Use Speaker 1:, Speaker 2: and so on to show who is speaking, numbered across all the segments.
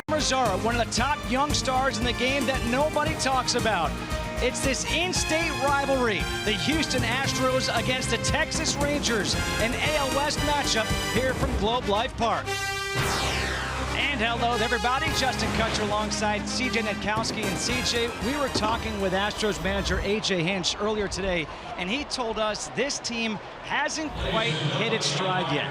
Speaker 1: Mazzara, one of the top young stars in the game that nobody talks about. It's this in-state rivalry, the Houston Astros against the Texas Rangers, an AL West matchup here from Globe Life Park. And hello everybody, Justin Kutcher alongside CJ Netkowski. And CJ, we were talking with Astros manager AJ Hinch earlier today, and he told us this team hasn't quite hit its stride yet.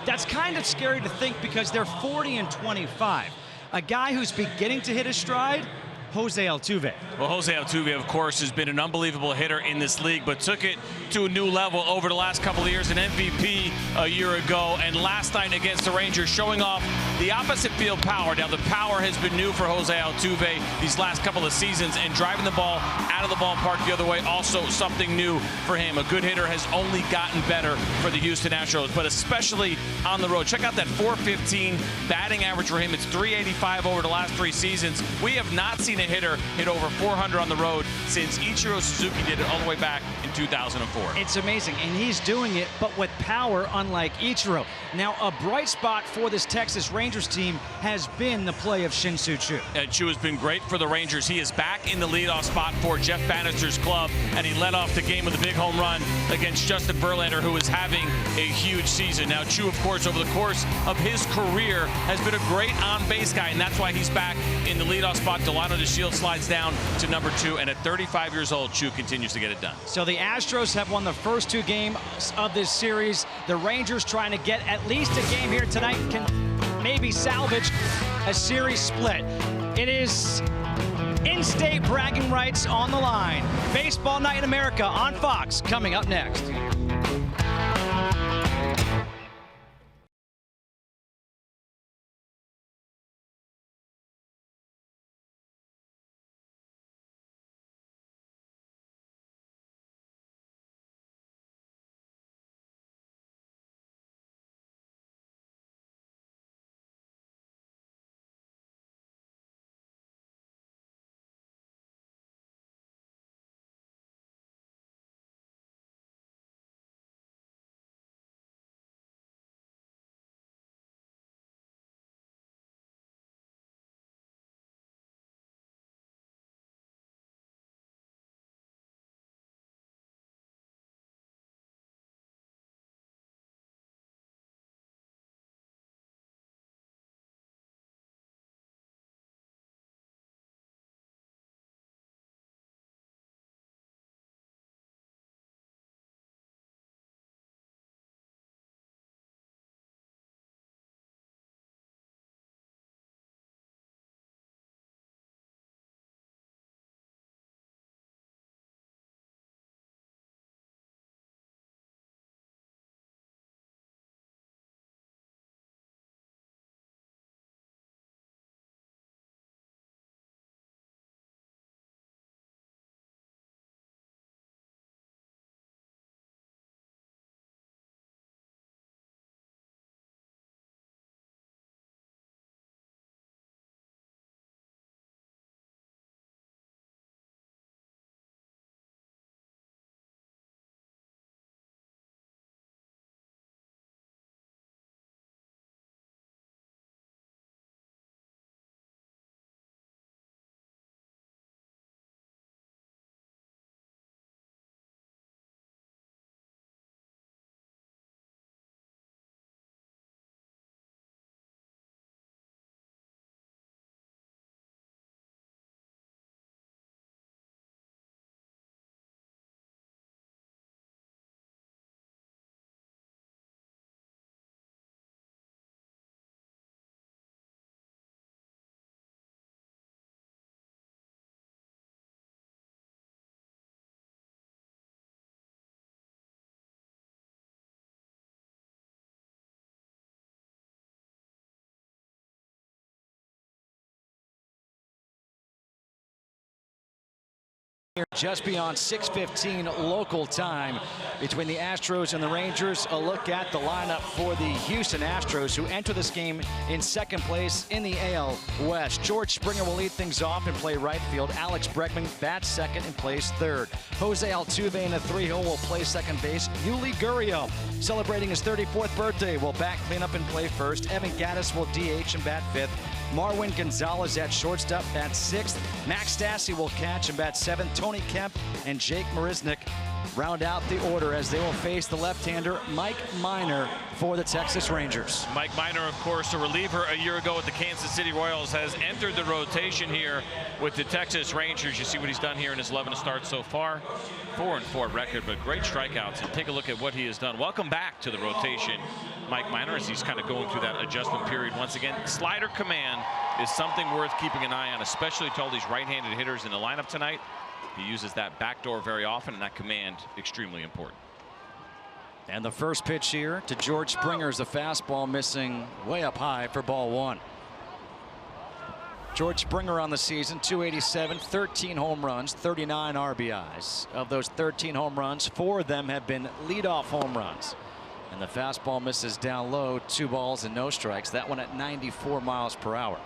Speaker 1: That's kind of scary to think because they're 40-25. A guy who's beginning to hit his stride, Jose Altuve.
Speaker 2: Well, Jose Altuve, of course, has been an unbelievable hitter in this league, but took it to a new level over the last couple of years. An MVP a year ago, and last night against the Rangers, showing off the opposite field power. Now, the power has been new for Jose Altuve these last couple of seasons, and driving the ball out of the ballpark the other way, also something new for him. A good hitter has only gotten better for the Houston Astros, but especially on the road. Check out that .415 batting average for him. It's .385 over the last 3 seasons. We have not seen a hitter hit over 400 on the road since Ichiro Suzuki did it all the way back in 2004.
Speaker 1: It's amazing, and he's doing it, but with power, unlike Ichiro. Now, a bright spot for this Texas Rangers team has been the play of Shin-Soo Choo.
Speaker 2: Choo has been great for the Rangers. He is back in the leadoff spot for Jeff Bannister's club, and he led off the game with a big home run against Justin Verlander, who is having a huge season. Now, Choo, of course, over the course of his career, has been a great on-base guy, and that's why he's back in the leadoff spot. Delano DeShields slides down to number 2, and at 35 years old, Choo continues to get it done.
Speaker 1: So the Astros have won the first 2 games of this series. The Rangers trying to get at least a game here tonight, can maybe salvage a series split. It is in-state bragging rights on the line. Baseball Night in America on Fox, coming up next. Just beyond 6:15 local time between the Astros and the Rangers. A look at the lineup for the Houston Astros, who enter this game in second place in the AL West. George Springer will lead things off and play right field. Alex Bregman bats second and plays third. Jose Altuve in the 3-hole will play second base. Yuli Gurriel, celebrating his 34th birthday, will bat cleanup and play first. Evan Gattis will DH and bat fifth. Marwin Gonzalez at shortstop, bat 6th. Max Stassi will catch and bat 7th. Tony Kemp and Jake Marisnik round out the order as they will face the left-hander Mike Minor for the Texas Rangers.
Speaker 2: Mike Minor, of course, a reliever a year ago with the Kansas City Royals, has entered the rotation here with the Texas Rangers. You see what he's done here in his 11 starts so far. 4-4 record, but great strikeouts. And take a look at what he has done. Welcome back to the rotation, Mike Minor, as he's kind of going through that adjustment period once again. Slider command is something worth keeping an eye on, especially to all these right-handed hitters in the lineup tonight. He uses that backdoor very often, and that command extremely important.
Speaker 1: And the first pitch here to George Springer is a fastball missing way up high for ball 1. George Springer on the season, 287, 13 home runs, 39 RBIs. Of those 13 home runs, 4 of them have been leadoff home runs. And the fastball misses down low, 2 balls and no strikes. That one at 94 miles per hour.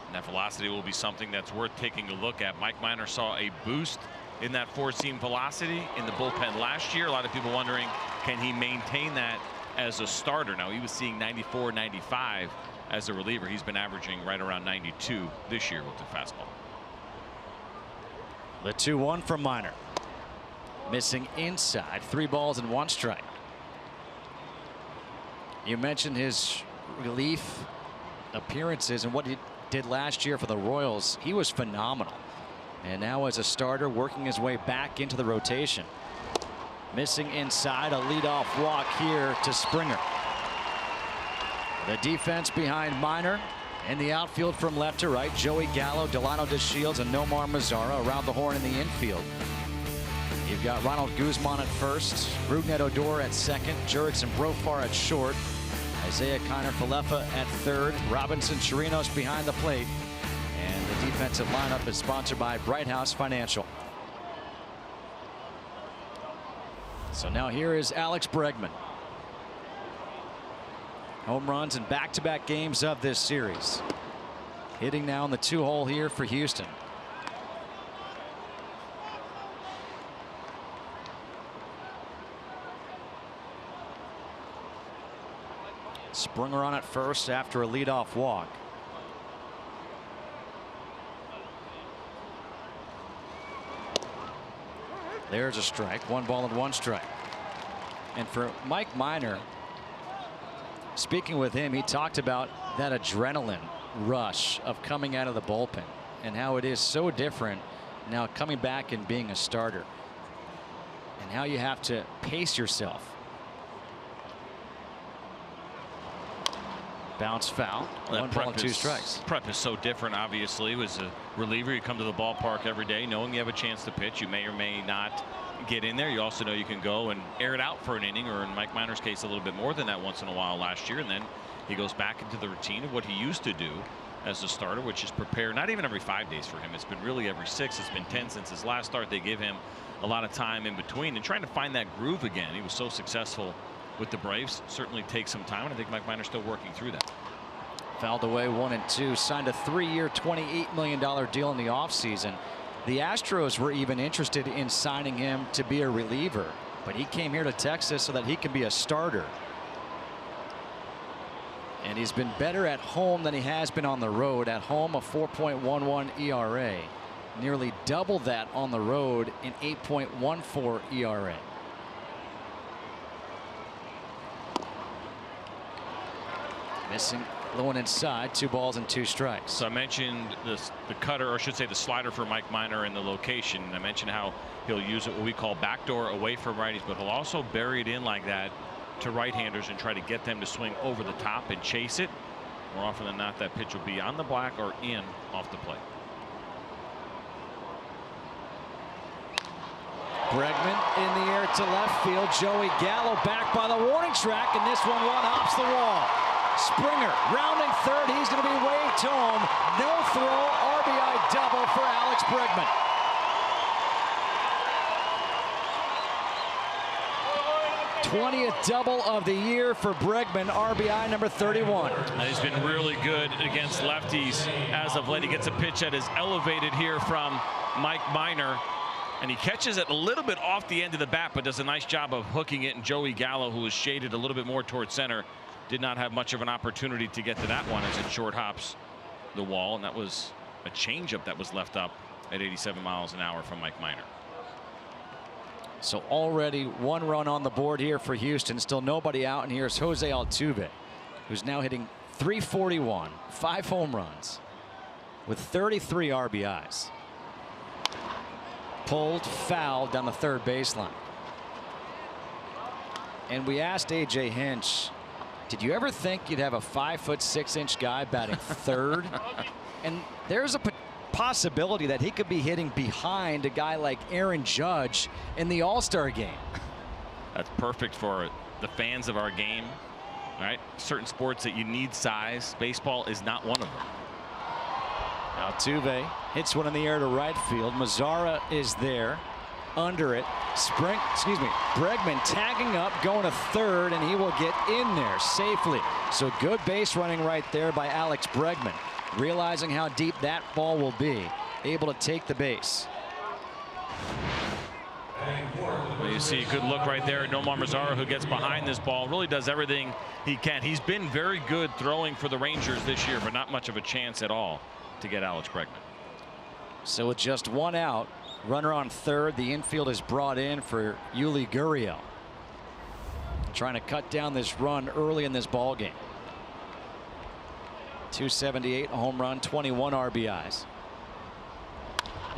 Speaker 2: And that velocity will be something that's worth taking a look at. Mike Minor saw a boost in that 4-seam velocity in the bullpen last year. A lot of people wondering, can he maintain that as a starter? Now, he was seeing 94, 95 as a reliever. He's been averaging right around 92 this year with the fastball.
Speaker 1: The 2-1 from Minor. Missing inside, 3 balls and 1 strike. You mentioned his relief appearances and what he did last year for the Royals. He was phenomenal. And now as a starter, working his way back into the rotation. Missing inside, a leadoff walk here to Springer. The defense behind Minor. In the outfield from left to right, Joey Gallo, Delano DeShields, and Nomar Mazara around the horn in the infield. You've got Ronald Guzman at first, Brugnet Odor at second, Jurickson Brofar at short, Isaiah Kiner-Falefa at third, Robinson Chirinos behind the plate. And the defensive lineup is sponsored by Bright House Financial. So now here is Alex Bregman. Home runs in back-to-back games of this series. Hitting now in the 2-hole here for Houston. Springer on at first after a leadoff walk. There's a strike. 1 ball and 1 strike. And for Mike Minor, speaking with him, he talked about that adrenaline rush of coming out of the bullpen and how it is so different now coming back and being a starter, and how you have to pace yourself. Bounce foul.
Speaker 2: Well,
Speaker 1: 1 ball and 2 strikes.
Speaker 2: Prep is so different, obviously. As a reliever, you come to the ballpark every day knowing you have a chance to pitch. You may or may not get in there. You also know you can go and air it out for an inning, or in Mike Minor's case, a little bit more than that once in a while last year. And then he goes back into the routine of what he used to do as a starter, which is prepare not even every 5 days for him. It's been really every 6. It's been 10 since his last start. They give him a lot of time in between and trying to find that groove again. He was so successful with the Braves. Certainly takes some time, and I think Mike Minor's still working through that.
Speaker 1: Fouled away 1 and 2. Signed a 3-year, $28 million deal in the offseason. The Astros were even interested in signing him to be a reliever, but he came here to Texas so that he could be a starter. And he's been better at home than he has been on the road. At home, a 4.11 ERA. Nearly double that on the road, in 8.14 ERA. Missing low and inside, 2 balls and 2 strikes.
Speaker 2: So I mentioned the cutter, or I should say the slider for Mike Minor in the location. I mentioned how he'll use it what we call backdoor away from righties, but he'll also bury it in like that to right-handers and try to get them to swing over the top and chase it. More often than not, that pitch will be on the black or in off the plate.
Speaker 1: Bregman in the air to left field. Joey Gallo back by the warning track, and this one hops the wall. Springer rounding third. He's going to be waved home. No throw. RBI double for Alex Bregman. #20th double of the year for Bregman. RBI number 31.
Speaker 2: And he's been really good against lefties as of late. He gets a pitch that is elevated here from Mike Minor, and he catches it a little bit off the end of the bat, but does a nice job of hooking it. And Joey Gallo, who is shaded a little bit more towards center, did not have much of an opportunity to get to that one as it short hops the wall, and that was a changeup that was left up at 87 miles an hour from Mike Minor.
Speaker 1: So already 1 run on the board here for Houston. Still nobody out, and here's Jose Altuve, who's now hitting .341, 5 home runs with 33 RBIs. Pulled foul down the third baseline. And we asked AJ Hinch, did you ever think you'd have a 5'6" guy batting third? And there's a possibility that he could be hitting behind a guy like Aaron Judge in the All-Star game.
Speaker 2: That's perfect for the fans of our game. All right, certain sports that you need size. Baseball is not one of them.
Speaker 1: Altuve hits one in the air to right field. Mazzara is there under it. Bregman tagging up, going to third, and he will get in there safely. So good base running right there by Alex Bregman, realizing how deep that ball will be, able to take the base.
Speaker 2: Well, you see a good look right there at Nomar Mazzara, who gets behind this ball, really does everything he can. He's been very good throwing for the Rangers this year, but not much of a chance at all to get Alex Bregman.
Speaker 1: So with just 1 out, runner on third, the infield is brought in for Yuli Gurriel, trying to cut down this run early in this ball game. 278, a home run, 21 RBIs.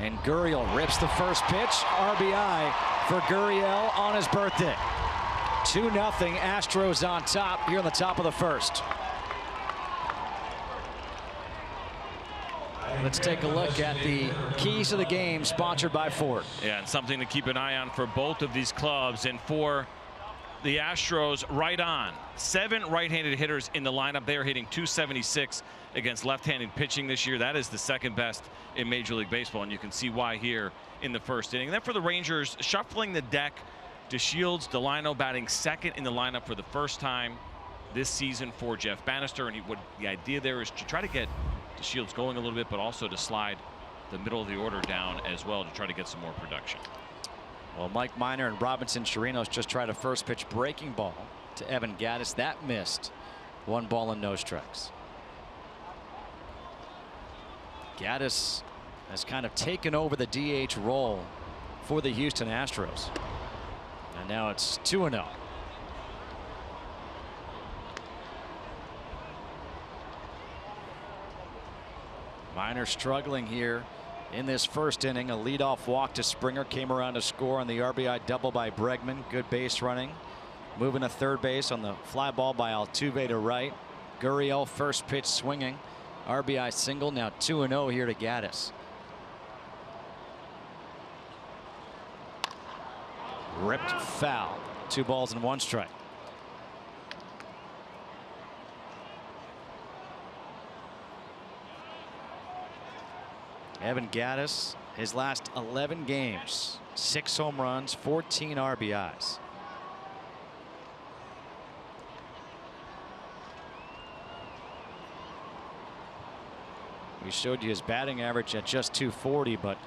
Speaker 1: And Gurriel rips the first pitch. RBI for Gurriel on his birthday. 2-0 Astros on top here on the top of the first. Let's take a look at the keys to the game, sponsored by Ford.
Speaker 2: Yeah, and something to keep an eye on for both of these clubs. And for the Astros, right on. 7 right-handed hitters in the lineup. They are hitting .276 against left-handed pitching this year. That is the second best in Major League Baseball, and you can see why here in the first inning. And then for the Rangers, shuffling the deck, DeShields, Delino batting second in the lineup for the first time this season for Jeff Bannister. And the idea there is to try to get DeShields going a little bit, but also to slide the middle of the order down as well to try to get some more production.
Speaker 1: Well, Mike Minor and Robinson Chirinos just tried a first pitch breaking ball to Evan Gattis. That missed. 1 ball and no strikes. Gattis has kind of taken over the DH role for the Houston Astros. And now it's 2-0. Minor struggling here in this first inning. A leadoff walk to Springer, came around to score on the RBI double by Bregman. Good base running. Moving to third base on the fly ball by Altuve to right. Gurriel first pitch swinging. RBI single. Now 2-0 here to Gattis. Ripped foul. 2 balls and 1 strike. Evan Gattis, his last 11 games, 6 home runs, 14 RBIs. We showed you his batting average at just .240, but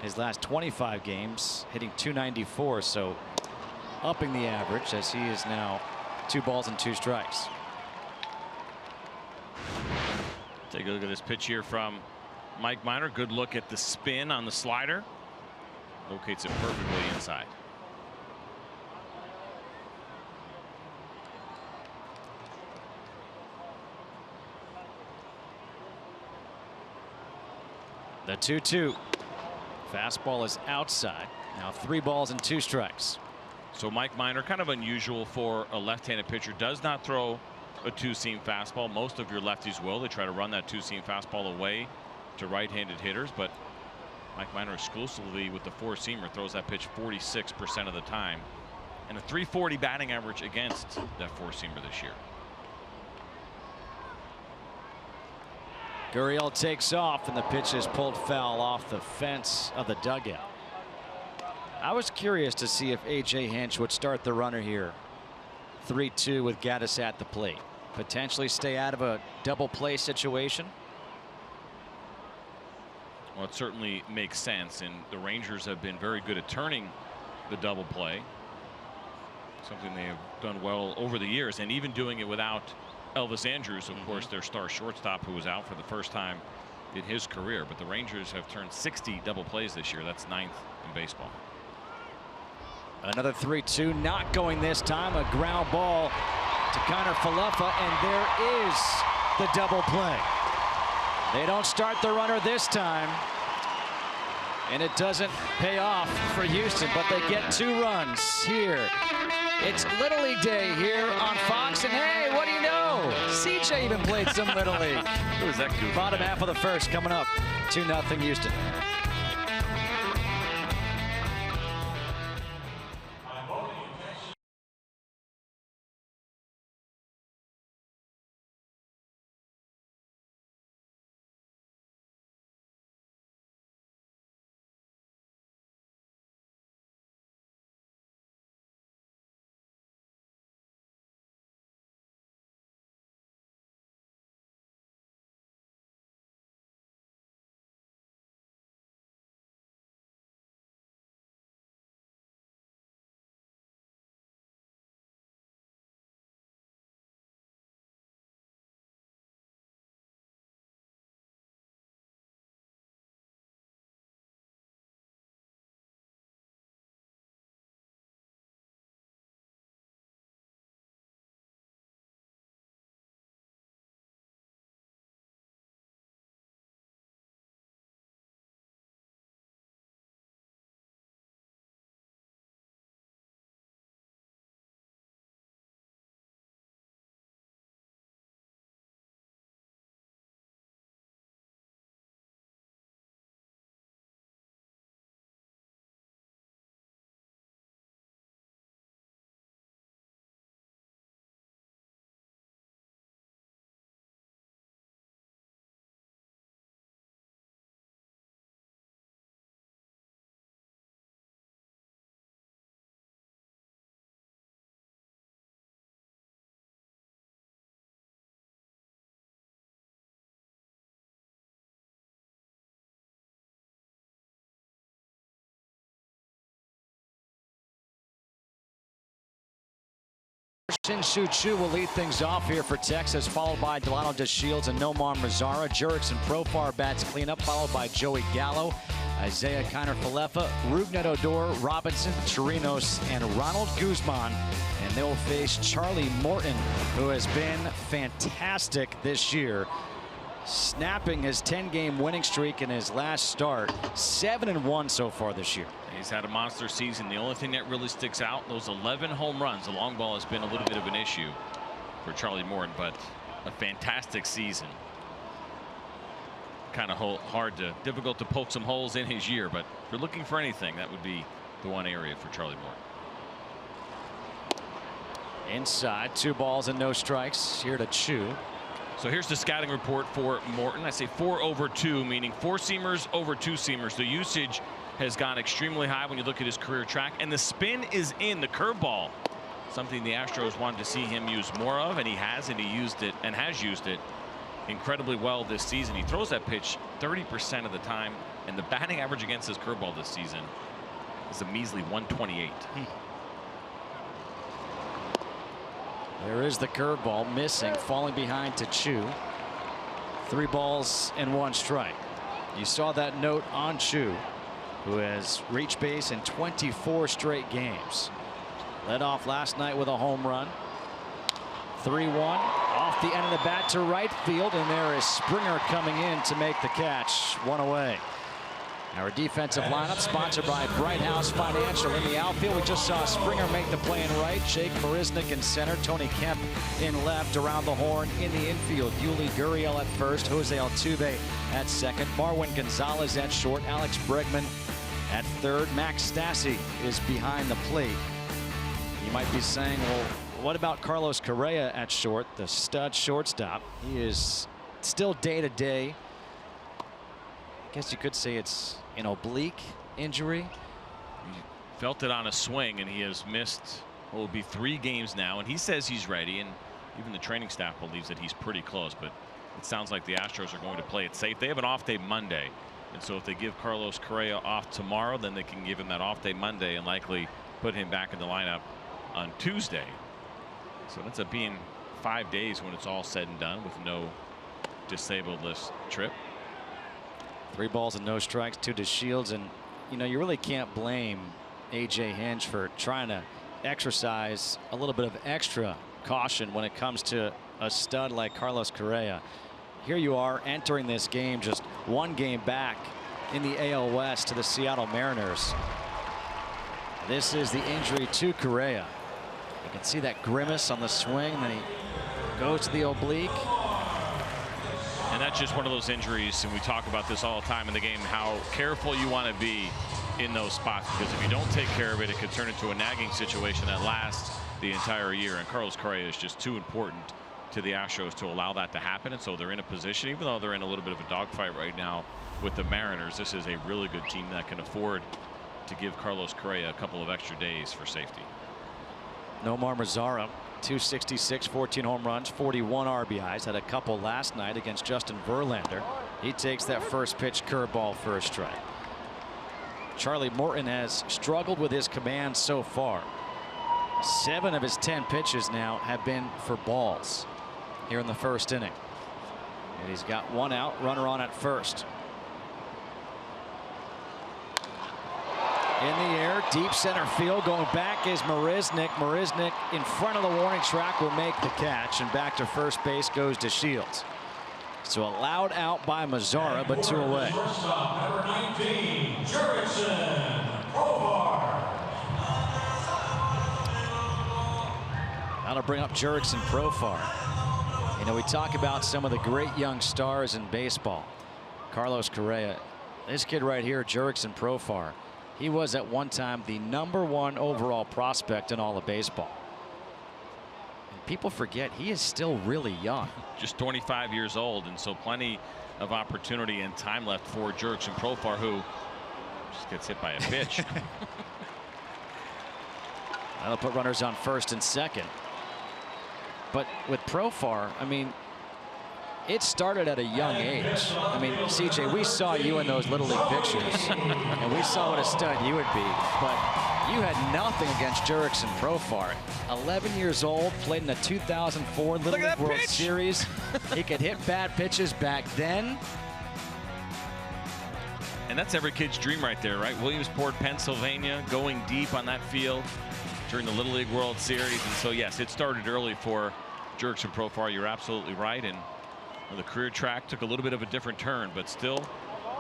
Speaker 1: his last 25 games hitting .294, so upping the average as he is now 2 balls and 2 strikes.
Speaker 2: Take a look at this pitch here from Mike Minor. Good look at the spin on the slider. Locates it perfectly inside.
Speaker 1: The 2-2. Fastball is outside. Now 3 balls and 2 strikes.
Speaker 2: So Mike Minor, kind of unusual for a left-handed pitcher, does not throw a 2-seam fastball. Most of your lefties will. They try to run that 2-seam fastball away to right-handed hitters, but Mike Minor exclusively with the 4-seamer throws that pitch 46% of the time, and a .340 batting average against that 4-seamer this year.
Speaker 1: Gurriel takes off, and the pitch is pulled foul off the fence of the dugout. I was curious to see if AJ Hinch would start the runner here. 3-2 with Gattis at the plate. Potentially stay out of a double play situation.
Speaker 2: Well, it certainly makes sense, and the Rangers have been very good at turning the double play. something they have done well over the years, and even doing it without Elvis Andrus, of course, their star shortstop, who was out for the first time in his career. But the Rangers have turned 60 double plays this year. That's 9th in baseball.
Speaker 1: Another 3-2, not going this time. A ground ball to Connor Falefa, and there is the double play. They don't start the runner this time, and it doesn't pay off for Houston, but they get 2 runs here. It's Little League Day here on Fox, and hey, what do you know? CJ even played some Little League.
Speaker 2: Who was that goof?
Speaker 1: Bottom half of the first coming up. 2-0 Houston. Shin-Soo will lead things off here for Texas, followed by Delano DeShields and Nomar Mazara. Jurickson Profar bats cleanup, followed by Joey Gallo, Isaiah Kiner Falefa, Rougned Odor, Robinson, Chirinos, and Ronald Guzman. And they will face Charlie Morton, who has been fantastic this year, snapping his 10-game winning streak in his last start. 7-1 so far this year.
Speaker 2: He's had a monster season. The only thing that really sticks out, those 11 home runs. The long ball has been a little bit of an issue for Charlie Morton, but a fantastic season. Kind of difficult to poke some holes in his year, but if you're looking for anything, that would be the one area for Charlie Morton.
Speaker 1: Inside, 2 balls and no strikes. Here to Chu.
Speaker 2: So here's the scouting report for Morton. I say 4 over 2, meaning 4-seamers over 2-seamers. The usage has gone extremely high when you look at his career track, and the spin is in. The curveball, something the Astros wanted to see him use more of, and he has, and he used it and has used it incredibly well this season. He throws that pitch 30% of the time, and the batting average against his curveball this season is a measly 128.
Speaker 1: There is the curveball missing, falling behind to Chu. 3 balls and 1 strike. You saw that note on Chu, who has reached base in 24 straight games. Led off last night with a home run. 3-1 off the end of the bat to right field, and there is Springer coming in to make the catch. 1 away. Our defensive lineup sponsored by Bright House Financial. In the outfield, we just saw Springer make the play in right, Jake Marisnick in center, Tony Kemp in left. Around the horn in the infield, Yuli Gurriel at first, Jose Altuve at second, Marwin Gonzalez at short, Alex Bregman at third. Max Stassi is behind the plate. You might be saying, well, what about Carlos Correa at short, the stud shortstop? He is still day-to-day. I guess you could say it's an oblique injury.
Speaker 2: He felt it on a swing, and he has missed what will be 3 games now, and he says he's ready, and even the training staff believes that he's pretty close, but it sounds like the Astros are going to play it safe. They have an off day Monday, and so if they give Carlos Correa off tomorrow, then they can give him that off day Monday and likely put him back in the lineup on Tuesday. So it ends up being 5 days when it's all said and done with no disabled list trip.
Speaker 1: 3 balls and no strikes to DeShields, and you know, you really can't blame AJ Hinch for trying to exercise a little bit of extra caution when it comes to a stud like Carlos Correa. Here you are entering this game just 1 game back in the AL West to the Seattle Mariners. This is the injury to Correa. You can see that grimace on the swing, and then he goes to the oblique.
Speaker 2: And that's just one of those injuries, and we talk about this all the time in the game, how careful you want to be in those spots, because if you don't take care of it, it could turn into a nagging situation that lasts the entire year. And Carlos Correa is just too important to the Astros to allow that to happen, and so they're in a position, even though they're in a little bit of a dogfight right now with the Mariners, this is a really good team that can afford to give Carlos Correa a couple of extra days for safety.
Speaker 1: Nomar Mazara, 266, 14 home runs, 41 RBIs. Had a couple last night against Justin Verlander. He takes that first pitch curveball for a strike. Charlie Morton has struggled with his command so far. 7 of his 10 pitches now have been for balls here in the first inning. And he's got 1 out, runner on at first. In the air, deep center field, going back is Marisnick. Marisnick in front of the warning track will make the catch, and back to first base goes DeShields. So a loud out by Mazara, but 2 away.
Speaker 3: Number 19, Jurickson Profar.
Speaker 1: Now to bring up Jurickson Profar. You know, we talk about some of the great young stars in baseball. Carlos Correa, this kid right here, Jurickson Profar. He was at one time the #1 overall prospect in all of baseball. And people forget he is still really young.
Speaker 2: Just 25 years old, and so plenty of opportunity and time left for Jurickson Profar, who just gets hit by a pitch.
Speaker 1: That'll put runners on first and second. But with Profar, I mean, it started at a young age. I mean, CJ, we saw you in those Little League pictures, and we saw what a stud you would be. But you had nothing against Jurickson Profar. 11 years old, played in the 2004 Little League World Series. He could hit bad pitches back then.
Speaker 2: And that's every kid's dream right there, right? Williamsport, Pennsylvania, going deep on that field during the Little League World Series. And so, yes, it started early for Jurickson Profar. You're absolutely right. And the career track took a little bit of a different turn, but still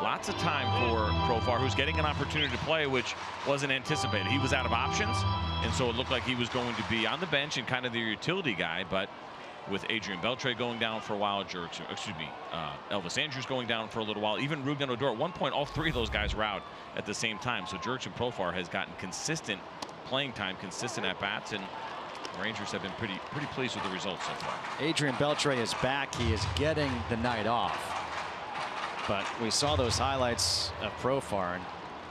Speaker 2: lots of time for Profar, who's getting an opportunity to play, which wasn't anticipated. He was out of options, and so it looked like he was going to be on the bench and kind of the utility guy. But with Adrian Beltre going down for a while, Elvis Andrus going down for a little while, even Rougned Odor, at one point all 3 of those guys were out at the same time. So Jurickson Profar has gotten consistent playing time, consistent at bats, and Rangers have been pretty pleased with the results so far.
Speaker 1: Adrian Beltre is back. He is getting the night off. But we saw those highlights of Profar, and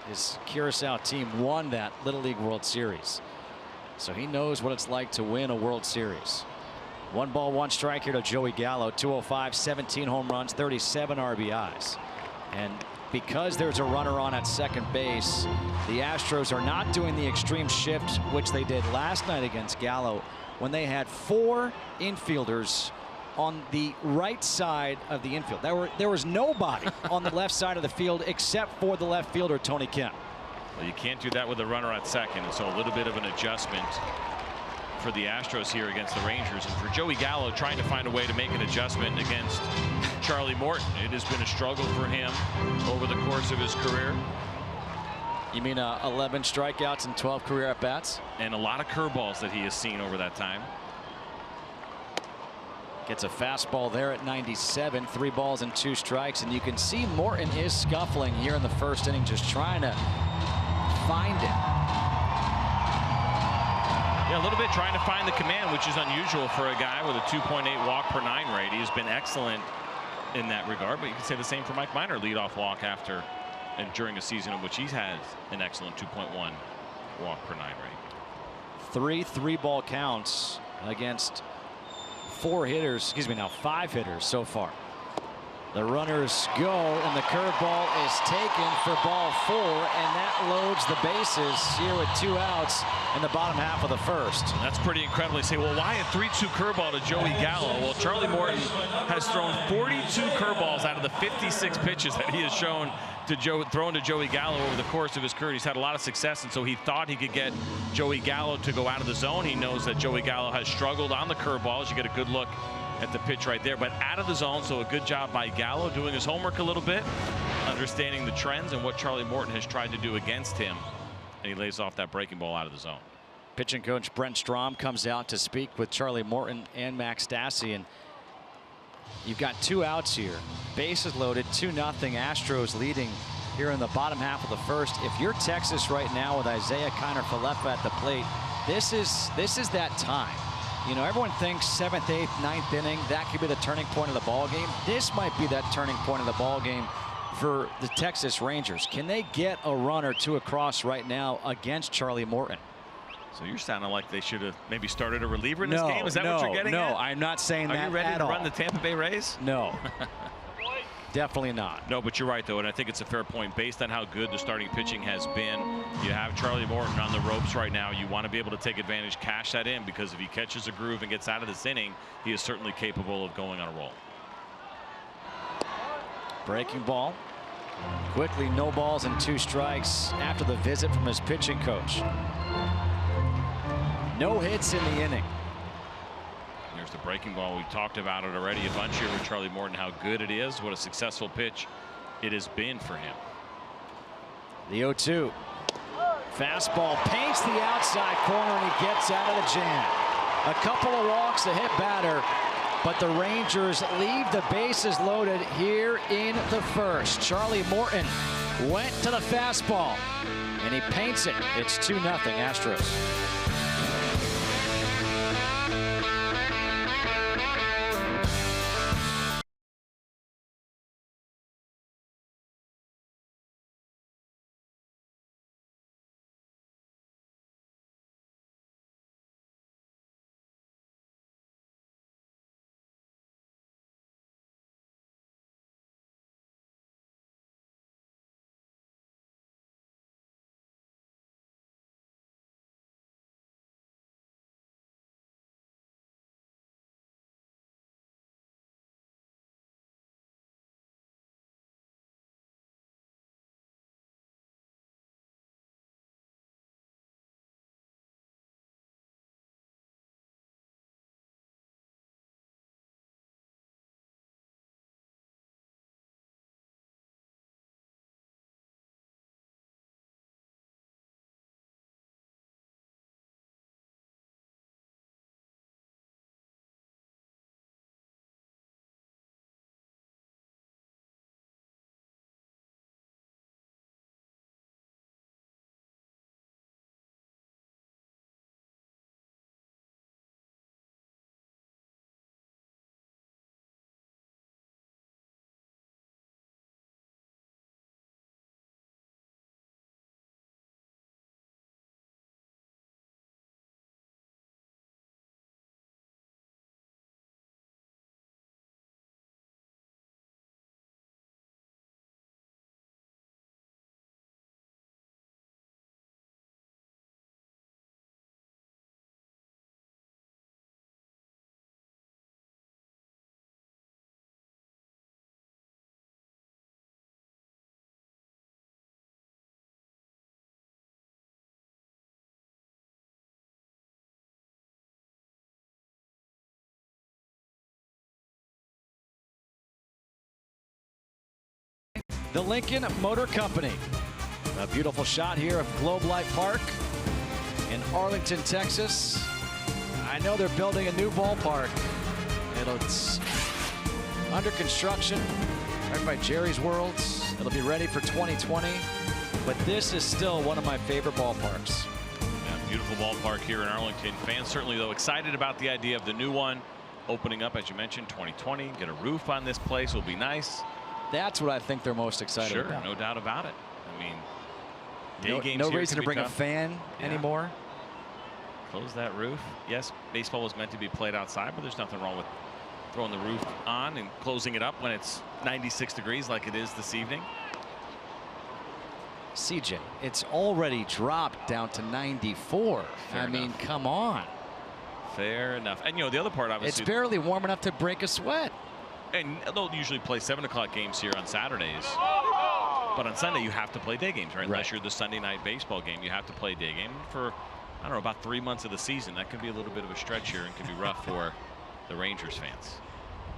Speaker 1: his Curacao team won that Little League World Series. So he knows what it's like to win a World Series. 1 ball, 1 strike here to Joey Gallo. 205, 17 home runs, 37 RBIs. And because there's a runner on at second base, the Astros are not doing the extreme shift which they did last night against Gallo, when they had 4 infielders on the right side of the infield. There was nobody on the left side of the field except for the left fielder, Tony Kemp.
Speaker 2: Well, you can't do that with a runner at second, and so a little bit of an adjustment for the Astros here against the Rangers. And for Joey Gallo, trying to find a way to make an adjustment against Charlie Morton. It has been a struggle for him over the course of his career.
Speaker 1: You mean 11 strikeouts and 12 career at-bats?
Speaker 2: And a lot of curveballs that he has seen over that time.
Speaker 1: Gets a fastball there at 97, 3 balls and 2 strikes. And you can see Morton is scuffling here in the first inning, just trying to find it.
Speaker 2: Yeah, a little bit trying to find the command, which is unusual for a guy with a 2.8 walk per 9 rate. He's been excellent in that regard, but you can say the same for Mike Minor, leadoff walk after and during a season in which he has an excellent 2.1 walk per 9 rate.
Speaker 1: 3 3-ball counts against 4 hitters, excuse me, now 5 hitters so far. The runners go, and the curveball is taken for ball 4, and that loads the bases here with 2 outs in the bottom half of the first.
Speaker 2: That's pretty incredible. You say, well, why a 3-2 curveball to Joey Gallo? Well, Charlie Morton has thrown 42 curveballs out of the 56 pitches that he has thrown to Joey Gallo over the course of his career. He's had a lot of success, and so he thought he could get Joey Gallo to go out of the zone. He knows that Joey Gallo has struggled on the curveballs. You get a good look at the pitch right there, but out of the zone, so a good job by Gallo doing his homework a little bit, understanding the trends and what Charlie Morton has tried to do against him, and he lays off that breaking ball out of the zone.
Speaker 1: Pitching coach Brent Strom comes out to speak with Charlie Morton and Max Stassi, and you've got 2 outs here. Bases loaded, 2-0 Astros leading here in the bottom half of the first. If you're Texas right now with Isaiah Kiner-Falefa at the plate, this is that time. You know, everyone thinks 7th, 8th, 9th inning, that could be the turning point of the ball game. This might be that turning point of the ball game for the Texas Rangers. Can they get a run or 2 across right now against Charlie Morton?
Speaker 2: So you're sounding like they should have maybe started a reliever in this game? Is that what you're getting at?
Speaker 1: No, I'm not saying that at all.
Speaker 2: Are you ready to run the Tampa Bay Rays?
Speaker 1: No. Definitely not.
Speaker 2: No, but you're right, though, and I think it's a fair point. Based on how good the starting pitching has been, you have Charlie Morton on the ropes right now. You want to be able to take advantage, cash that in, because if he catches a groove and gets out of this inning, he is certainly capable of going on a roll.
Speaker 1: Breaking ball. Quickly, no balls and 2 strikes after the visit from his pitching coach. No hits in the inning.
Speaker 2: There's the breaking ball. We talked about it already a bunch here with Charlie Morton, how good it is, what a successful pitch it has been for him.
Speaker 1: The 0-2. Fastball paints the outside corner, and he gets out of the jam. A couple of walks, a hit batter, but the Rangers leave the bases loaded here in the first. Charlie Morton went to the fastball, and he paints it. It's 2-0 Astros. The Lincoln Motor Company. A beautiful shot here of Globe Life Park in Arlington, Texas. I know they're building a new ballpark. It's under construction right by Jerry's Worlds. It'll be ready for 2020. But this is still one of my favorite ballparks.
Speaker 2: Yeah, beautiful ballpark here in Arlington. Fans certainly, though, excited about the idea of the new one opening up, as you mentioned, 2020. Get a roof on this place will be nice.
Speaker 1: That's what I think they're most excited about.
Speaker 2: Sure, no doubt about it. I mean,
Speaker 1: no reason to bring a fan anymore.
Speaker 2: Close that roof. Yes, baseball was meant to be played outside, but there's nothing wrong with throwing the roof on and closing it up when it's 96 degrees like it is this evening.
Speaker 1: CJ, it's already dropped down to 94. I mean, come on.
Speaker 2: Fair enough. And, you know, the other part, obviously,
Speaker 1: it's barely warm enough to break a sweat.
Speaker 2: And they'll usually play 7 o'clock games here on Saturdays. But on Sunday, you have to play day games, right? Unless you're the Sunday night baseball game, you have to play day game for, I don't know, about 3 months of the season. That can be a little bit of a stretch here and can be rough for the Rangers fans.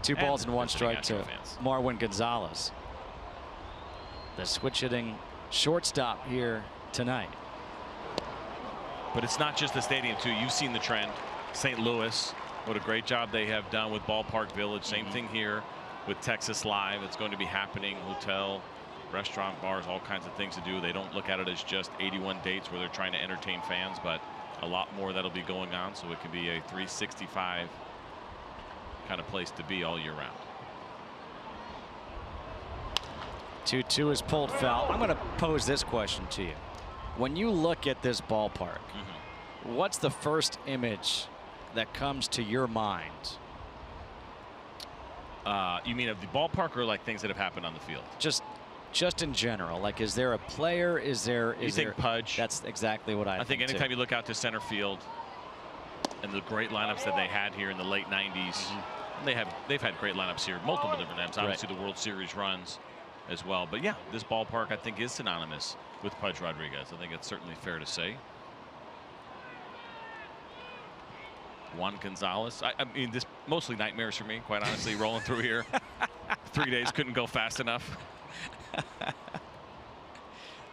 Speaker 1: 2 balls and 1 strike to Marwin Gonzalez. The switch hitting shortstop here tonight.
Speaker 2: But it's not just the stadium, too. You've seen the trend. St. Louis, what a great job they have done with Ballpark Village. Same thing here with Texas Live. It's going to be happening. Hotel, restaurant, bars, all kinds of things to do. They don't look at it as just 81 dates where they're trying to entertain fans, but a lot more that'll be going on. So it can be a 365 kind of place to be all year round.
Speaker 1: 2-2 is pulled foul. I'm going to pose this question to you. When you look at this ballpark, what's the first image that comes to your mind?
Speaker 2: You mean of the ballpark or like things that have happened on the field?
Speaker 1: Just in general. Like, is there a player? Is there?
Speaker 2: You think Pudge?
Speaker 1: That's exactly what I think
Speaker 2: anytime you look out to center field and the great lineups that they had here in the late 90s, they've had great lineups here multiple different times. Obviously, the World Series runs as well. But yeah, this ballpark I think is synonymous with Pudge Rodriguez. I think it's certainly fair to say. Juan Gonzalez. I mean, this mostly nightmares for me, quite honestly, rolling through here. 3 days couldn't go fast enough.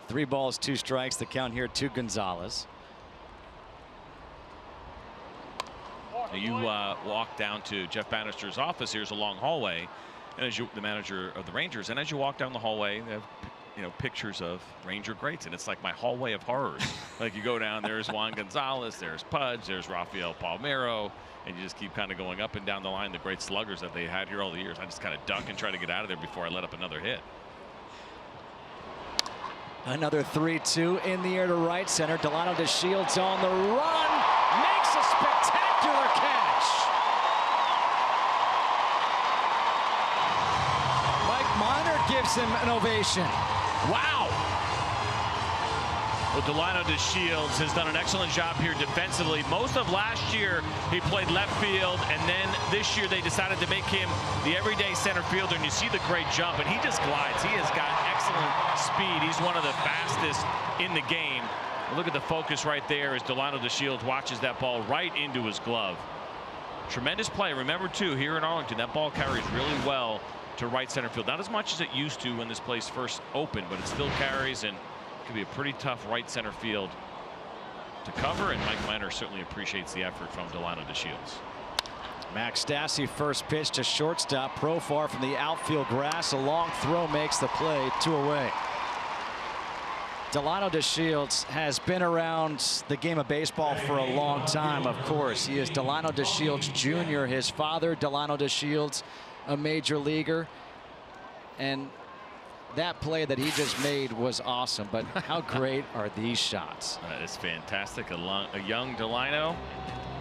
Speaker 1: 3 balls, 2 strikes. The count here to Gonzalez.
Speaker 2: You walk down to Jeff Bannister's office. Here's a long hallway, and as the manager of the Rangers, and as you walk down the hallway, they have pictures of Ranger greats, and it's like my hallway of horrors. Like you go down, there's Juan Gonzalez, there's Pudge, there's Rafael Palmeiro, and you just keep kind of going up and down the line, the great sluggers that they had here all the years. I just kind of duck and try to get out of there before I let up another hit.
Speaker 1: Another 3-2 in the air to right center. Delano DeShields on the run, makes a spectacular catch. Mike Minor gives him an ovation.
Speaker 2: Wow. Well, Delano DeShields has done an excellent job here defensively. Most of last year, he played left field, and then this year they decided to make him the everyday center fielder, and you see the great jump, and he just glides. He has got excellent speed. He's one of the fastest in the game. Look at the focus right there as Delano DeShields watches that ball right into his glove. Tremendous play. Remember, too, here in Arlington, that ball carries really well to right center field. Not as much as it used to when this place first opened, but it still carries, and it can be a pretty tough right center field to cover, and Mike Minor certainly appreciates the effort from Delano DeShields.
Speaker 1: Max Stassi first pitch to shortstop. Profar from the outfield grass. A long throw makes the play. 2 away. Delano DeShields has been around the game of baseball for a long time, of course. He is Delano DeShields Jr. His father, Delano DeShields, a major leaguer. And that play that he just made was awesome, but how great are these shots?
Speaker 2: That is fantastic. A young Delano.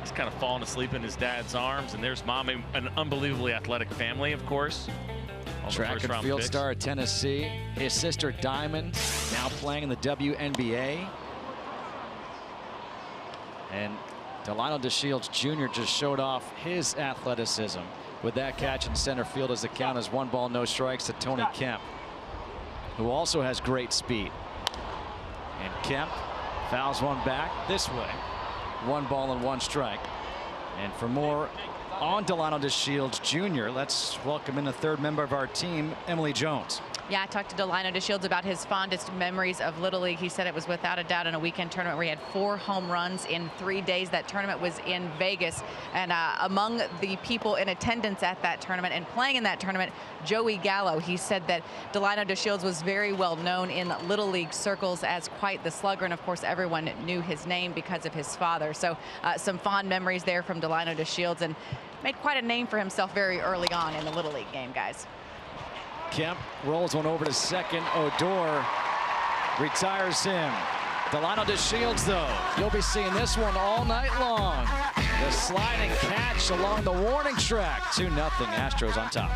Speaker 2: He's kind of falling asleep in his dad's arms, and there's mom, an unbelievably athletic family, of course.
Speaker 1: Track and field star at Tennessee. His sister Diamond now playing in the WNBA. And Delano DeShields Jr. just showed off his athleticism with that catch in center field as the count is 1 ball, no strikes to Tony Kemp, who also has great speed. And Kemp fouls one back this way. 1 ball and 1 strike. And for more on Delano DeShields Jr., let's welcome in the 3rd member of our team, Emily Jones.
Speaker 4: Yeah, I talked to Delano DeShields about his fondest memories of Little League. He said it was without a doubt in a weekend tournament where he had 4 home runs in 3 days. That tournament was in Vegas. And among the people in attendance at that tournament and playing in that tournament, Joey Gallo. He said that Delano DeShields was very well known in Little League circles as quite the slugger. And of course, everyone knew his name because of his father. So some fond memories there from Delano DeShields, and made quite a name for himself very early on in the Little League game, guys.
Speaker 1: Kemp rolls one over to second. Odor retires him. Delano DeShields, though, you'll be seeing this one all night long. The sliding catch along the warning track. 2-0 Astros on top.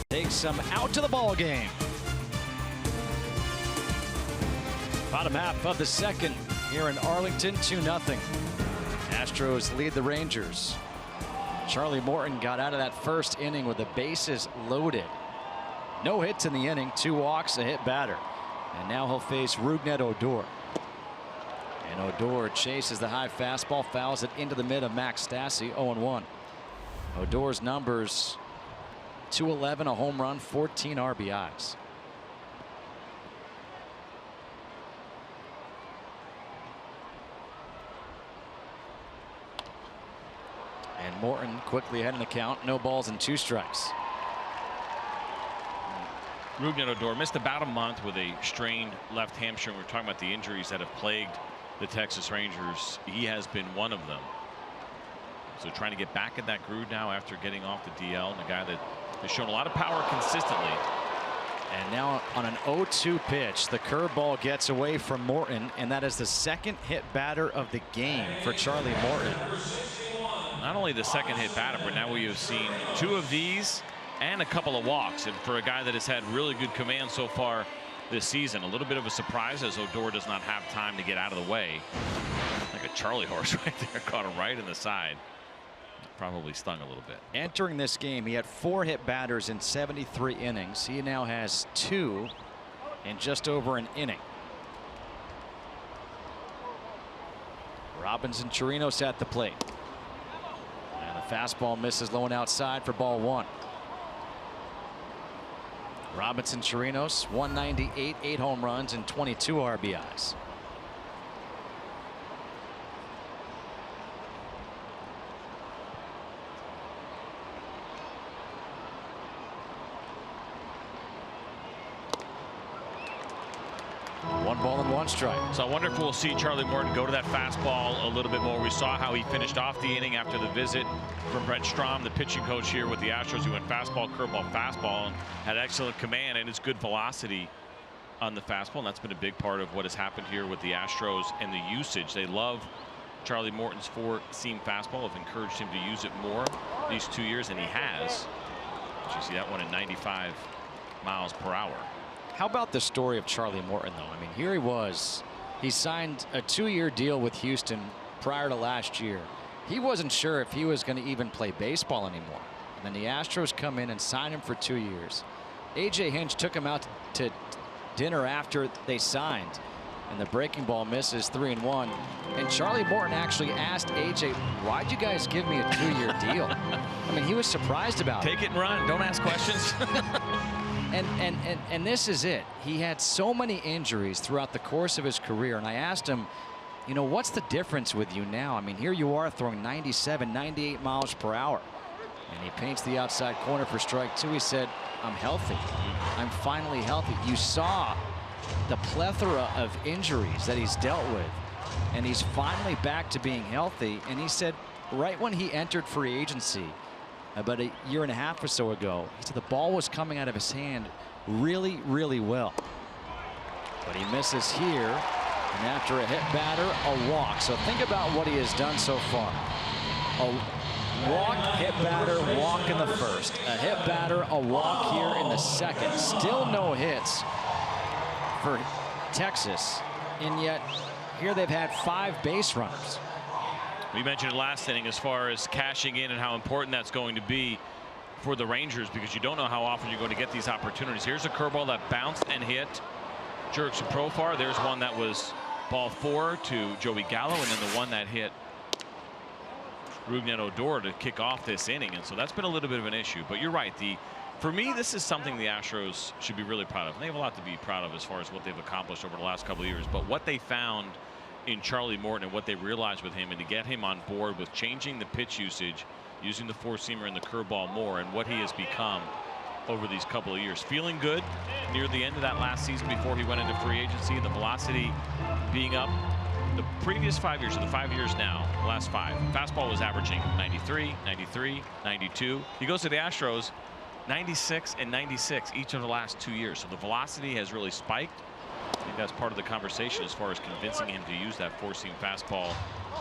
Speaker 1: Takes them out to the ball game. Bottom half of the second here in Arlington, 2-0. Astros lead the Rangers. Charlie Morton got out of that first inning with the bases loaded. No hits in the inning, 2 walks, a hit batter. And now he'll face Rougned Odor. And Odor chases the high fastball, fouls it into the mid of Max Stassi, 0-1. Odor's numbers: 211, a home run, 14 RBIs. And Morton quickly ahead in the count. No balls and 2 strikes.
Speaker 2: Rougned Odor missed about a month with a strained left hamstring. We're talking about the injuries that have plagued the Texas Rangers. He has been one of them. So trying to get back in that groove now after getting off the DL, and a guy that has shown a lot of power consistently.
Speaker 1: And now on an 0-2 pitch, the curveball gets away from Morton, and that is the second hit batter of the game for Charlie Morton.
Speaker 2: Not only the second hit batter, but now we have seen 2 of these and a couple of walks. And for a guy that has had really good command so far this season, a little bit of a surprise as Odor does not have time to get out of the way. Like a Charlie horse right there, caught him right in the side. Probably stung a little bit.
Speaker 1: Entering this game, he had 4 hit batters in 73 innings. He now has 2 in just over an inning. Robinson Chirinos at the plate. And the fastball misses low and outside for ball 1. Robinson Chirinos, 198, 8 home runs and 22 RBIs. One ball and 1 strike.
Speaker 2: So I wonder if we'll see Charlie Morton go to that fastball a little bit more. We saw how he finished off the inning after the visit from Brent Strom, the pitching coach here with the Astros. He went fastball, curveball, fastball, and had excellent command and his good velocity on the fastball. And that's been a big part of what has happened here with the Astros and the usage. They love Charlie Morton's 4-seam fastball. Have encouraged him to use it more these 2 years, and he has. You see that one at 95 miles per hour.
Speaker 1: How about the story of Charlie Morton, though? I mean, here he was. He signed a 2-year deal with Houston prior to last year. He wasn't sure if he was going to even play baseball anymore. And then the Astros come in and sign him for 2 years. A.J. Hinch took him out to dinner after they signed, and the breaking ball misses 3-1. And Charlie Morton actually asked A.J., why'd you guys give me a 2-year deal? I mean, he was surprised about it.
Speaker 2: Take it and run. Don't ask questions.
Speaker 1: And this is it. He had so many injuries throughout the course of his career, and I asked him, you know, what's the difference with you now? I mean, here you are throwing 97, 98 miles per hour. And he paints the outside corner for strike 2. He said, I'm healthy. I'm finally healthy. You saw the plethora of injuries that he's dealt with, and he's finally back to being healthy. And he said right when he entered free agency about a year and a half or so ago, he said the ball was coming out of his hand really, really well. But he misses here, and after a hit batter, a walk. So think about what he has done so far. A walk, hit batter, walk in the first. A hit batter, a walk here in the second. Still no hits for Texas, and yet here they've had 5 base runners.
Speaker 2: We mentioned it last inning as far as cashing in and how important that's going to be for the Rangers, because you don't know how often you're going to get these opportunities. Here's a curveball that bounced and hit Jurickson Profar. There's one that was ball 4 to Joey Gallo, and then the one that hit Rougned Odor to kick off this inning. And so that's been a little bit of an issue. But you're right. For me, this is something the Astros should be really proud of. And they have a lot to be proud of as far as what they've accomplished over the last couple of years. But what they found in Charlie Morton and what they realized with him, and to get him on board with changing the pitch usage, using the four-seamer and the curveball more, and what he has become over these couple of years. Feeling good near the end of that last season before he went into free agency. The velocity being up. The previous 5 years, or the 5 years now, the last 5, fastball was averaging 93, 93, 92. He goes to the Astros, 96 and 96 each of the last 2 years. So the velocity has really spiked. I think that's part of the conversation as far as convincing him to use that four-seam fastball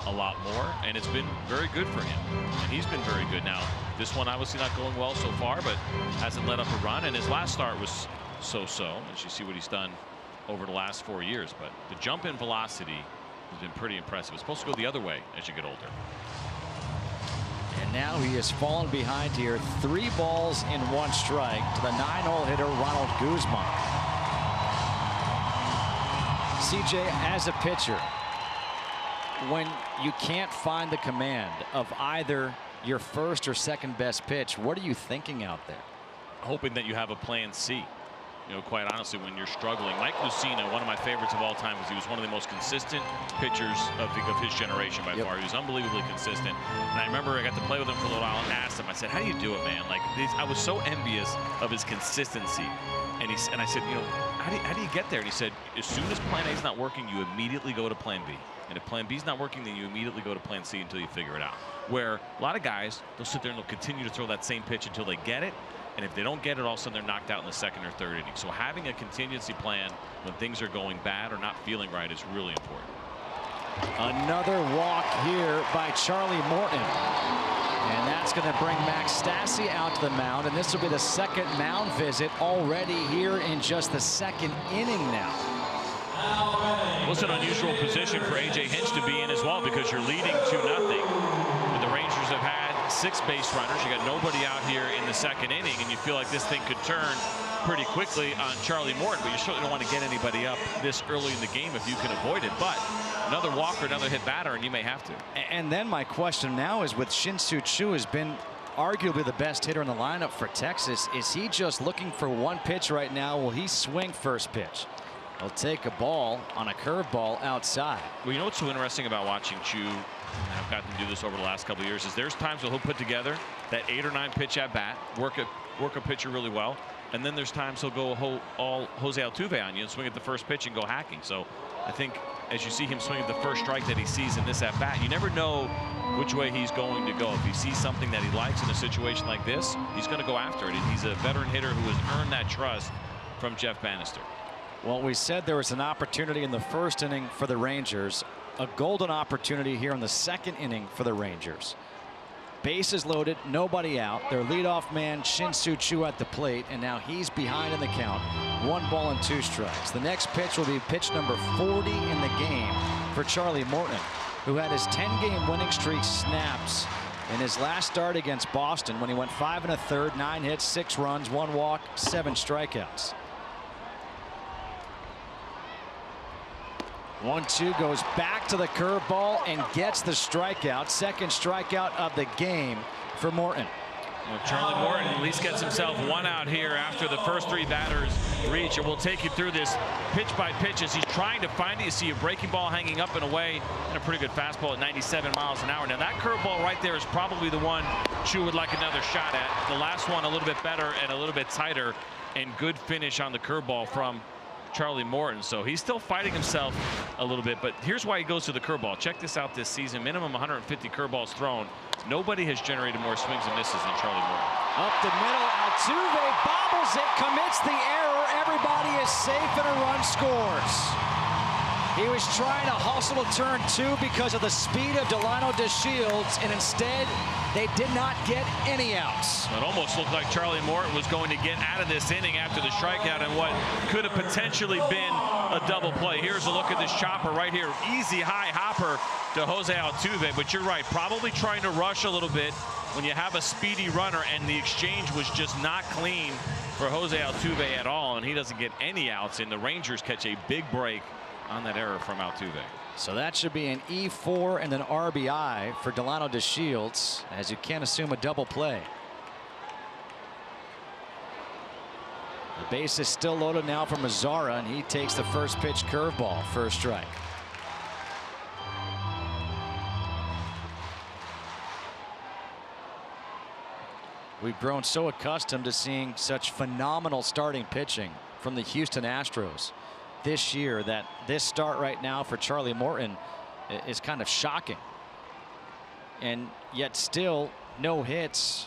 Speaker 2: a lot more, and it's been very good for him, and he's been very good. Now, this one obviously not going well so far, but hasn't let up a run, and his last start was so-so, as you see what he's done over the last 4 years. But the jump in velocity has been pretty impressive. It's supposed to go the other way as you get older.
Speaker 1: And now he has fallen behind here. 3 balls and 1 strike to the 9-hole hitter Ronald Guzman. CJ, as a pitcher, when you can't find the command of either your first or second best pitch, what are you thinking out there?
Speaker 2: Hoping that you have a plan C. You know, quite honestly, when you're struggling. Mike Lucina, one of my favorites of all time, was he was one of the most consistent pitchers of his generation by far. He was unbelievably consistent. And I remember I got to play with him for a little while and asked him, I said, how do you do it, man? Like, I was so envious of his consistency. And I said, you know, how do you get there? And he said, as soon as plan A is not working, you immediately go to plan B. And if plan B is not working, then you immediately go to plan C until you figure it out. Where a lot of guys, they'll sit there and they'll continue to throw that same pitch until they get it. And if they don't get it, all of a sudden they're knocked out in the second or third inning. So having a contingency plan when things are going bad or not feeling right is really important.
Speaker 1: Another walk here by Charlie Morton. And that's going to bring Max Stassi out to the mound. And this will be the second mound visit already here in just the second inning now.
Speaker 2: Well, it's an unusual position for A.J. Hinch to be in as well, because you're leading 2-0. The Rangers have had 6 base runners. You got nobody out here in the second inning, and you feel like this thing could turn pretty quickly on Charlie Morton, but you certainly don't want to get anybody up this early in the game if you can avoid it. But another walk or another hit batter, and you may have to. And
Speaker 1: then my question now is, with Shin-Soo Choo has been arguably the best hitter in the lineup for Texas, is he just looking for one pitch right now? Will he swing first pitch? He'll take a ball on a curveball outside.
Speaker 2: Well, you know what's so interesting about watching Choo, and I've gotten to do this over the last couple of years, is there's times where he'll put together that 8 or 9 pitch at bat, work a pitcher really well, and then there's times he'll go all Jose Altuve on you and swing at the first pitch and go hacking. So I think as you see him swing at the first strike that he sees in this at bat, you never know which way he's going to go. If he sees something that he likes in a situation like this, he's going to go after it. And he's a veteran hitter who has earned that trust from Jeff Bannister.
Speaker 1: Well, we said there was an opportunity in the first inning for the Rangers, a golden opportunity here in the second inning for the Rangers. Bases loaded, nobody out. Their leadoff man, Shin-Soo Choo, at the plate, and now he's behind in the count. 1 ball and 2 strikes. The next pitch will be pitch number 40 in the game for Charlie Morton, who had his 10-game winning streak snaps In his last start against Boston, when he went 5 1/3, 9 hits, 6 runs, 1 walk, 7 strikeouts. 1-2 goes back to the curveball and gets the strikeout. Second strikeout of the game for Morton.
Speaker 2: Well, Charlie Morton at least gets himself 1 out here after the first 3 batters reach. And we'll take you through this pitch by pitch as he's trying to find it. You see a breaking ball hanging up and away, and a pretty good fastball at 97 miles an hour. Now that curveball right there is probably the one Chu would like another shot at. The last one a little bit better and a little bit tighter, and good finish on the curveball from Charlie Morton. So he's still fighting himself a little bit, but here's why he goes to the curveball. Check this out this season. Minimum 150 curveballs thrown. Nobody has generated more swings and misses than Charlie Morton.
Speaker 1: Up the middle, Altuve bobbles it, commits the error. Everybody is safe and a run scores. He was trying to hustle to turn 2 because of the speed of Delano DeShields, and instead they did not get any outs.
Speaker 2: It almost looked like Charlie Morton was going to get out of this inning after the strikeout and what could have potentially been a double play. Here's a look at this chopper right here. Easy high hopper to Jose Altuve, but you're right, probably trying to rush a little bit when you have a speedy runner, and the exchange was just not clean for Jose Altuve at all, and he doesn't get any outs, and the Rangers catch a big break on that error from Altuve.
Speaker 1: So that should be an E4 and an RBI for Delano DeShields, as you can't assume a double play. The base is still loaded now for Mazzara, and he takes the first pitch curveball for a strike. We've grown so accustomed to seeing such phenomenal starting pitching from the Houston Astros this year that this start right now for Charlie Morton is kind of shocking. And yet still no hits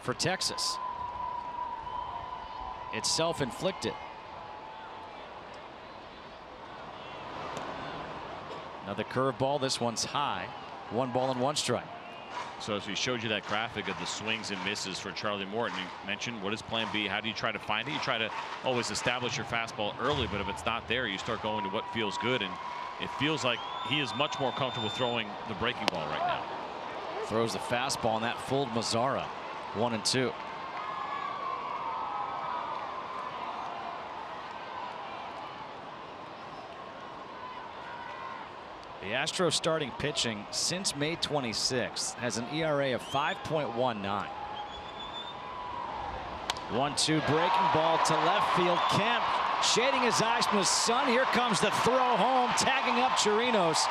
Speaker 1: for Texas. It's self-inflicted. Another curveball. This one's high. 1 ball and 1 strike.
Speaker 2: So as we showed you that graphic of the swings and misses for Charlie Morton, you mentioned what is plan B? How do you try to find it? You try to always establish your fastball early, but if it's not there, you start going to what feels good, and it feels like he is much more comfortable throwing the breaking ball right now.
Speaker 1: Throws the fastball, and that fooled Mazzara. 1-2. The Astros starting pitching since May 26th has an ERA of 5.19. 1-2 breaking ball to left field. Kemp shading his eyes from the sun. Here comes the throw home, tagging up Chirinos,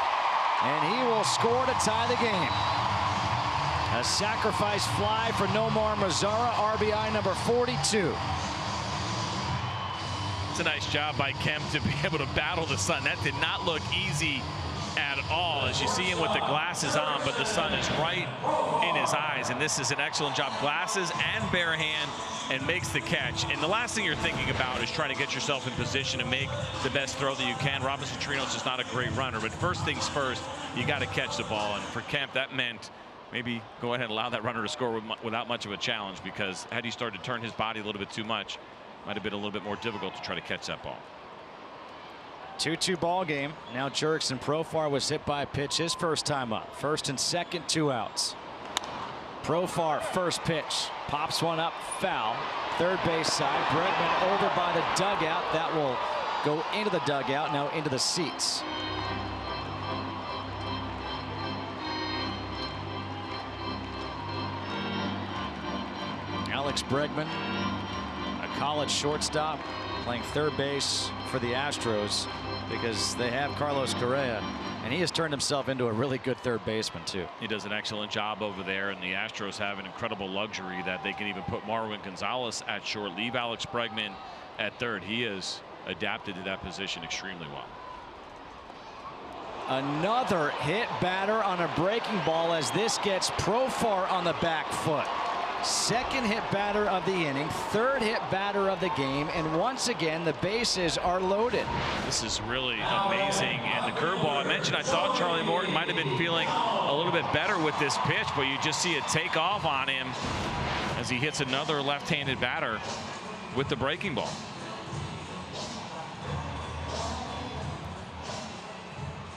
Speaker 1: and he will score to tie the game. A sacrifice fly for Nomar Mazzara, RBI number 42.
Speaker 2: It's a nice job by Kemp to be able to battle the sun. That did not look easy at all, as you see him with the glasses on, but the sun is right in his eyes, and this is an excellent job. Glasses and bare hand, and makes the catch. And the last thing you're thinking about is trying to get yourself in position to make the best throw that you can. Robinson Chirinos is not a great runner, but first things first, you got to catch the ball. And for Kemp, that meant maybe go ahead and allow that runner to score without much of a challenge, because had he started to turn his body a little bit too much, might have been a little bit more difficult to try to catch that ball.
Speaker 1: 2-2 ball game. Now Jurickson Profar was hit by a pitch his first time up. First and second, 2 outs. Profar first pitch, pops one up, foul. Third base side, Bregman over by the dugout. That will go into the dugout, now into the seats. Alex Bregman, a college shortstop, playing third base for the Astros because they have Carlos Correa, and he has turned himself into a really good third baseman too.
Speaker 2: He does an excellent job over there, and the Astros have an incredible luxury that they can even put Marwin Gonzalez at short, leave Alex Bregman at third. He has adapted to that position extremely well.
Speaker 1: Another hit batter on a breaking ball as this gets Profar on the back foot. Second hit batter of the inning, third hit batter of the game, and once again the bases are loaded.
Speaker 2: This is really amazing, and the curveball I mentioned, I thought Charlie Morton might have been feeling a little bit better with this pitch, but you just see it take off on him as he hits another left-handed batter with the breaking ball.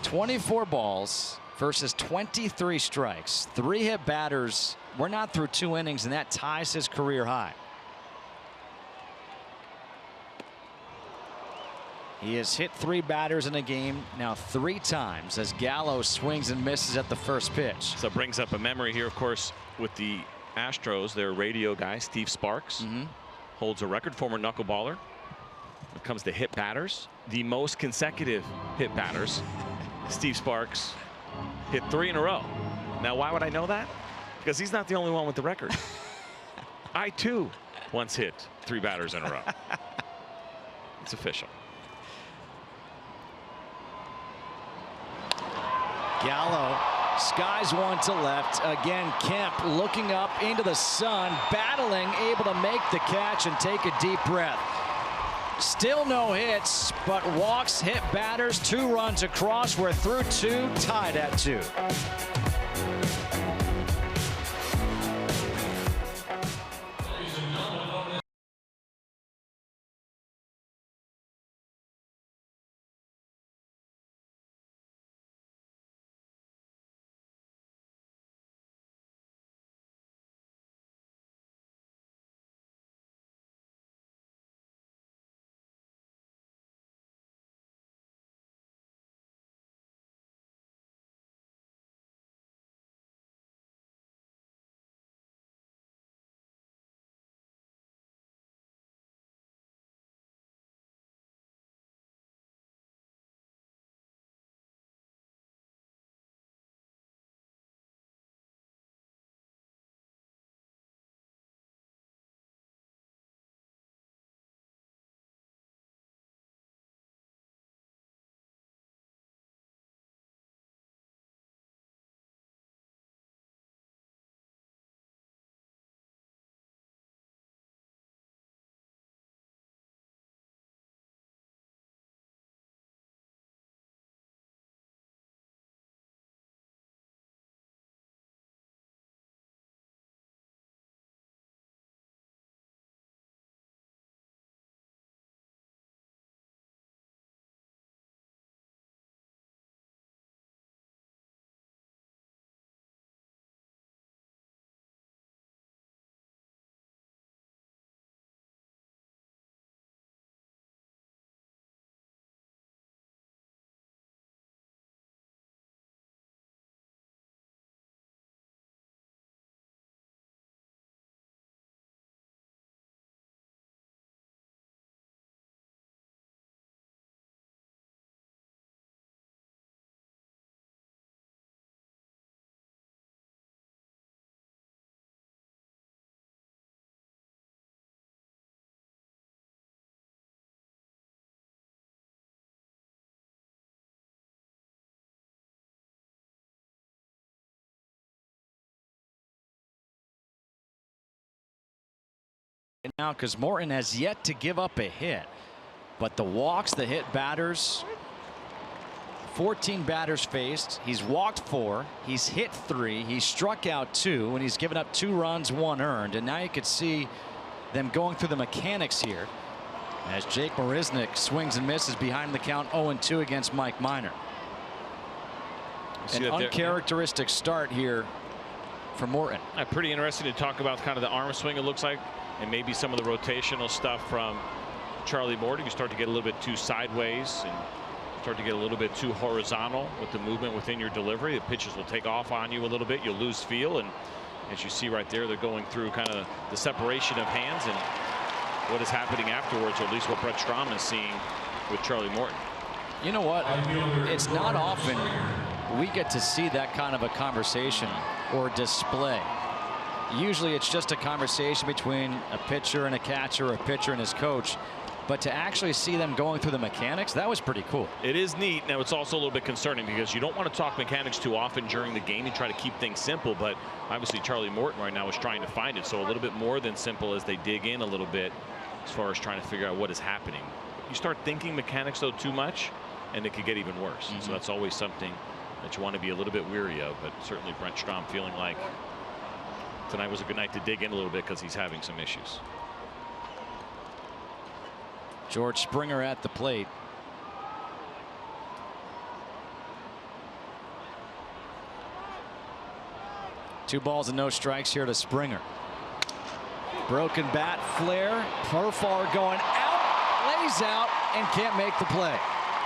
Speaker 2: ...24 balls
Speaker 1: versus 23 strikes. 3 hit batters. We're not through 2 innings, and that ties his career high. He has hit 3 batters in a game now 3 times as Gallo swings and misses at the first pitch.
Speaker 5: So it brings up a memory here, of course, with the Astros. Their radio guy, Steve Sparks, holds a record, former knuckleballer. When it comes to hit batters, the most consecutive hit batters, Steve Sparks hit 3 in a row. Now, why would I know that? Because he's not the only one with the record. I, too, once hit 3 batters in a row. It's official.
Speaker 1: Gallo skies one to left. Again, Kemp looking up into the sun, battling, able to make the catch and take a deep breath. Still no hits, but walks, hit batters, 2 runs across. We're through 2, tied at 2. Now, because Morton has yet to give up a hit, but the walks, the hit batters, 14 batters faced. He's walked 4, he's hit 3, he's struck out 2, and he's given up 2 runs, 1 earned. And now you could see them going through the mechanics here as Jake Marisnick swings and misses behind the count 0-2 against Mike Minor. An uncharacteristic start here for Morton.
Speaker 5: Pretty interesting to talk about kind of the arm swing, it looks like, and maybe some of the rotational stuff from Charlie Morton. You start to get a little bit too sideways and start to get a little bit too horizontal with the movement within your delivery. The pitches will take off on you a little bit. You'll lose feel. And as you see right there, they're going through kind of the separation of hands and what is happening afterwards, or at least what Brett Strom is seeing with Charlie Morton.
Speaker 1: You know what? It's not often we get to see that kind of a conversation or display. Usually it's just a conversation between a pitcher and a catcher, or a pitcher and his coach. But to actually see them going through the mechanics, that was pretty cool.
Speaker 5: It is neat. Now, it's also a little bit concerning because you don't want to talk mechanics too often during the game and try to keep things simple. But obviously Charlie Morton right now is trying to find it. So a little bit more than simple as they dig in a little bit as far as trying to figure out what is happening. You start thinking mechanics, though, too much, and it could get even worse. So that's always something that you want to be a little bit weary of. But certainly Brent Strom feeling like tonight was a good night to dig in a little bit because he's having some issues.
Speaker 1: George Springer at the plate. 2 balls and no strikes here to Springer. Broken bat, flare, Profar going out, lays out, and can't make the play.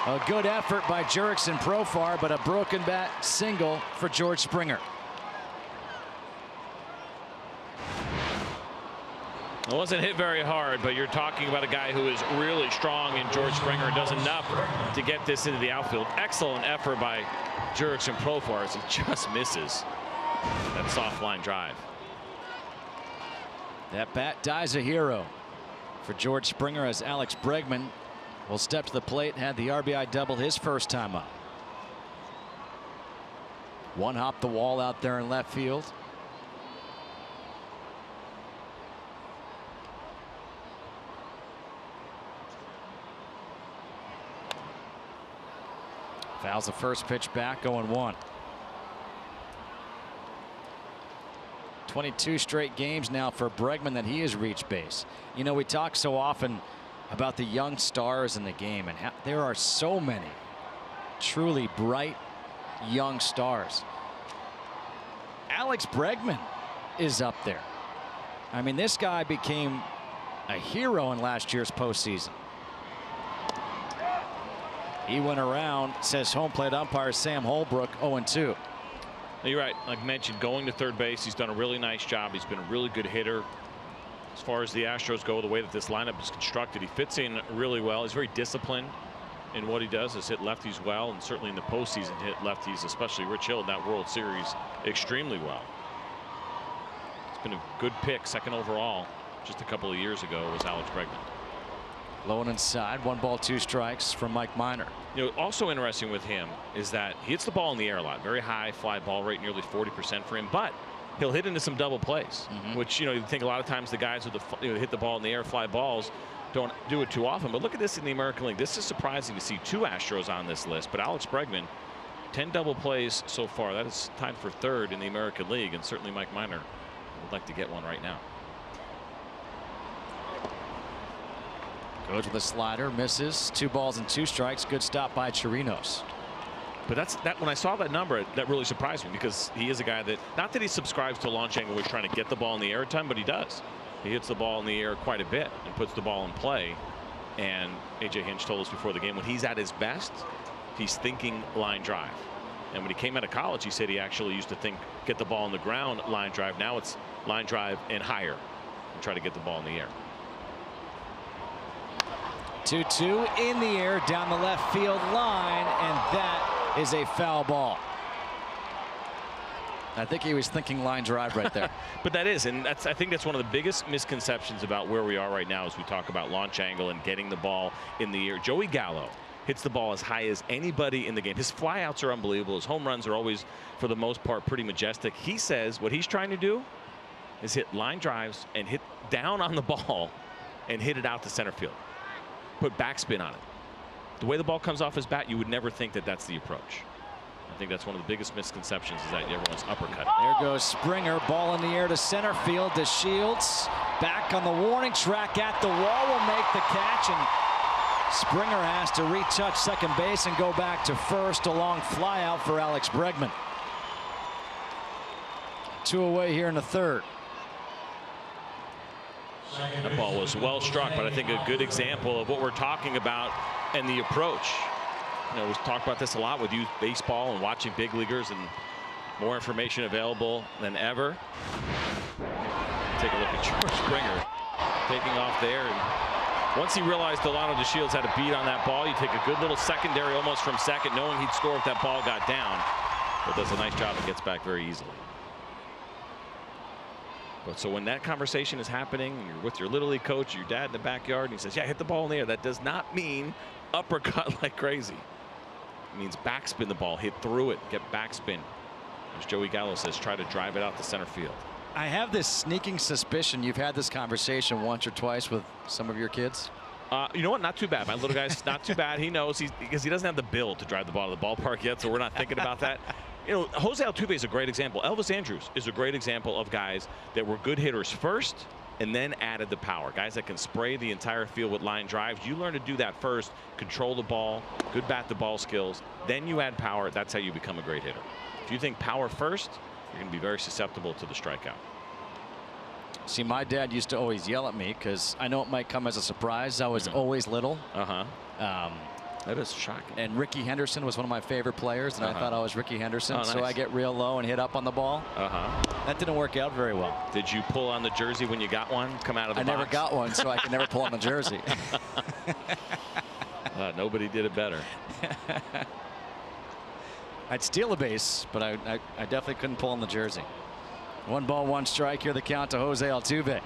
Speaker 1: A good effort by Jurickson Profar, but a broken bat single for George Springer.
Speaker 5: It wasn't hit very hard, but you're talking about a guy who is really strong, and George Springer does enough to get this into the outfield. Excellent effort by Jurickson Profar as he just misses that soft line drive.
Speaker 1: That bat dies a hero for George Springer as Alex Bregman will step to the plate and had the RBI double his first time up. One hop the wall out there in left field. Fouls the first pitch back, 0-1. 22 straight games now for Bregman that he has reached base. You know, we talk so often about the young stars in the game, and there are so many truly bright young stars. Alex Bregman is up there. I mean, this guy became a hero in last year's postseason. He went around, says home plate umpire Sam Holbrook, 0-2.
Speaker 5: You're right. Like I mentioned, going to third base, he's done a really nice job. He's been a really good hitter. As far as the Astros go, the way that this lineup is constructed, he fits in really well. He's very disciplined in what he does. Has hit lefties well, and certainly in the postseason hit lefties, especially Rich Hill in that World Series, extremely well. It's been a good pick, second overall, just a couple of years ago, was Alex Bregman.
Speaker 1: Low and inside, 1 ball, 2 strikes from Mike Minor.
Speaker 5: You know, also interesting with him is that he hits the ball in the air a lot. Very high fly ball rate, nearly 40% for him, but he'll hit into some double plays, which, you know, you think a lot of times the guys with hit the ball in the air, fly balls, don't do it too often. But look at this in the American League. This is surprising to see 2 Astros on this list, but Alex Bregman, 10 double plays so far. That is tied for 3rd in the American League, and certainly Mike Minor would like to get one right now.
Speaker 1: Goes with a slider, misses. 2 balls and 2 strikes. Good stop by Chirinos.
Speaker 5: But when I saw that number, that really surprised me, because he is a guy that, not that he subscribes to launch angle, he's trying to get the ball in the air a ton, but he does. He hits the ball in the air quite a bit and puts the ball in play. And AJ Hinch told us before the game, when he's at his best, he's thinking line drive. And when he came out of college, he said he actually used to think get the ball on the ground, line drive. Now it's line drive and higher and try to get the ball in the air.
Speaker 1: 2-2 in the air down the left field line, and that is a foul ball. I think he was thinking line drive right there.
Speaker 5: But that is, and I think that's one of the biggest misconceptions about where we are right now as we talk about launch angle and getting the ball in the air. Joey Gallo hits the ball as high as anybody in the game. His flyouts are unbelievable. His home runs are always, for the most part, pretty majestic. He says what he's trying to do is hit line drives and hit down on the ball and hit it out to center field. Put backspin on it. The way the ball comes off his bat, you would never think that that's the approach. I think that's one of the biggest misconceptions, is that everyone's uppercut.
Speaker 1: There goes Springer, ball in the air to center field to Shields. Back on the warning track at the wall, will make the catch, and Springer has to retouch second base and go back to first. A long fly out for Alex Bregman. 2 away here in the 3rd.
Speaker 5: That ball was well struck, but I think a good example of what we're talking about and the approach. You know, we've talked about this a lot with youth baseball and watching big leaguers, and more information available than ever. Take a look at George Springer taking off there. And once he realized Delano DeShields had a beat on that ball, you take a good little secondary almost from second, knowing he'd score if that ball got down. But does a nice job and gets back very easily. But so when that conversation is happening, you're with your Little League coach, your dad in the backyard, and he says, yeah, hit the ball in the air. That does not mean uppercut like crazy. It means backspin the ball, hit through it, get backspin. As Joey Gallo says, try to drive it out to center field.
Speaker 1: I have this sneaking suspicion you've had this conversation once or twice with some of your kids.
Speaker 5: You know what? Not too bad. My little guy's not too bad. He knows, because he doesn't have the build to drive the ball to the ballpark yet, so we're not thinking about that. You know, Jose Altuve is a great example. Elvis Andrus is a great example of guys that were good hitters first and then added the power. Guys that can spray the entire field with line drives. You learn to do that first, control the ball, good bat to ball skills, then you add power. That's how you become a great hitter. If you think power first, you're going to be very susceptible to the strikeout.
Speaker 1: See, my dad used to always yell at me because I know it might come as a surprise. I was always little.
Speaker 5: That is shocking.
Speaker 1: And Ricky Henderson was one of my favorite players, and I thought I was Ricky Henderson.
Speaker 5: Oh,
Speaker 1: so
Speaker 5: nice.
Speaker 1: I get real low and hit up on the ball. That didn't work out very well.
Speaker 5: Did you pull on the jersey when you got one? Come out of the
Speaker 1: I
Speaker 5: box?
Speaker 1: never got one, so I can never pull on the jersey.
Speaker 5: Nobody did it better.
Speaker 1: I'd steal a base, but I definitely couldn't pull on the jersey. 1 ball, 1 strike. Here the count to Jose Altuve.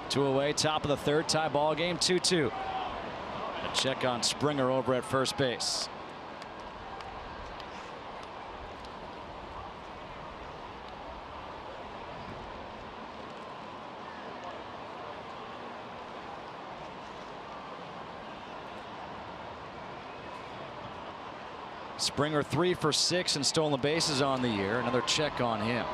Speaker 1: 2 away, top of the 3rd, tie ball game, 2-2. A check on Springer over at first base. Springer 3 for 6 and stolen bases on the year. Another check on him.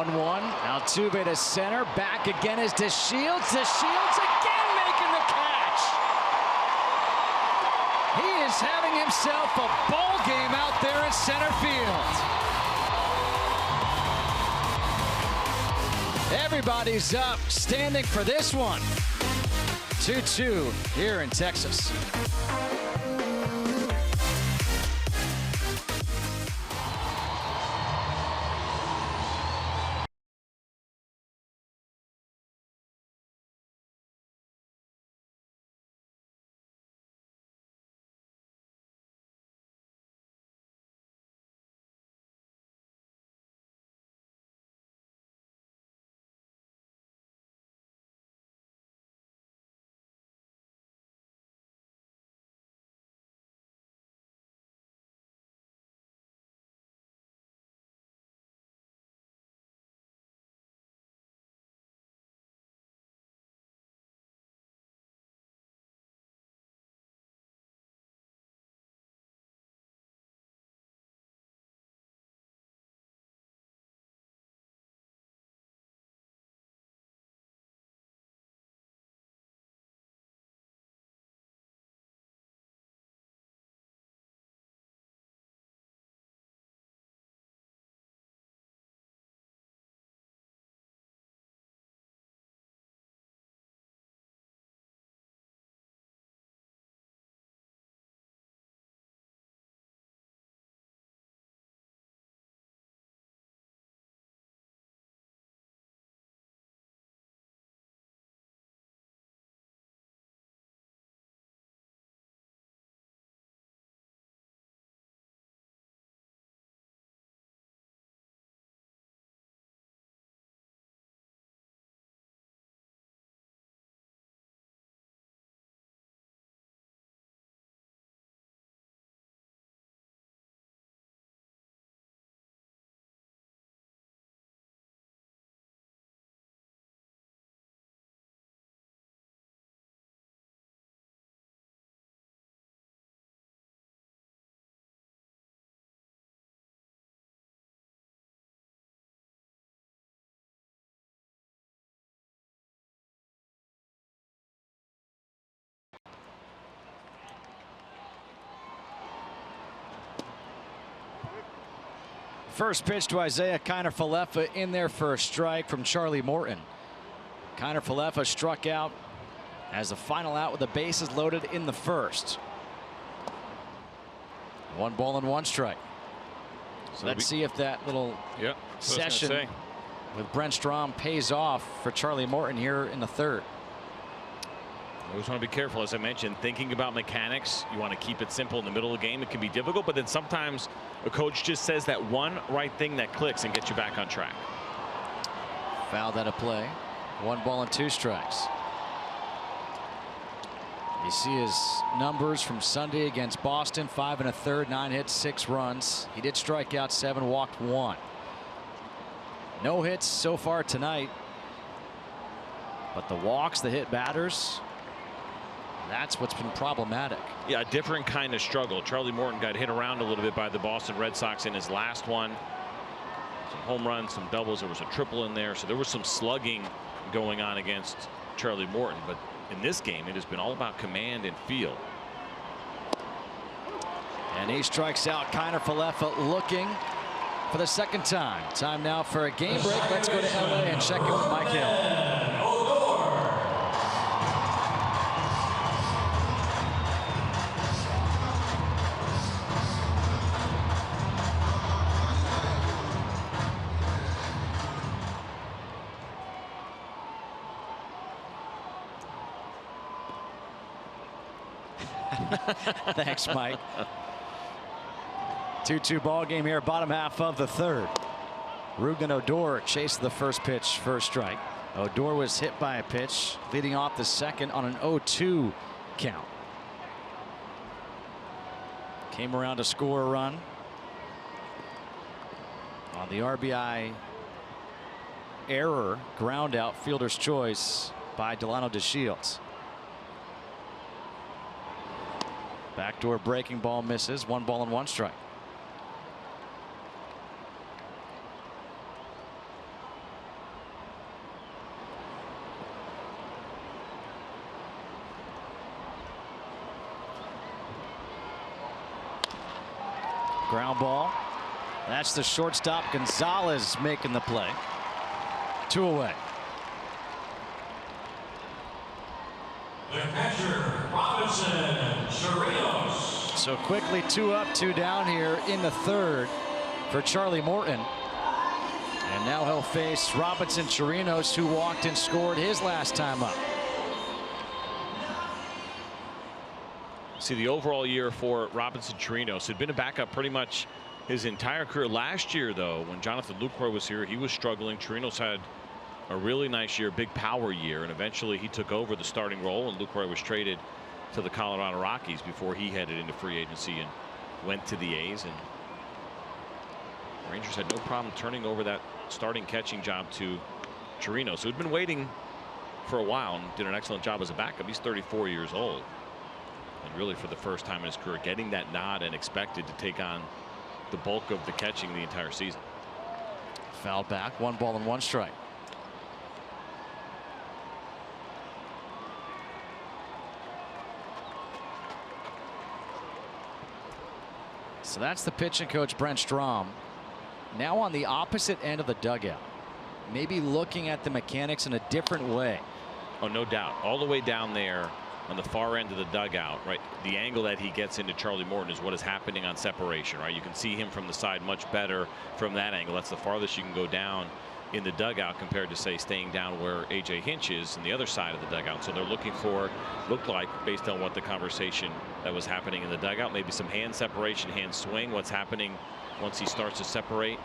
Speaker 1: One. Altuve to center. Back again is DeShields. DeShields again making the catch. He is having himself a ball game out there in center field. Everybody's up, standing for this one. 2-2 here in Texas. First pitch to Isaiah Kiner-Falefa in there for a strike from Charlie Morton. Kiner-Falefa struck out as the final out with the bases loaded in the first. 1 ball and 1 strike. So let's see if that little session with Brent Strom pays off for Charlie Morton here in the 3rd.
Speaker 5: I always want to be careful, as I mentioned, thinking about mechanics. You want to keep it simple in the middle of the game. It can be difficult, but then sometimes a coach just says that one right thing that clicks and gets you back on track.
Speaker 1: Fouled out of play. 1 ball and 2 strikes. You see his numbers from Sunday against Boston: 5 1/3, 9 hits, 6 runs. He did strike out 7, walked 1. No hits so far tonight, but the walks, the hit batters, That's what's been problematic.
Speaker 5: Yeah, a different kind of struggle. Charlie Morton got hit around a little bit by the Boston Red Sox in his last one. Some home runs, some doubles. There was a triple in there. So there was some slugging going on against Charlie Morton. But in this game, it has been all about command and feel.
Speaker 1: And he strikes out. Kiner Falefa looking for the second time. Time now for a game break. Let's go to LA and check in with Mike Hill. Thanks, Mike. 2-2 ball game here, bottom half of the third. Rugen Odor chased the first pitch, first strike. Odor was hit by a pitch, leading off the second on an 0-2 count. Came around to score a run on the RBI error, ground out, fielder's choice by Delano DeShields. Backdoor breaking ball misses. 1-1 strike. Ground ball. That's the shortstop Gonzalez making the play. 2 away.
Speaker 3: The catcher, Robinson Chirinos.
Speaker 1: So quickly 2 up, 2 down here in the third for Charlie Morton. And now he'll face Robinson Chirinos, who walked and scored his last time up.
Speaker 5: See, the overall year for Robinson Chirinos had been a backup pretty much his entire career. Last year, though, when Jonathan Lucroy was here, he was struggling. Chirinos had a really nice year, big power year, and eventually he took over the starting role, and Lucroy was traded to the Colorado Rockies before he headed into free agency and went to the A's. And Rangers had no problem turning over that starting catching job to Chirinos, who had been waiting for a while and did an excellent job as a backup. He's 34 years old, and really for the first time in his career getting that nod and expected to take on the bulk of the catching the entire season.
Speaker 1: Foul back, 1-1 strike. So that's the pitching coach, Brent Strom. Now on the opposite end of the dugout, maybe looking at the mechanics in a different way.
Speaker 5: Oh, no doubt. All the way down there on the far end of the dugout, right? The angle that he gets into Charlie Morton is what is happening on separation, right? You can see him from the side much better from that angle. That's the farthest you can go down in the dugout compared to, say, staying down where AJ Hinch is on the other side of the dugout. So they're looking for, looked like, based on what the conversation that was happening in the dugout, maybe some hand separation, hand swing, what's happening once he starts to separate,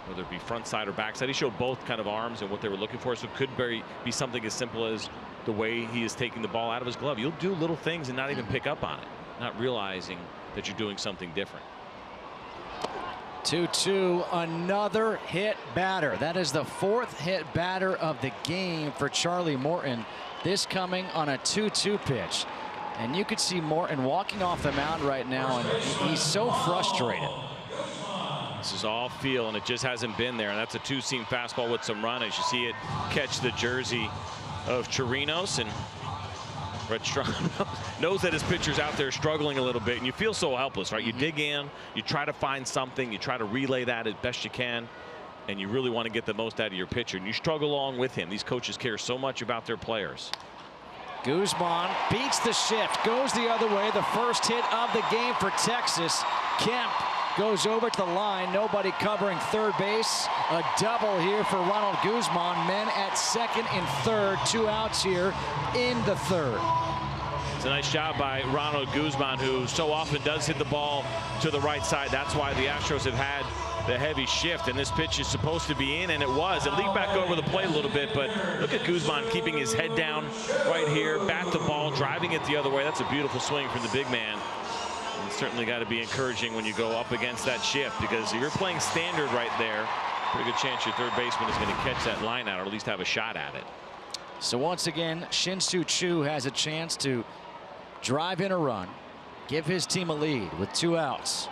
Speaker 5: whether it be front side or back side. He showed both kind of arms and what they were looking for. So it could be something as simple as the way he is taking the ball out of his glove. You'll do little things and not even pick up on it, not realizing that you're doing something different.
Speaker 1: 2-2, another hit batter. That is the 4th hit batter of the game for Charlie Morton. This coming on a 2-2 pitch. And you could see Morton walking off the mound right now, and he's so frustrated.
Speaker 5: This is all feel, and it just hasn't been there. And that's a 2-seam fastball with some run as you see it catch the jersey of Chirinos. And Brett Strom knows that his pitcher's out there struggling a little bit, and you feel so helpless, right? You dig in, you try to find something, you try to relay that as best you can, and you really want to get the most out of your pitcher, and you struggle along with him. These coaches care so much about their players.
Speaker 1: Guzman beats the shift, goes the other way. The first hit of the game for Texas. Kemp goes over to the line. Nobody covering third base. A double here for Ronald Guzman. Men at second and third. 2 outs here in the third.
Speaker 5: It's a nice job by Ronald Guzman, who so often does hit the ball to the right side. That's why the Astros have had the heavy shift, and this pitch is supposed to be in, and it was. It leaked back over the plate a little bit, but look at Guzman keeping his head down right here, bat the ball, driving it the other way. That's a beautiful swing from the big man. And it's certainly got to be encouraging when you go up against that shift, because if you're playing standard right there, pretty good chance your third baseman is going to catch that line out, or at least have a shot at it.
Speaker 1: So once again, Shin-Soo Choo has a chance to drive in a run, give his team a lead with 2 outs.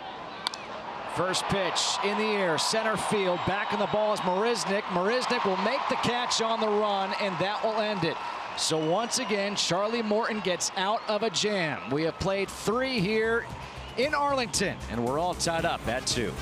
Speaker 1: First pitch in the air, center field, back in the ball is Marisnick. Marisnick will make the catch on the run, and that will end it. So once again, Charlie Morton gets out of a jam. We have played 3 here in Arlington, and we're all tied up at 2.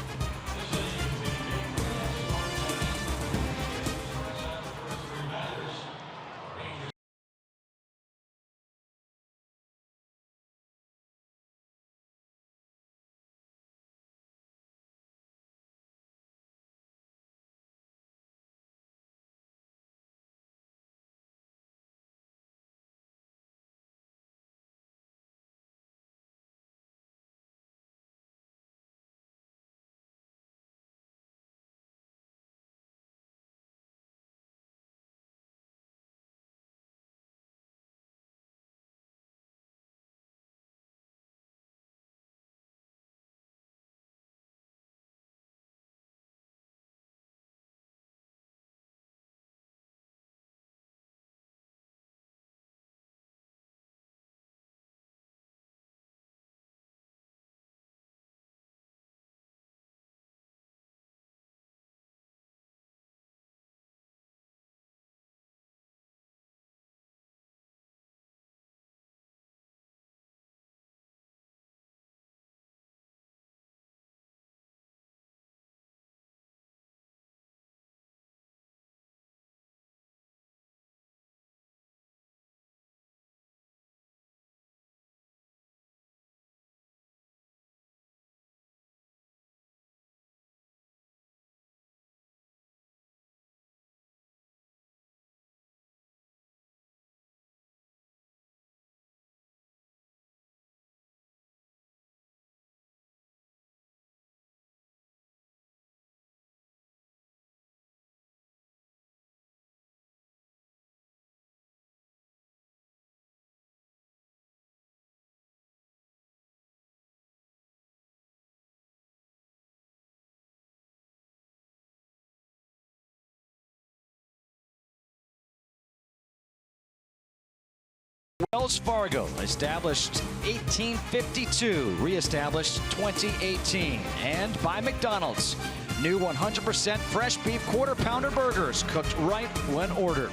Speaker 1: Wells Fargo, established 1852, reestablished 2018. And by McDonald's, new 100% fresh beef quarter-pounder burgers, cooked right when ordered.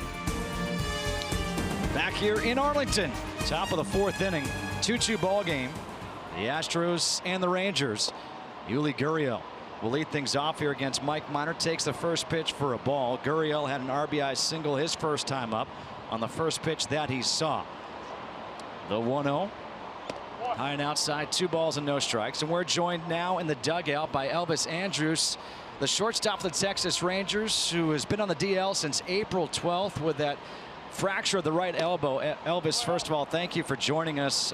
Speaker 1: Back here in Arlington, top of the 4th inning, 2-2 ball game. The Astros and the Rangers. Yuli Gurriel will lead things off here against Mike Minor. Takes the first pitch for a ball. Gurriel had an RBI single his first time up on the first pitch that he saw. The 1-0. High and outside, 2 balls and no strikes. And we're joined now in the dugout by Elvis Andrus, the shortstop of the Texas Rangers, who has been on the DL since April 12th with that fracture of the right elbow. Elvis, first of all, thank you for joining us.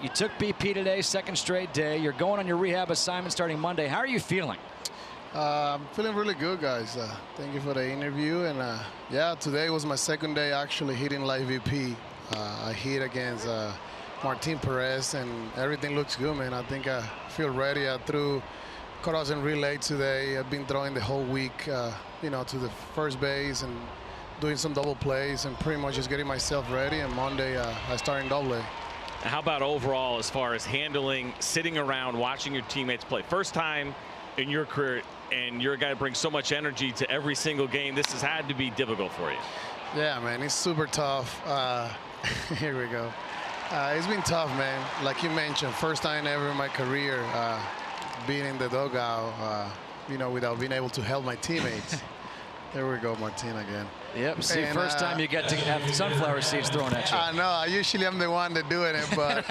Speaker 1: You took BP today, 2nd straight day. You're going on your rehab assignment starting Monday. How are you feeling?
Speaker 6: I'm feeling really good, guys. Thank you for the interview. And yeah, today was my 2nd day actually hitting live VP. I hit against Martin Perez, and everything looks good, man. I think I feel ready. I threw cross and relay today. I've been throwing the whole week, you know, to the first base and doing some double plays and pretty much just getting myself ready. And Monday, I start in double A.
Speaker 5: How about overall as far as handling, sitting around, watching your teammates play? First time in your career, and you're a guy that brings so much energy to every single game. This has had to be difficult for you.
Speaker 6: Yeah, man, it's super tough. Here we go. It's been tough, man. Like you mentioned, first time ever in my career being in the dugout, you know, without being able to help my teammates. There we go, Martin again.
Speaker 1: Yep, see, first time you get to have sunflower seeds thrown at you.
Speaker 6: I know, I usually am the one that doing it, but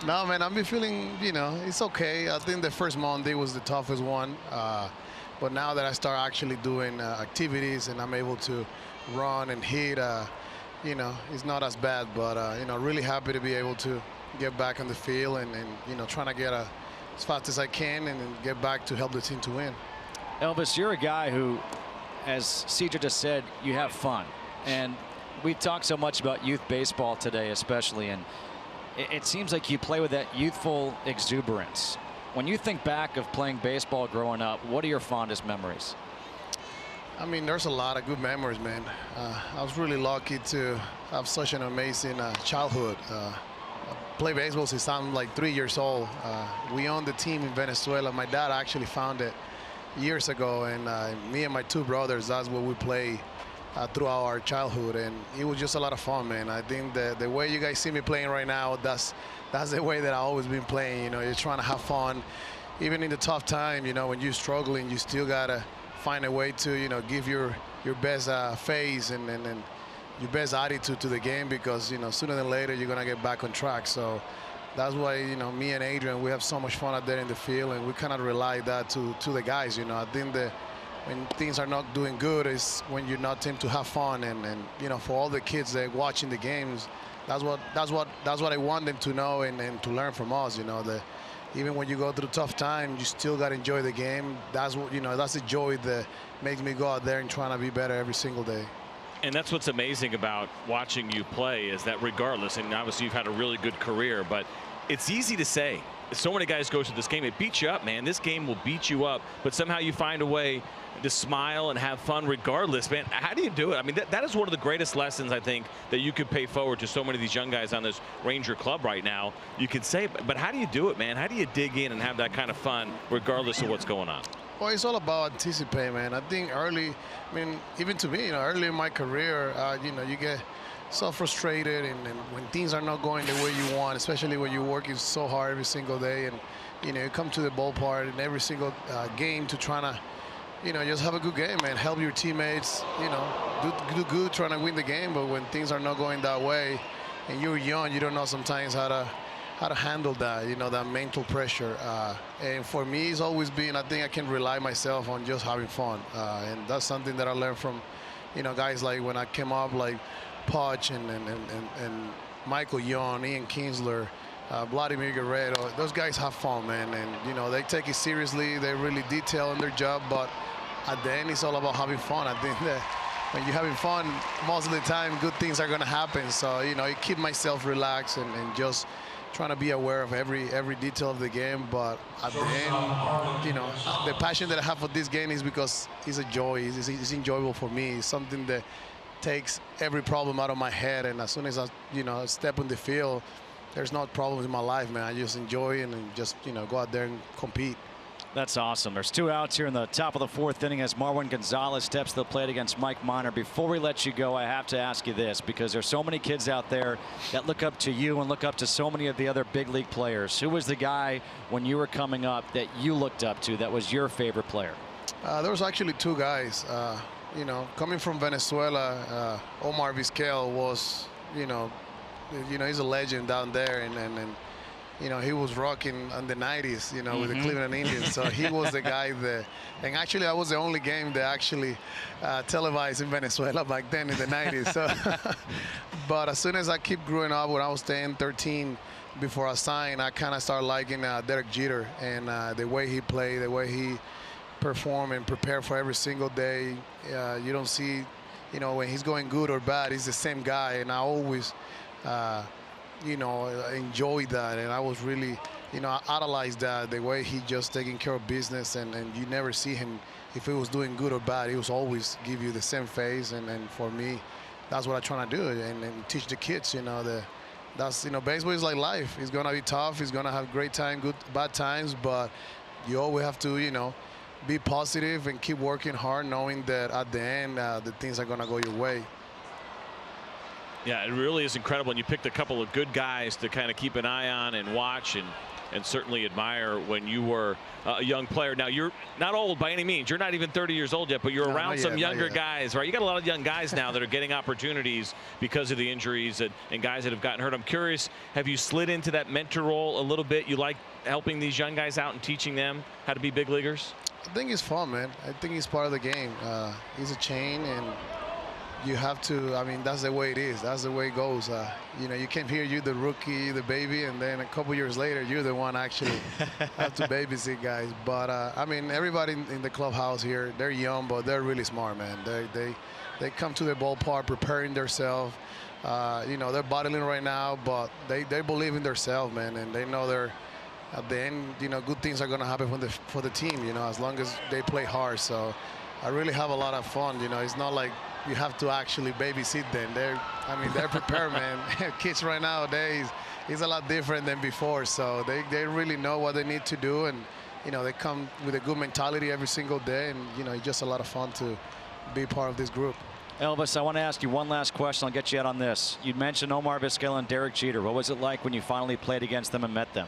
Speaker 6: no, man, I've been feeling, you know, it's okay. I think the first Monday was the toughest one, but now that I start actually doing activities and I'm able to run and hit, you know, it's not as bad, but, you know, really happy to be able to get back on the field and you know, trying to get as fast as I can and get back to help the team to win.
Speaker 1: Elvis, you're a guy who, as CJ just said, you have fun. And we talked so much about youth baseball today, especially, and it seems like you play with that youthful exuberance. When you think back of playing baseball growing up, what are your fondest memories?
Speaker 6: I mean, there's a lot of good memories, man. I was really lucky to have such an amazing childhood. Play baseball since I'm like 3 years old. We owned the team in Venezuela. My dad actually found it years ago, and me and my two brothers, that's what we play throughout our childhood, and it was just a lot of fun, man. I think the way you guys see me playing right now, that's the way that I've always been playing. You know, you're trying to have fun, even in the tough time. You know, when you're struggling, you still gotta find a way to, you know, give your best face and your best attitude to the game, because, you know, sooner than later you're gonna get back on track. So that's why, you know, me and Adrian, we have so much fun out there in the field, and we cannot rely that to the guys. You know, I think that when things are not doing good is when you're not team to have fun, and you know, for all the kids that are watching the games, that's what I want them to know and to learn from us. You know, that even when you go through tough time, you still got to enjoy the game. That's what, you know, that's the joy that makes me go out there and trying to be better every single day.
Speaker 5: And that's what's amazing about watching you play, is that regardless, and obviously you've had a really good career, but it's easy to say. So many guys go through this game, it beats you up, man. This game will beat you up, but somehow you find a way to smile and have fun regardless, man. How do you do it? I mean, that is one of the greatest lessons, I think, that you could pay forward to so many of these young guys on this Ranger club right now. You could say, but how do you do it, man? How do you dig in and have that kind of fun regardless of what's going on?
Speaker 6: Well, it's all about anticipating, man. I think early, I mean, even to me, you know, early in my career, you know, you get so frustrated, and when things are not going the way you want, especially when you're working so hard every single day, and, you know, you come to the ballpark in every single game to try to, you know, just have a good game, man. Help your teammates, you know, do good, trying to win the game. But when things are not going that way, and you're young, you don't know sometimes how to handle that, you know, that mental pressure. And for me, it's always been, I think I can rely myself on just having fun. And that's something that I learned from, you know, guys like when I came up, like Poch and Michael Young, Ian Kinsler, Vladimir Guerrero. Those guys have fun, man, and, you know, they take it seriously. They're really detailed in their job, but at the end, it's all about having fun. I think that when you're having fun, most of the time, good things are going to happen. So, you know, I keep myself relaxed and just trying to be aware of every detail of the game. But at the end, you know, the passion that I have for this game is because it's a joy. It's enjoyable for me. It's something that takes every problem out of my head. And as soon as I, you know, step on the field, there's no problems in my life, man. I just enjoy it and just, you know, go out there and compete.
Speaker 1: That's awesome. There's 2 outs here in the top of the 4th inning as Marwin Gonzalez steps to the plate against Mike Minor. Before we let you go, I have to ask you this, because there's so many kids out there that look up to you and look up to so many of the other big league players. Who was the guy when you were coming up that you looked up to, that was your favorite player?
Speaker 6: There was actually 2 guys. You know, coming from Venezuela, Omar Vizquel was, you know, he's a legend down there, and you know, he was rocking in the 90s, you know, with the Cleveland Indians. So he was the guy that, and actually I was the only game that actually televised in Venezuela back then in the 90s. So, but as soon as I keep growing up, when I was 10, 13, before I signed, I kind of started liking Derek Jeter, and the way he played, the way he performed and prepared for every single day. You don't see, you know, when he's going good or bad, he's the same guy, and I always you know, enjoyed that, and I was really, you know, I idolized that, the way he just taking care of business, and you never see him, if he was doing good or bad, he was always give you the same face, and for me, that's what I'm trying to do, and teach the kids, you know, that's, you know, baseball is like life. It's gonna be tough, it's gonna have great time, good, bad times, but you always have to, you know, be positive and keep working hard, knowing that at the end, the things are gonna go your way.
Speaker 5: Yeah, it really is incredible. And you picked a couple of good guys to kind of keep an eye on and watch and certainly admire when you were a young player. Now, you're not old by any means. You're not even 30 years old yet, but you're around some younger guys, right? You got a lot of young guys now that are getting opportunities because of the injuries and guys that have gotten hurt. I'm curious, have you slid into that mentor role a little bit? You like helping these young guys out and teaching them how to be big leaguers?
Speaker 6: I think it's fun, man. I think it's part of the game. It's a chain, and you have to, I mean, that's the way it is. That's the way it goes. You know, you came here, you're the rookie, the baby, and then a couple years later, you're the one actually have to babysit guys. But, I mean, everybody in the clubhouse here, they're young, but they're really smart, man. They come to the ballpark preparing themselves. You know, they're battling right now, but they believe in themselves, man, and they know they're, at the end, you know, good things are going to happen for the team, you know, as long as they play hard. So I really have a lot of fun. You know, it's not like you have to actually babysit them. They're prepared, man. Kids right nowadays, it's a lot different than before. So they really know what they need to do, and you know, they come with a good mentality every single day, and you know, it's just a lot of fun to be part of this group.
Speaker 1: Elvis, I want to ask you one last question. I'll get you out on this. You mentioned Omar Vizquel and Derek Jeter. What was it like when you finally played against them and met them?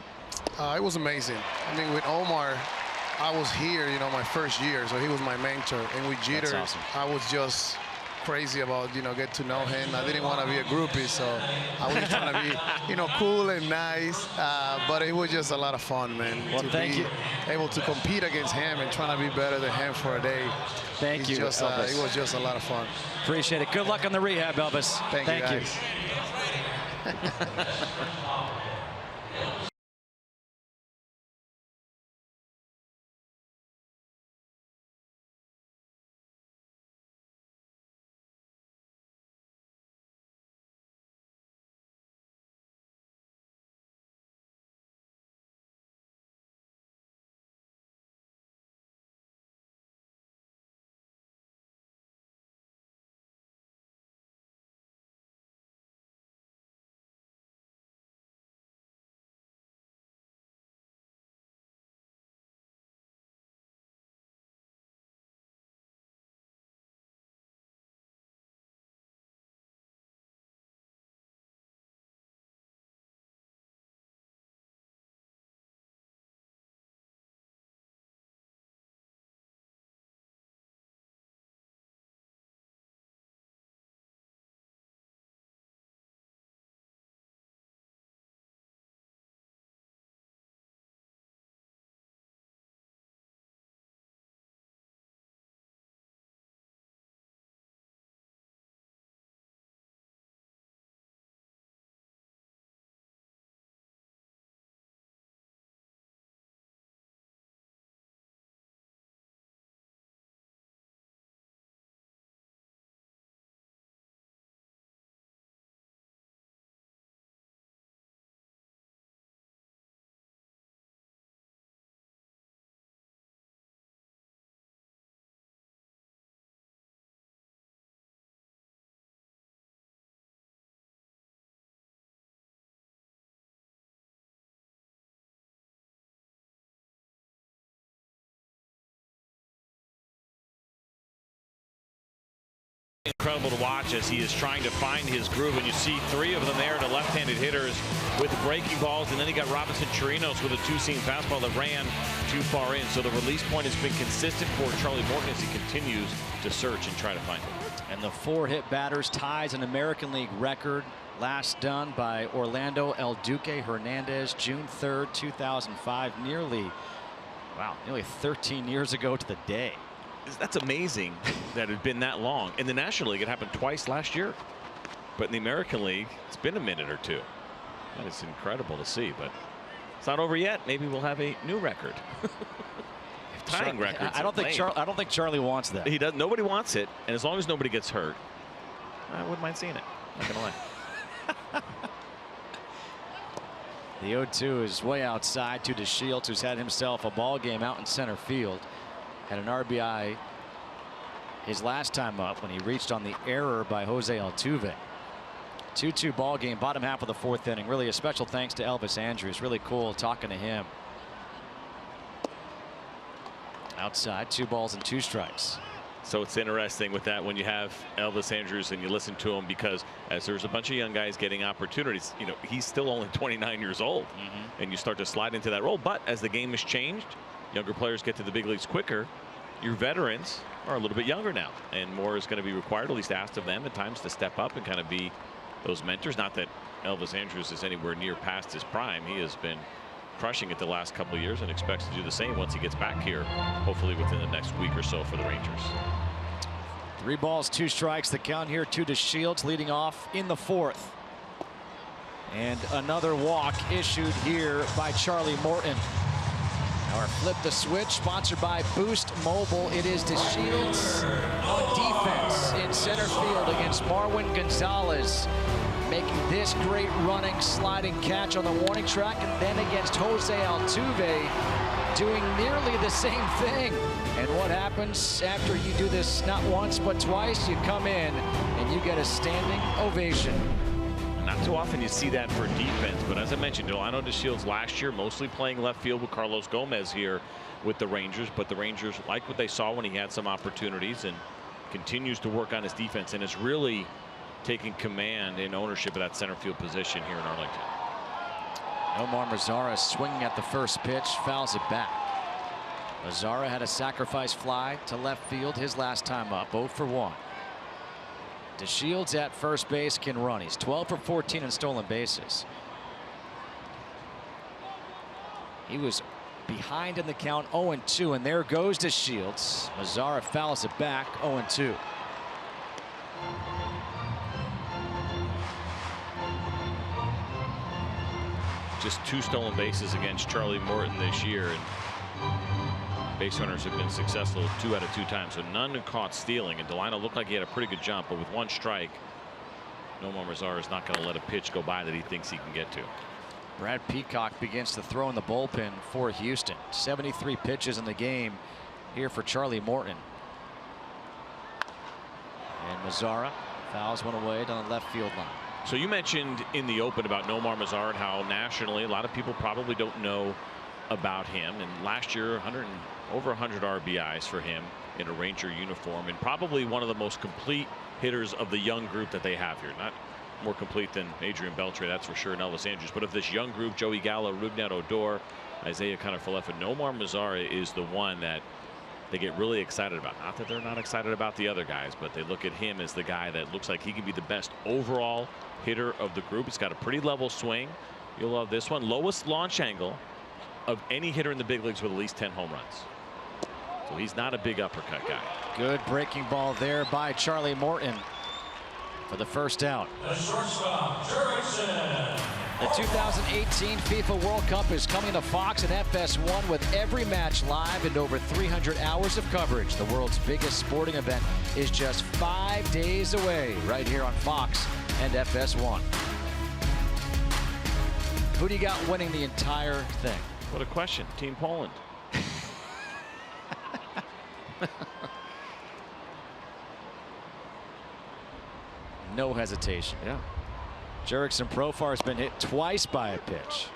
Speaker 6: It was amazing. I mean, with Omar, I was here, you know, my first year, so he was my mentor. And with Jeter,
Speaker 1: awesome.
Speaker 6: I was just crazy about, you know, get to know him. I didn't want to be a groupie, so I was just trying to be, you know, cool and nice. But it was just a lot of fun, man.
Speaker 1: Well,
Speaker 6: to
Speaker 1: thank
Speaker 6: be
Speaker 1: you.
Speaker 6: able to compete against him and trying to be better than him for a day.
Speaker 1: Thank you,
Speaker 6: just,
Speaker 1: Elvis.
Speaker 6: it was just a lot of fun.
Speaker 1: Appreciate it. Good luck on the rehab, Elvis.
Speaker 6: Thank you, guys.
Speaker 5: Incredible to watch as he is trying to find his groove, and you see 3 of them there to left-handed hitters with breaking balls, and then he got Robinson Chirinos with a 2-seam fastball that ran too far in. So the release point has been consistent for Charlie Morton as he continues to search and try to find it.
Speaker 1: And the 4-hit batters ties an American League record, last done by Orlando El Duque Hernandez, June 3rd, 2005, nearly 13 years ago to the day.
Speaker 5: That's amazing that it had been that long. In the National League, it happened twice last year. But in the American League, it's been a minute or two. That is incredible to see, but it's not over yet. Maybe we'll have a new record. Tying records.
Speaker 1: I don't think Charlie wants that.
Speaker 5: He doesn't. Nobody wants it, and as long as nobody gets hurt, I wouldn't mind seeing it. Not gonna lie.
Speaker 1: The 0-2 is way outside to DeShields, who's had himself a ball game out in center field. Had an RBI his last time up when he reached on the error by Jose Altuve. 2-2 ball game, bottom half of the 4th inning. Really a special thanks to Elvis Andrus. Really cool talking to him. Outside, 2 balls and 2 strikes.
Speaker 5: So it's interesting with that when you have Elvis Andrus and you listen to him, because as there's a bunch of young guys getting opportunities, you know, he's still only 29 years old, and you start to slide into that role. But as the game has changed, younger players get to the big leagues quicker. Your veterans are a little bit younger now, and more is going to be required, at least asked of them at times, to step up and kind of be those mentors. Not that Elvis Andrus is anywhere near past his prime. He has been crushing it the last couple of years and expects to do the same once he gets back here, hopefully within the next week or so for the Rangers.
Speaker 1: 3 balls, 2 strikes. The count here to DeShields, leading off in the 4th. And another walk issued here by Charlie Morton. Our Flip the Switch, sponsored by Boost Mobile. It is DeShields on defense in center field against Marwin Gonzalez, making this great running sliding catch on the warning track, and then against Jose Altuve, doing nearly the same thing. And what happens after you do this not once but twice? You come in and you get a standing ovation.
Speaker 5: Not too often you see that for defense, but as I mentioned, Delino DeShields last year mostly playing left field with Carlos Gomez here with the Rangers, but the Rangers like what they saw when he had some opportunities and continues to work on his defense and is really taking command and ownership of that center field position here in Arlington.
Speaker 1: Nomar Mazara swinging at the first pitch, fouls it back. Mazara had a sacrifice fly to left field his last time up, 0 for 1. DeShields at first base can run. He's 12 for 14 in stolen bases. He was behind in the count, 0-2, and there goes DeShields. Mazara fouls it back, 0-2.
Speaker 5: Just 2 stolen bases against Charlie Morton this year, and base runners have been successful 2 out of 2 times, so none caught stealing. And Delino looked like he had a pretty good jump, but with 1 strike, Nomar Mazara is not going to let a pitch go by that he thinks he can get to.
Speaker 1: Brad Peacock begins to throw in the bullpen for Houston. 73 pitches in the game here for Charlie Morton. And Mazara fouls one away down the left field line.
Speaker 5: So you mentioned in the open about Nomar Mazara and how nationally a lot of people probably don't know about him. And last year, over 100 RBIs for him in a Ranger uniform, and probably one of the most complete hitters of the young group that they have here. Not more complete than Adrian Beltre, that's for sure, and Elvis Andrus. But of this young group, Joey Gallo, Rougned Odor, Isaiah Kiner-Falefa, Nomar Mazara is the one that they get really excited about. Not that they're not excited about the other guys, but they look at him as the guy that looks like he can be the best overall hitter of the group. He's got a pretty level swing. You'll love this one. Lowest launch angle of any hitter in the big leagues with at least 10 home runs. So he's not a big uppercut guy.
Speaker 1: Good breaking ball there by Charlie Morton for the first out.
Speaker 3: The shortstop, Jurickson.
Speaker 1: The 2018 FIFA World Cup is coming to Fox and FS1 with every match live and over 300 hours of coverage. The world's biggest sporting event is just 5 days away right here on Fox and FS1. Who do you got winning the entire thing?
Speaker 5: What a question. Team Poland.
Speaker 1: No hesitation.
Speaker 5: Yeah.
Speaker 1: Jurickson Profar has been hit twice by a pitch.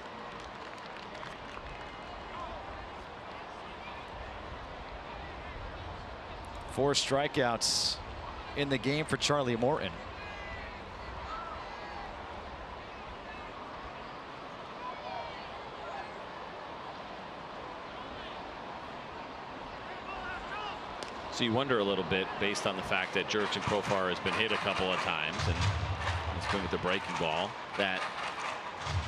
Speaker 1: Four strikeouts in the game for Charlie Morton.
Speaker 5: So you wonder a little bit, based on the fact that Jurickson Profar has been hit a couple of times and he's been with the breaking ball, that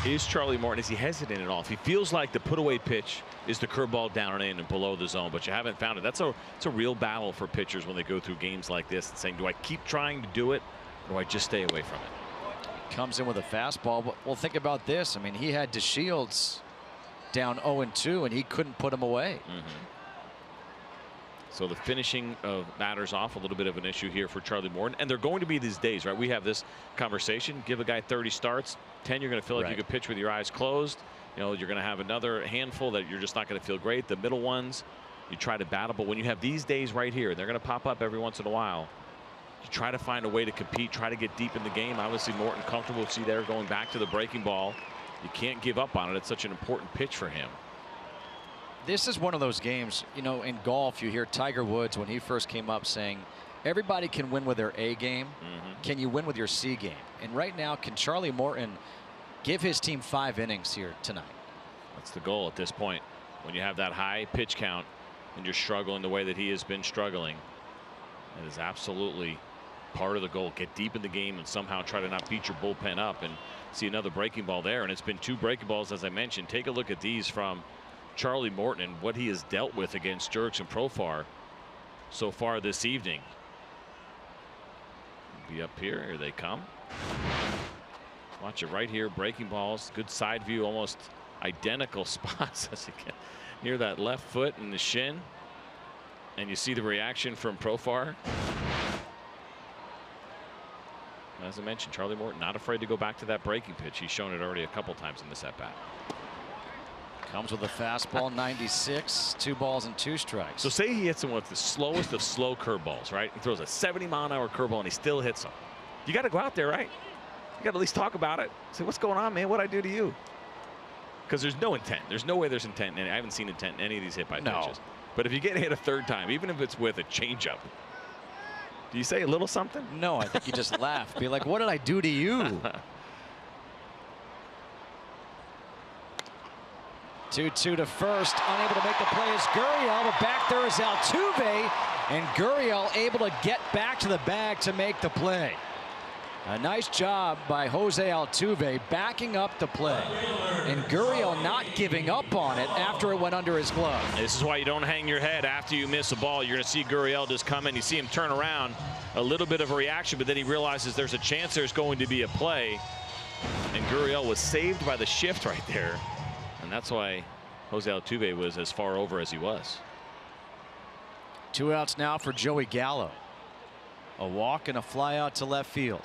Speaker 5: is Charlie Morton, is he hesitant at all? If he feels like the put away pitch is the curveball down and in and below the zone, but you haven't found it. It's a real battle for pitchers when they go through games like this and saying, do I keep trying to do it or do I just stay away from it?
Speaker 1: Comes in with a fastball, but well, think about this. I mean, he had DeShields down 0-2 and he couldn't put him away.
Speaker 5: So the finishing of batters off, a little bit of an issue here for Charlie Morton. And they're going to be these days, right? We have this conversation. Give a guy 30 starts, 10 you're going to feel like you could pitch with your eyes closed. You know, you're going to have another handful that you're just not going to feel great. The middle ones, you try to battle. But when you have these days right here, they're going to pop up every once in a while. You try to find a way to compete, try to get deep in the game. Obviously, Morton comfortable. See there going back to the breaking ball. You can't give up on it. It's such an important pitch for him.
Speaker 1: This is one of those games, you know, in golf, you hear Tiger Woods when he first came up saying, everybody can win with their A game. Can you win with your C game? And right now, can Charlie Morton give his team 5 innings here tonight?
Speaker 5: That's the goal at this point. When you have that high pitch count and you're struggling the way that he has been struggling, it is absolutely part of the goal. Get deep in the game and somehow try to not beat your bullpen up and see another breaking ball there. And it's been 2 breaking balls, as I mentioned. Take a look at these from Charlie Morton and what he has dealt with against Jurickson Profar so far this evening. Be up here. Here they come. Watch it right here. Breaking balls. Good side view. Almost identical spots as you get near that left foot and the shin. And you see the reaction from Profar. As I mentioned, Charlie Morton not afraid to go back to that breaking pitch. He's shown it already a couple times in this at bat.
Speaker 7: Comes with a fastball, 96, 2 balls and 2 strikes.
Speaker 5: So say he hits him with the slowest of slow curveballs, right? He throws a 70-mile-an-hour curveball and he still hits him. You got to go out there, right? You got to at least talk about it. Say, what's going on, man? What'd I do to you? Because there's no intent. There's no way there's intent. And I haven't seen intent in any of these hit by pitches. But if you get hit a third time, even if it's with a changeup, do you say a little something?
Speaker 7: No, I think you just laugh. Be like, what did I do to you? 2-2 to first. Unable to make the play is Gurriel, but back there is Altuve. And Gurriel able to get back to the bag to make the play. A nice job by Jose Altuve backing up the play. And Gurriel not giving up on it after it went under his glove.
Speaker 5: This is why you don't hang your head after you miss a ball. You're going to see Gurriel just come in. You see him turn around, a little bit of a reaction, but then he realizes there's a chance there's going to be a play. And Gurriel was saved by the shift right there. And that's why Jose Altuve was as far over as he was.
Speaker 7: 2 outs now for Joey Gallo. A walk and a fly out to left field.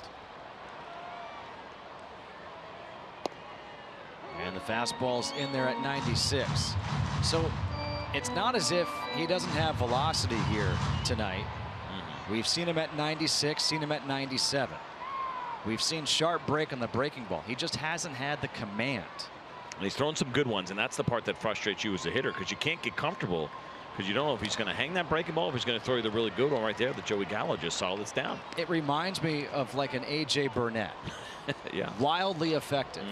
Speaker 7: And the fastball's in there at 96. So it's not as if he doesn't have velocity here tonight. We've seen him at 96, seen him at 97. We've seen sharp break on the breaking ball. He just hasn't had the command.
Speaker 5: And he's thrown some good ones, and that's the part that frustrates you as a hitter, because you can't get comfortable because you don't know if he's going to hang that breaking ball, if he's going to throw you the really good one right there that Joey Gallo just saw that's down.
Speaker 7: It reminds me of like an A.J. Burnett.
Speaker 5: Yeah.
Speaker 7: Wildly effective,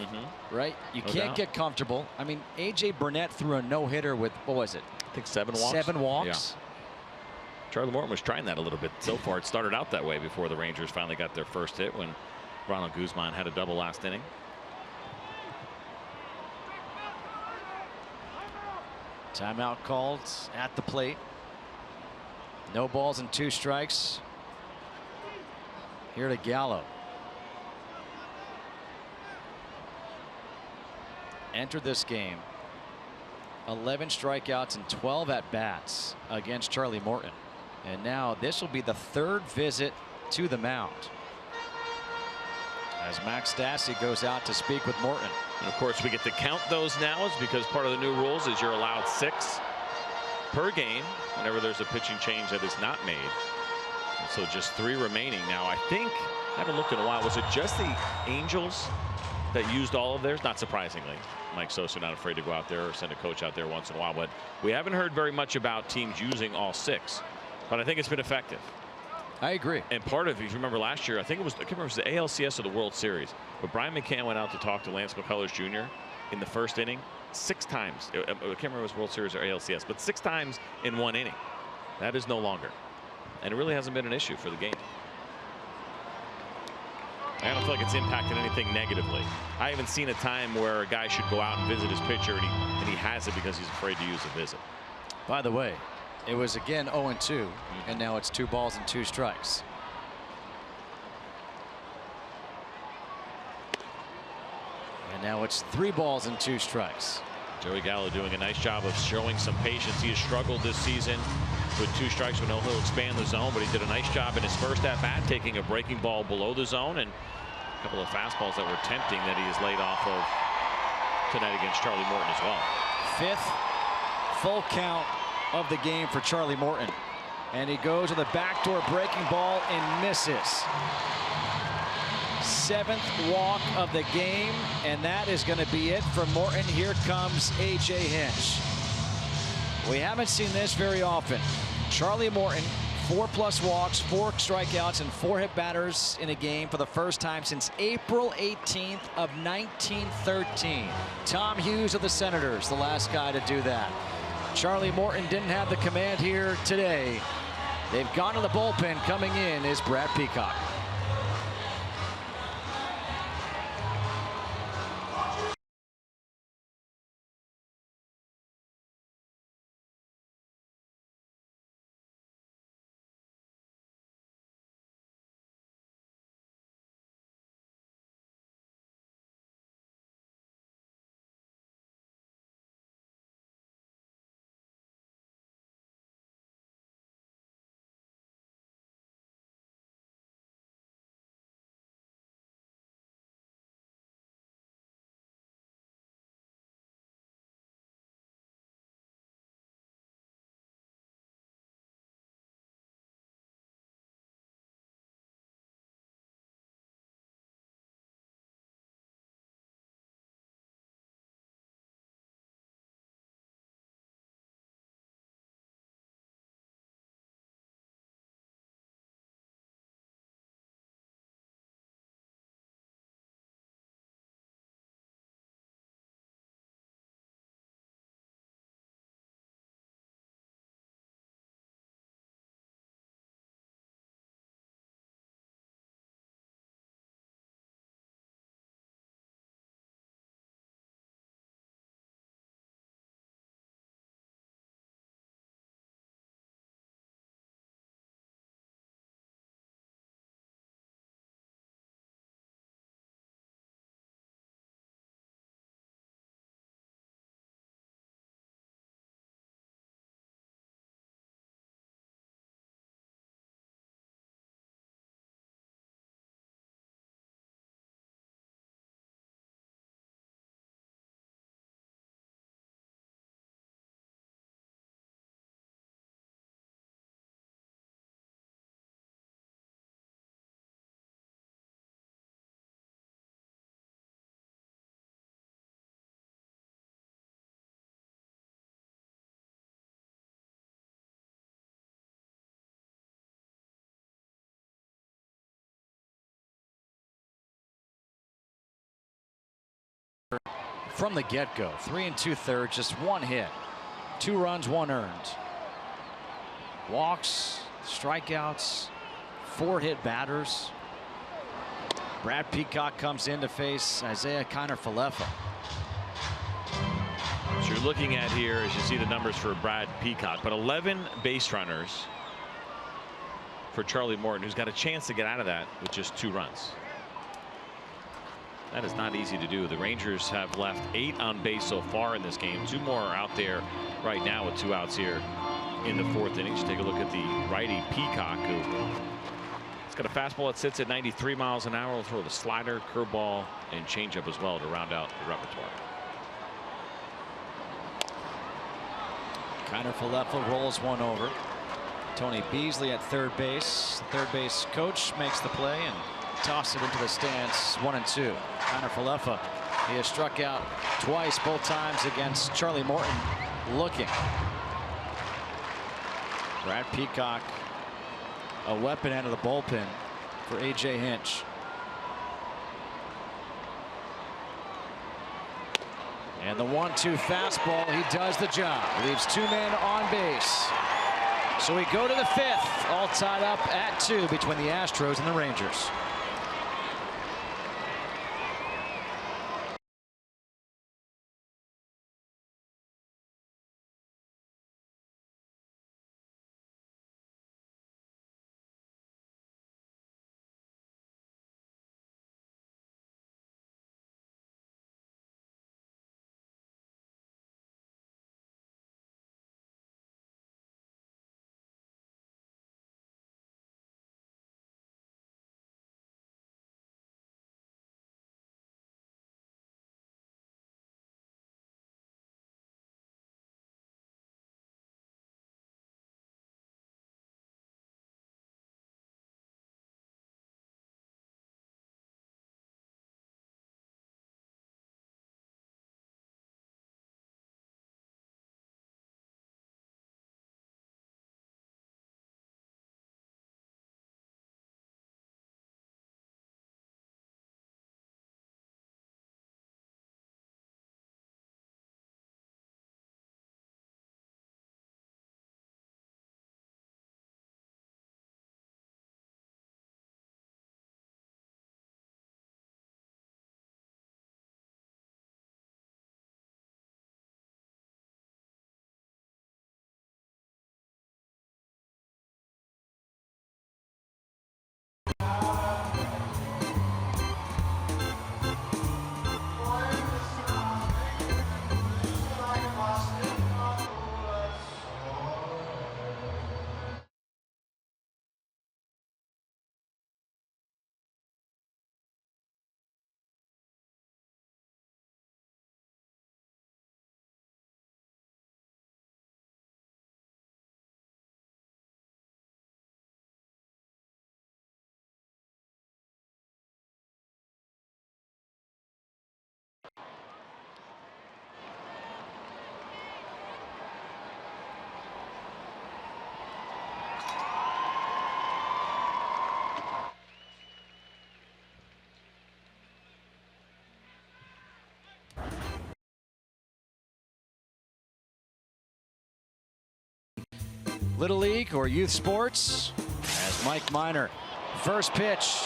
Speaker 7: right? You
Speaker 5: No
Speaker 7: can't
Speaker 5: doubt.
Speaker 7: get comfortable. I mean, A.J. Burnett threw a no-hitter with, what was it?
Speaker 5: I think 7 walks.
Speaker 7: 7 walks.
Speaker 5: Yeah. Charlie Morton was trying that a little bit so far. It started out that way before the Rangers finally got their first hit when Ronald Guzman had a double last inning.
Speaker 7: Timeout called at the plate. No balls and 2 strikes. Here to Gallo. Entered this game 11 strikeouts and 12 at bats against Charlie Morton. And now this will be the 3rd visit to the mound as Max Stassi goes out to speak with Morton.
Speaker 5: And of course, we get to count those now, because part of the new rules is you're allowed 6 per game whenever there's a pitching change that is not made. And so just 3 remaining now. I think, I haven't looked in a while, was it just the Angels that used all of theirs? Not surprisingly. Mike Sosa not afraid to go out there or send a coach out there once in a while, but we haven't heard very much about teams using all 6. But I think it's been effective.
Speaker 7: I agree.
Speaker 5: And part of, if you remember last year, I can't remember if it was the ALCS or the World Series, but Brian McCann went out to talk to Lance McCullers Jr. in the first inning 6 times. I can't remember if it was World Series or ALCS, but 6 times in 1 inning. That is no longer. And it really hasn't been an issue for the game. I don't feel like it's impacted anything negatively. I haven't seen a time where a guy should go out and visit his pitcher and he has it because he's afraid to use a visit.
Speaker 7: By the way, it was again 0-2, and now it's 2 balls and 2 strikes. And now it's 3 balls and 2 strikes.
Speaker 5: Joey Gallo doing a nice job of showing some patience. He has struggled this season with 2 strikes. We know he'll expand the zone, but he did a nice job in his first at bat, taking a breaking ball below the zone and a couple of fastballs that were tempting that he has laid off of tonight against Charlie Morton as well.
Speaker 7: 5th full count of the game for Charlie Morton, and he goes with a backdoor breaking ball and misses. 7th walk of the game, and that is going to be it for Morton. Here comes A.J. Hinch. We haven't seen this very often. Charlie Morton, 4+ walks, 4 strikeouts, and 4 hit batters in a game for the first time since April 18th of 1913. Tom Hughes of the Senators, the last guy to do that. Charlie Morton didn't have the command here today. They've gone to the bullpen. Coming in is Brad Peacock. from the get-go. 3 2/3, just 1 hit. 2 runs, 1 earned. Walks, strikeouts, 4 hit batters. Brad Peacock comes in to face Isaiah Kiner-Falefa.
Speaker 5: So you're looking at here as you see the numbers for Brad Peacock, but 11 base runners for Charlie Morton, who's got a chance to get out of that with just 2 runs. That is not easy to do. The Rangers have left 8 on base so far in this game. 2 more are out there right now with 2 outs here in the 4th inning. Just take a look at the righty Peacock, who has got a fastball that sits at 93 miles an hour. Will throw the slider, curveball, and changeup as well to round out the repertoire.
Speaker 7: Kiner-Falefa rolls one over. Tony Beasley at third base. The third base coach makes the play and tosses it into the stands. 1-2. Kiner-Falefa, he has struck out twice, both times against Charlie Morton. Looking. Brad Peacock, a weapon out of the bullpen for A.J. Hinch. And the 1-2 fastball, he does the job. Leaves 2 men on base. So we go to the 5th, all tied up at 2 between the Astros and the Rangers. Little League or youth sports, as Mike Minor, first pitch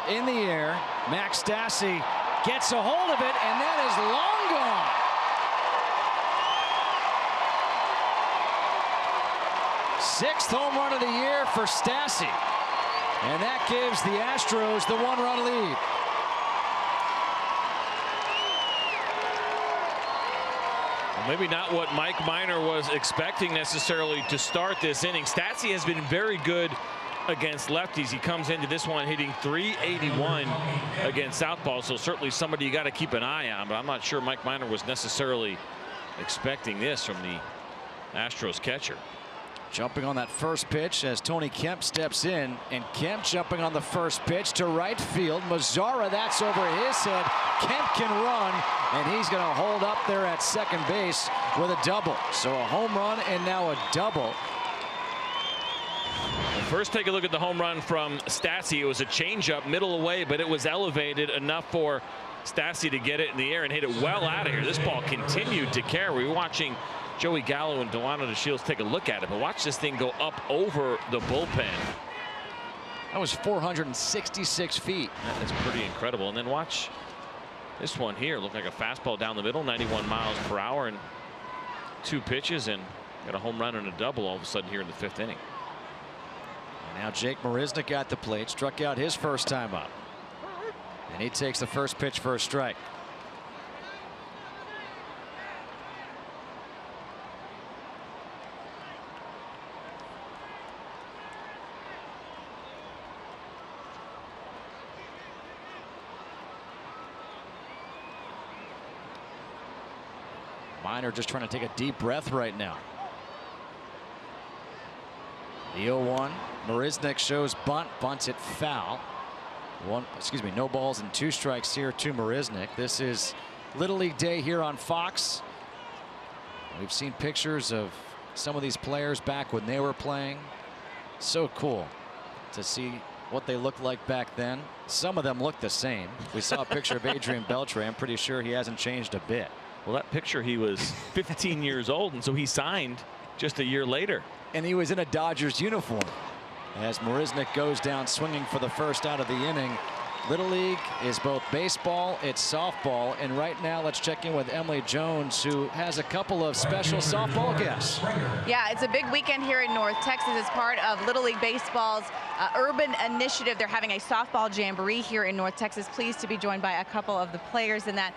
Speaker 7: in the air. Max Stassi gets a hold of it, and that is long gone. Sixth home run of the year for Stassi, and that gives the Astros the 1-run lead.
Speaker 5: Maybe not what Mike Minor was expecting necessarily to start this inning. Stassi has been very good against lefties. He comes into this one hitting .381 against southpaw, so certainly somebody you got to keep an eye on, but I'm not sure Mike Minor was necessarily expecting this from the Astros catcher.
Speaker 7: Jumping on that first pitch as Tony Kemp steps in, and Kemp jumping on the first pitch to right field. Mazzara, that's over his head. Kemp can run, and he's going to hold up there at second base with a double. So a home run and now a double.
Speaker 5: Well, first, take a look at the home run from Stassi. It was a changeup middle away, but it was elevated enough for Stassi to get it in the air and hit it well out of here. This ball continued to carry. We're watching Joey Gallo and Delano DeShields take a look at it, but watch this thing go up over the bullpen.
Speaker 7: That was 466 feet.
Speaker 5: That is pretty incredible. And then watch this one here. Looked like a fastball down the middle, 91 miles per hour, and 2 pitches, and got a home run and a double all of a sudden here in the 5th inning.
Speaker 7: And now Jake Marisnick at the plate, struck out his first time up. And he takes the first pitch for a strike. Minor just trying to take a deep breath right now. The 0-1. Marisnick shows bunt, bunts it foul. No balls and 2 strikes here to Marisnick. This is Little League Day here on Fox. We've seen pictures of some of these players back when they were playing. So cool to see what they looked like back then. Some of them look the same. We saw a picture of Adrian Beltre. I'm pretty sure he hasn't changed a bit.
Speaker 5: Well, that picture, he was 15 years old, and so he signed just a year later.
Speaker 7: And he was in a Dodgers uniform. As Marisnick goes down swinging for the first out of the inning. Little League is both baseball, it's softball, and right now let's check in with Emily Jones, who has a couple of special softball guests.
Speaker 4: Yeah, it's a big weekend here in North Texas as part of Little League Baseball's urban initiative. They're having a softball jamboree here in North Texas. Pleased to be joined by a couple of the players in that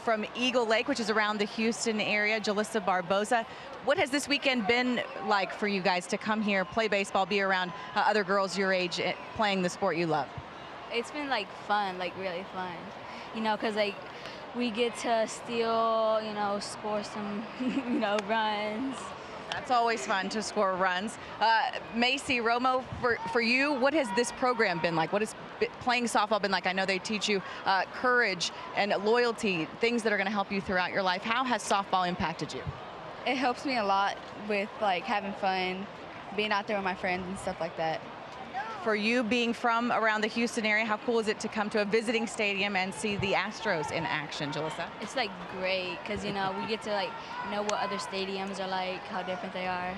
Speaker 4: from Eagle Lake, which is around the Houston area, Jalissa Barboza. What has this weekend been like for you guys to come here, play baseball, be around other girls your age playing the sport you love?
Speaker 8: It's been like fun, like really fun, you know, because like we get to steal, you know, score some, you know, runs.
Speaker 4: That's always fun to score runs. Macy Romo, for you, what has this program been like? What has playing softball been like? I know they teach you courage and loyalty, things that are going to help you throughout your life. How has softball impacted you?
Speaker 8: It helps me a lot with like having fun, being out there with my friends and stuff like that.
Speaker 4: For you being from around the Houston area, how cool is it to come to a visiting stadium and see the Astros in action, Jalissa?
Speaker 8: It's like great because, you know, we get to like know what other stadiums are like, how different they are.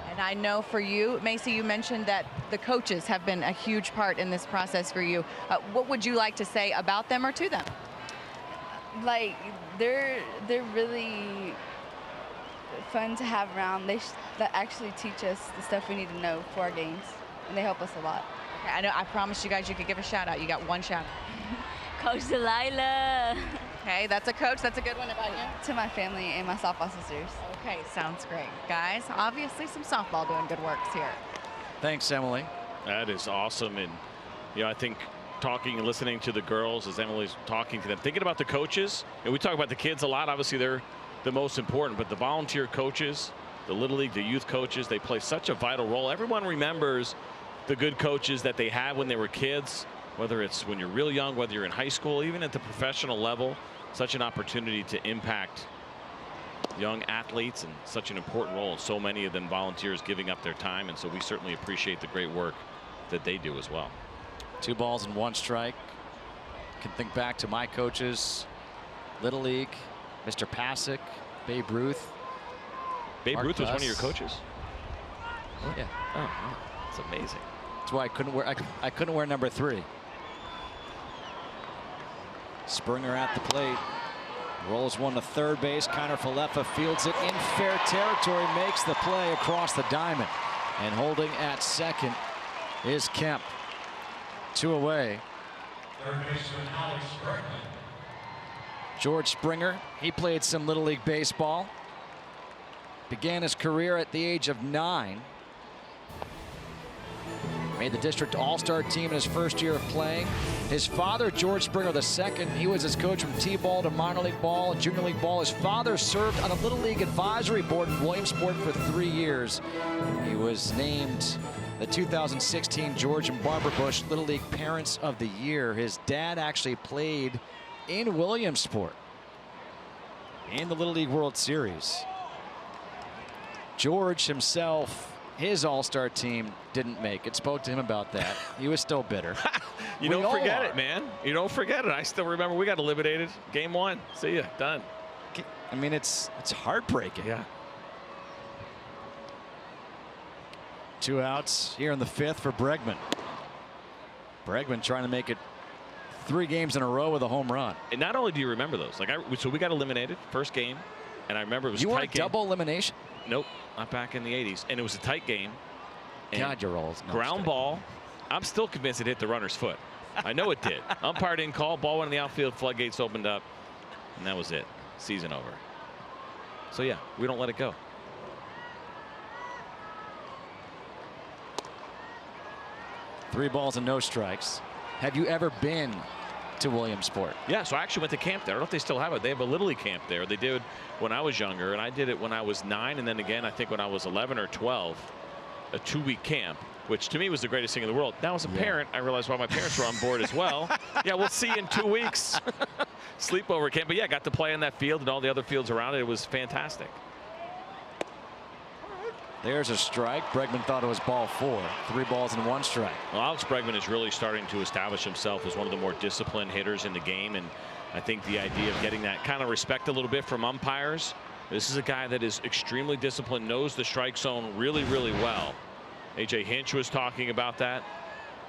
Speaker 4: And I know for you, Macy, you mentioned that the coaches have been a huge part in this process for you. What would you like to say about them or to them?
Speaker 8: Like, they're really fun to have around. They actually teach us the stuff we need to know for our games, and they help us a lot.
Speaker 4: Okay, I know. I promised you guys you could give a shout out. You got one shout out.
Speaker 8: Coach Delilah.
Speaker 4: Okay, that's a coach. That's a good one. About you?
Speaker 8: To my family and my softball sisters.
Speaker 4: Okay, sounds great. Guys, obviously some softball doing good works here.
Speaker 7: Thanks, Emily.
Speaker 5: That is awesome. And, you know, I think talking and listening to the girls as Emily's talking to them, thinking about the coaches, and we talk about the kids a lot. Obviously, they're the most important, but the volunteer coaches, the Little League, the youth coaches, they play such a vital role. Everyone remembers the good coaches that they had when they were kids, whether it's when you're real young, whether you're in high school, even at the professional level. Such an opportunity to impact young athletes and such an important role, and so many of them volunteers giving up their time, and so we certainly appreciate the great work that they do as well.
Speaker 7: 2 balls and 1 strike. Can think back to my coaches, Little League, Mr. Pasick, Babe Ruth.
Speaker 5: Babe Ruth was one of your coaches?
Speaker 7: Oh yeah.
Speaker 5: Oh, wow. That's amazing.
Speaker 7: That's why I couldn't wear number 3. Springer at the plate. Rolls one to third base. Connor Falefa fields it in fair territory. Makes the play across the diamond. And holding at second is Kemp. 2 away.
Speaker 3: Third baseman Alex Bregman.
Speaker 7: George Springer, he played some Little League baseball. Began his career at the age of 9. Made the district all-star team in his first year of playing. His father, George Springer II, he was his coach from T-ball to minor league ball and junior league ball. His father served on a Little League advisory board in Williamsport for 3 years. He was named the 2016 George and Barbara Bush Little League Parents of the Year. His dad actually played in Williamsport in the Little League World Series. George himself his all-star team didn't make it. Spoke to him about that. He was still bitter.
Speaker 5: You don't forget it, man. You don't forget it. I still remember we got eliminated game 1. See ya, done.
Speaker 7: I mean, it's heartbreaking.
Speaker 5: Yeah.
Speaker 7: 2 outs here in the 5th for Bregman. Bregman trying to make it 3 games in a row with a home run.
Speaker 5: And not only do you remember those, like so we got eliminated first game, and I remember it was
Speaker 7: you
Speaker 5: a
Speaker 7: won
Speaker 5: tight
Speaker 7: a double elimination.
Speaker 5: Nope, not back in the 80s, and it was a tight game.
Speaker 7: God, you're old. No,
Speaker 5: ground ball. I'm still convinced it hit the runner's foot. I know it did. Umpire didn't call. Ball went in the outfield. Floodgates opened up, and that was it. Season over. So yeah, we don't let it go.
Speaker 7: Three balls and no strikes. Have you ever been to Williamsport?
Speaker 5: Yeah, so I actually went to camp there. I don't know if they still have it. They have a Little League camp there. They did when I was younger, and I did it when I was 9, and then again I think when I was 11 or 12, a 2-week camp, which to me was the greatest thing in the world. Now as a parent, I realized why my parents were on board as well. Yeah, we'll see you in 2 weeks. Sleepover camp. But yeah, got to play in that field and all the other fields around it. It was fantastic.
Speaker 7: There's a strike. Bregman thought it was ball 4. 3 balls and 1 strike.
Speaker 5: Well, Alex Bregman is really starting to establish himself as one of the more disciplined hitters in the game, and I think the idea of getting that kind of respect a little bit from umpires. This is a guy that is extremely disciplined, knows the strike zone really, really well. A.J. Hinch was talking about that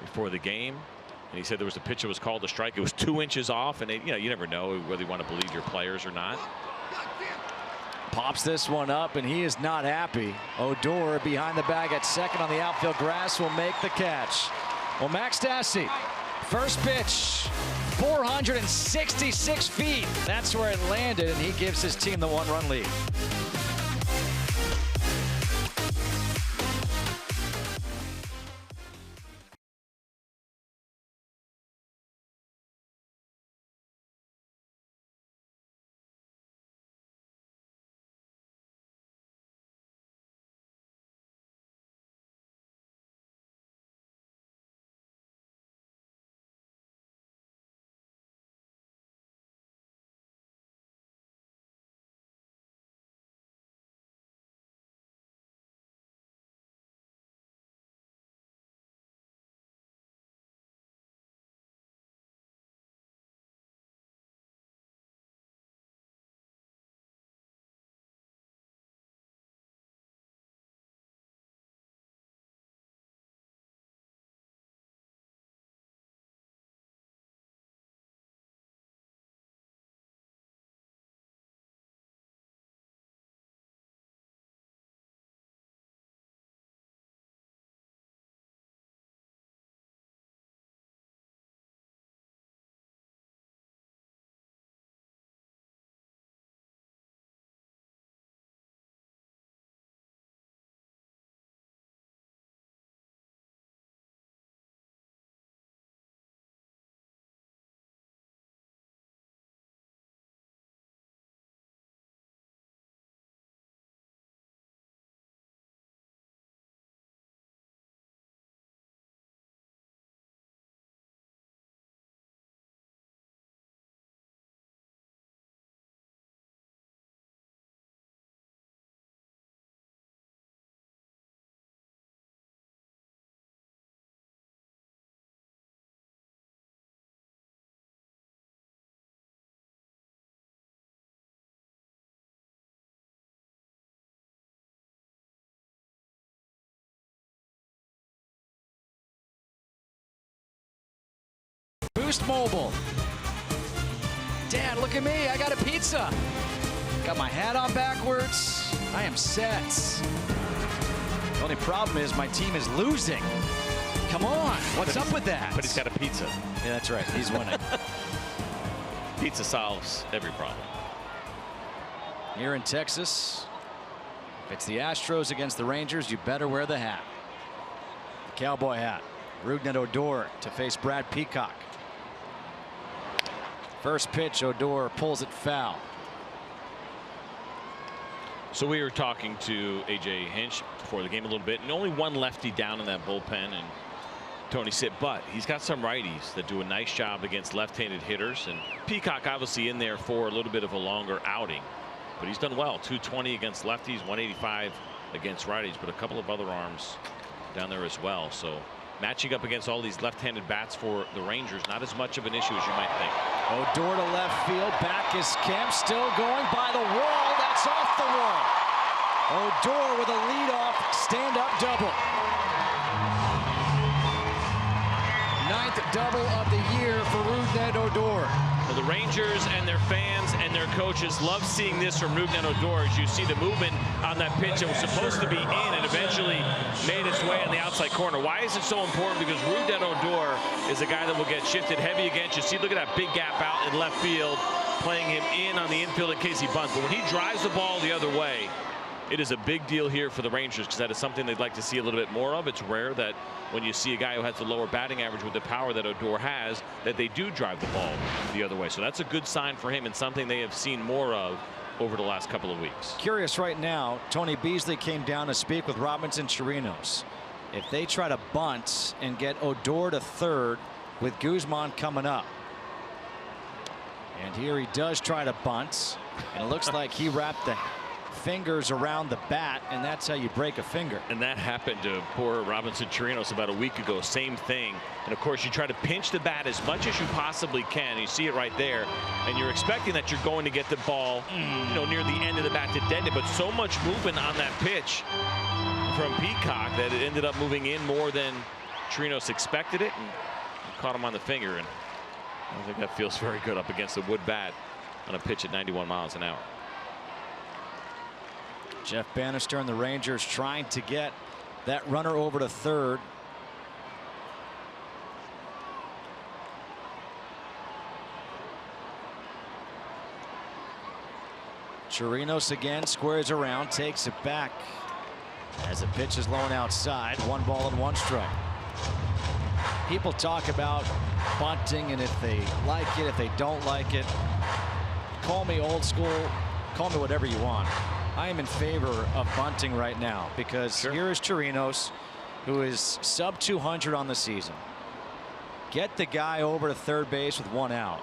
Speaker 5: before the game, and he said there was a pitch that was called a strike. It was 2 inches off, and you never know whether you want to believe your players or not.
Speaker 7: Pops this one up, and he is not happy. Odor behind the bag at second on the outfield grass will make the catch. Well, Max Stassi, first pitch, 466 feet. That's where it landed, and he gives his team the 1-run lead. Boost Mobile. Dad, look at me. I got a pizza. Got my hat on backwards. I am set. The only problem is my team is losing. Come on. What's up with that?
Speaker 5: But he's got a pizza.
Speaker 7: Yeah, that's right. He's winning.
Speaker 5: Pizza solves every problem.
Speaker 7: Here in Texas, if it's the Astros against the Rangers, you better wear the hat. The cowboy hat. Rougned Odor to face Brad Peacock. First pitch, Odor pulls it foul.
Speaker 5: So we were talking to A.J. Hinch before the game a little bit, and only one lefty down in that bullpen, and Tony Sitt, but he's got some righties that do a nice job against left-handed hitters, and Peacock obviously in there for a little bit of a longer outing, but he's done well. 220 against lefties, 185 against righties, but a couple of other arms down there as well. So matching up against all these left-handed bats for the Rangers, not as much of an issue as you might think.
Speaker 7: Odor to left field. Back is Kemp, still going by the wall. That's off the wall. Odor with a leadoff stand-up double. 9th double of the year for Rougned Odor.
Speaker 5: Well, the Rangers and their fans and their coaches love seeing this from Rougned Odor. As you see the movement on that pitch that was supposed to be in and eventually made its way on the outside corner. Why is it so important? Because Rougned Odor is a guy that will get shifted heavy against. You see, look at that big gap out in left field, playing him in on the infield in case he bunts. But when he drives the ball the other way, it is a big deal here for the Rangers, because that is something they'd like to see a little bit more of. It's rare that when you see a guy who has the lower batting average with the power that Odor has, that they do drive the ball the other way. So that's a good sign for him and something they have seen more of over the last couple of weeks.
Speaker 7: Curious right now, Tony Beasley came down to speak with Robinson Chirinos. If they try to bunt and get Odor to third with Guzman coming up. And here he does try to bunt, and it looks like he wrapped the fingers around the bat, and that's how you break a finger.
Speaker 5: And that happened to poor Robinson Chirinos about a week ago. Same thing. And of course, you try to pinch the bat as much as you possibly can. You see it right there, and you're expecting that you're going to get the ball, near the end of the bat to deaden it. But so much movement on that pitch from Peacock that it ended up moving in more than Chirinos expected it, and caught him on the finger. And I think that feels very good up against the wood bat on a pitch at 91 miles an hour.
Speaker 7: Jeff Bannister and the Rangers trying to get that runner over to third. Chirinos again squares around, takes it back as the pitch is low and outside. 1 ball and 1 strike. People talk about bunting, and if they like it, if they don't like it. Call me old school, call me whatever you want. I am in favor of bunting right now, because here is Chirinos, who is sub 200 on the season. Get the guy over to third base with 1 out,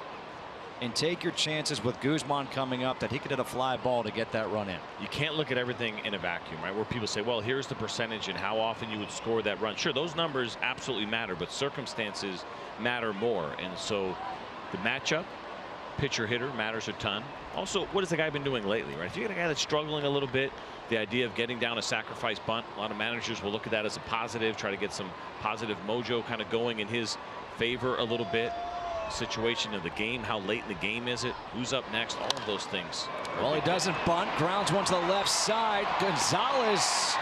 Speaker 7: and take your chances with Guzman coming up that he could hit a fly ball to get that run in.
Speaker 5: You can't look at everything in a vacuum, right? Where people say, well, here's the percentage and how often you would score that run. Sure, those numbers absolutely matter, but circumstances matter more. And so the matchup, pitcher hitter, matters a ton. Also, what has the guy been doing lately, right? If you get a guy that's struggling a little bit, the idea of getting down a sacrifice bunt, a lot of managers will look at that as a positive, try to get some positive mojo kind of going in his favor a little bit. Situation of the game, how late in the game is it, who's up next, all of those things.
Speaker 7: Well, he doesn't bunt, grounds one to the left side. Gonzalez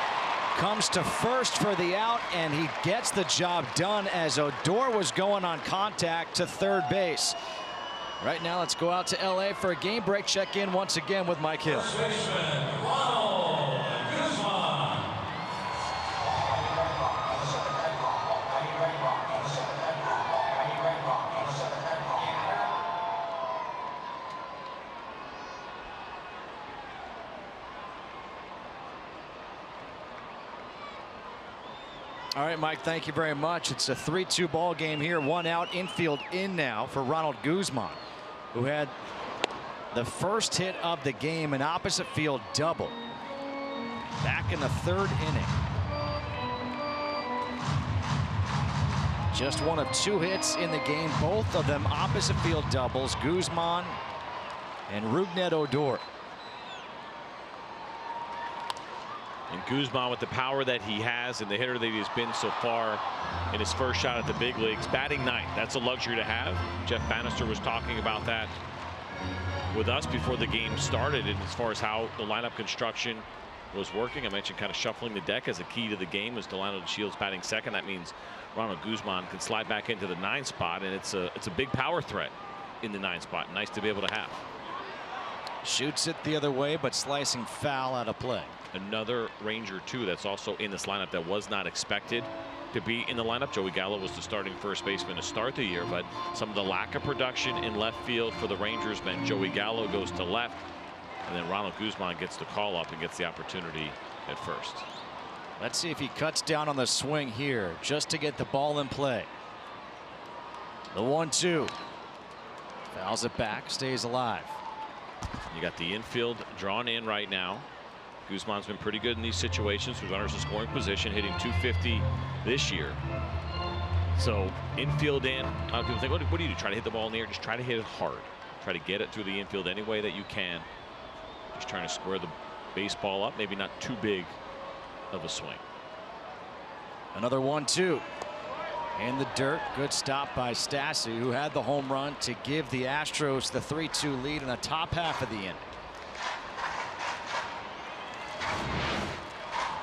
Speaker 7: comes to first for the out, and he gets the job done as Odor was going on contact to third base. Right now, let's go out to LA for a game break. Check in once again with Mike Hill. All right, Mike, thank you very much. It's a 3-2 ball game here. 1 out, infield in now for Ronald Guzman, who had the first hit of the game, an opposite field double back in the 3rd inning. Just 1 of 2 hits in the game, both of them opposite field doubles. Guzman and Rougned Odor.
Speaker 5: And Guzman, with the power that he has and the hitter that he's been so far in his first shot at the big leagues, batting 9th, that's a luxury to have. Jeff Bannister was talking about that with us before the game started, and as far as how the lineup construction was working. I mentioned kind of shuffling the deck as a key to the game, as Delano DeShields batting 2nd. That means Ronald Guzman can slide back into the 9 spot, and it's a big power threat in the 9 spot. Nice to be able to have.
Speaker 7: Shoots it the other way, but slicing foul out of play.
Speaker 5: Another Ranger too that's also in this lineup that was not expected to be in the lineup. Joey Gallo was the starting first baseman to start the year, but some of the lack of production in left field for the Rangers meant Joey Gallo goes to left, and then Ronald Guzman gets the call up and gets the opportunity at first.
Speaker 7: Let's see if he cuts down on the swing here just to get the ball in play. The 1-2. Fouls it back, stays alive.
Speaker 5: You got the infield drawn in right now. Guzman's been pretty good in these situations with runners in scoring position, hitting .250 this year. So infield in, people think, what do you do? Try to hit the ball in the air? Just try to hit it hard. Try to get it through the infield any way that you can. Just trying to square the baseball up, maybe not too big of a swing.
Speaker 7: Another 1-2 in the dirt. Good stop by Stassi, who had the home run to give the Astros the 3-2 lead in the top half of the inning.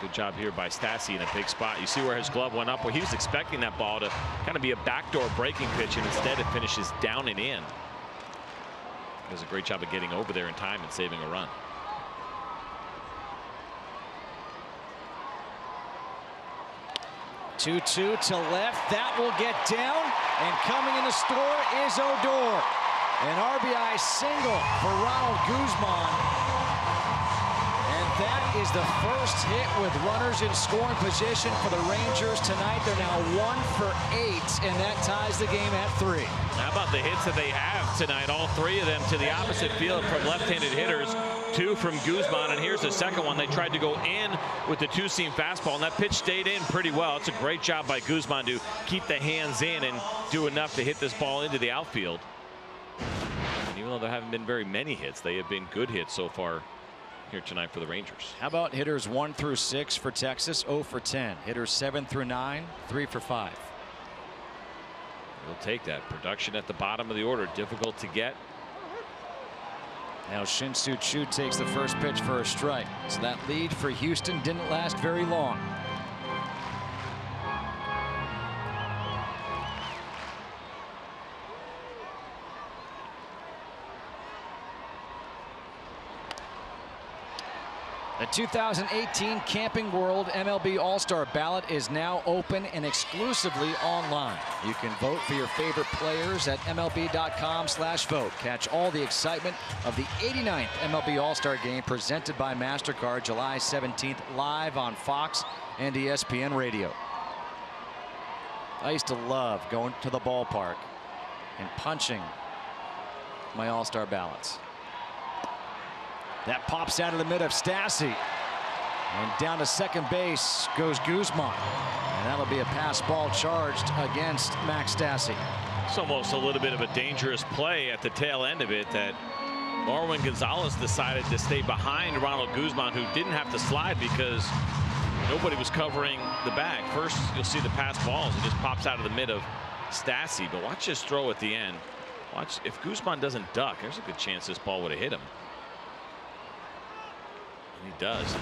Speaker 5: Good job here by Stassi in a big spot. You see where his glove went up. Well, he was expecting that ball to kind of be a backdoor breaking pitch, and instead it finishes down and in. He does a great job of getting over there in time and saving a run.
Speaker 7: Two-two to left. That will get down. And coming in the store is Odor. An RBI single for Ronald Guzman. And that is the first hit with runners in scoring position for the Rangers tonight. They're now 1 for 8, and that ties the game at 3.
Speaker 5: How about the hits that they have tonight? All 3 of them to the opposite field from left-handed hitters. 2 from Guzman, and here's the second one. They tried to go in with the two-seam fastball, and that pitch stayed in pretty well. It's a great job by Guzman to keep the hands in and do enough to hit this ball into the outfield. And even though there haven't been very many hits, they have been good hits so far here tonight for the Rangers.
Speaker 7: How about hitters 1 through 6 for Texas? 0 for 10. Hitters 7 through 9, 3 for 5.
Speaker 5: We'll take that. Production at the bottom of the order, difficult to get.
Speaker 7: Now Shin-Soo Choo takes the first pitch for a strike. So that lead for Houston didn't last very long. The 2018 Camping World MLB All-Star Ballot is now open and exclusively online. You can vote for your favorite players at MLB.com/vote. Catch all the excitement of the 89th MLB All-Star Game presented by MasterCard July 17th live on Fox and ESPN Radio. I used to love going to the ballpark and punching my All-Star ballots. That pops out of the mid of Stassi. And down to second base goes Guzman. And that'll be a pass ball charged against Max Stassi.
Speaker 5: It's almost a little bit of a dangerous play at the tail end of it that Marwin Gonzalez decided to stay behind Ronald Guzman, who didn't have to slide because nobody was covering the bag. First, you'll see the pass balls. It just pops out of the mid of Stassi. But watch this throw at the end. Watch, if Guzman doesn't duck, there's a good chance this ball would have hit him. And he does. I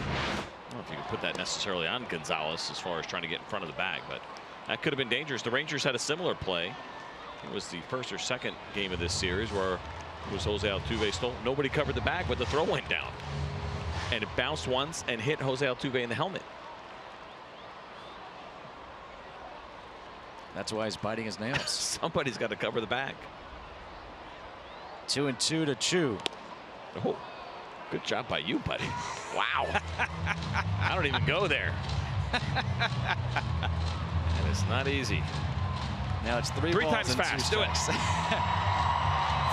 Speaker 5: don't know if you can put that necessarily on Gonzalez as far as trying to get in front of the bag, but that could have been dangerous. The Rangers had a similar play. It was the first or second game of this series where it was Jose Altuve stole. Nobody covered the bag, but the throw went down. And it bounced once and hit Jose Altuve in the helmet.
Speaker 7: That's why he's biting his nails.
Speaker 5: Somebody's got to cover the bag.
Speaker 7: 2-2 to Choo.
Speaker 5: Oh. Good job by you, buddy. Wow. I don't even go there. And it's not easy.
Speaker 7: Now it's three
Speaker 5: times fast. Do it.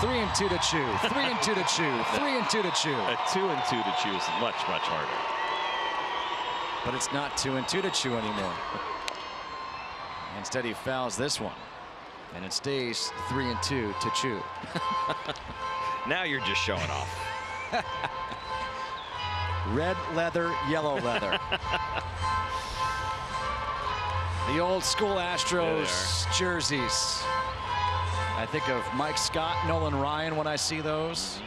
Speaker 7: 3-2 to Choo. 3-2 to Choo. 3-2 to Choo.
Speaker 5: A 2-2 to Choo is much, much harder.
Speaker 7: But it's not 2-2 to Choo anymore. Instead, he fouls this one. And it stays 3-2 to Choo.
Speaker 5: Now you're just showing off.
Speaker 7: Red leather, yellow leather. The old school Astros jerseys. I think of Mike Scott, Nolan Ryan when I see those.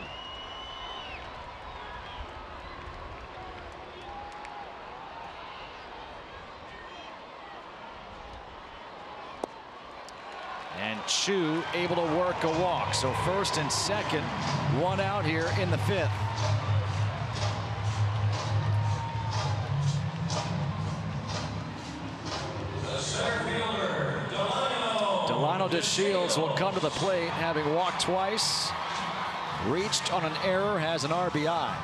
Speaker 7: And Choo able to work a walk. So first and second, one out here in the fifth. Delano DeShields will come to the plate, having walked twice, reached on an error, has an RBI.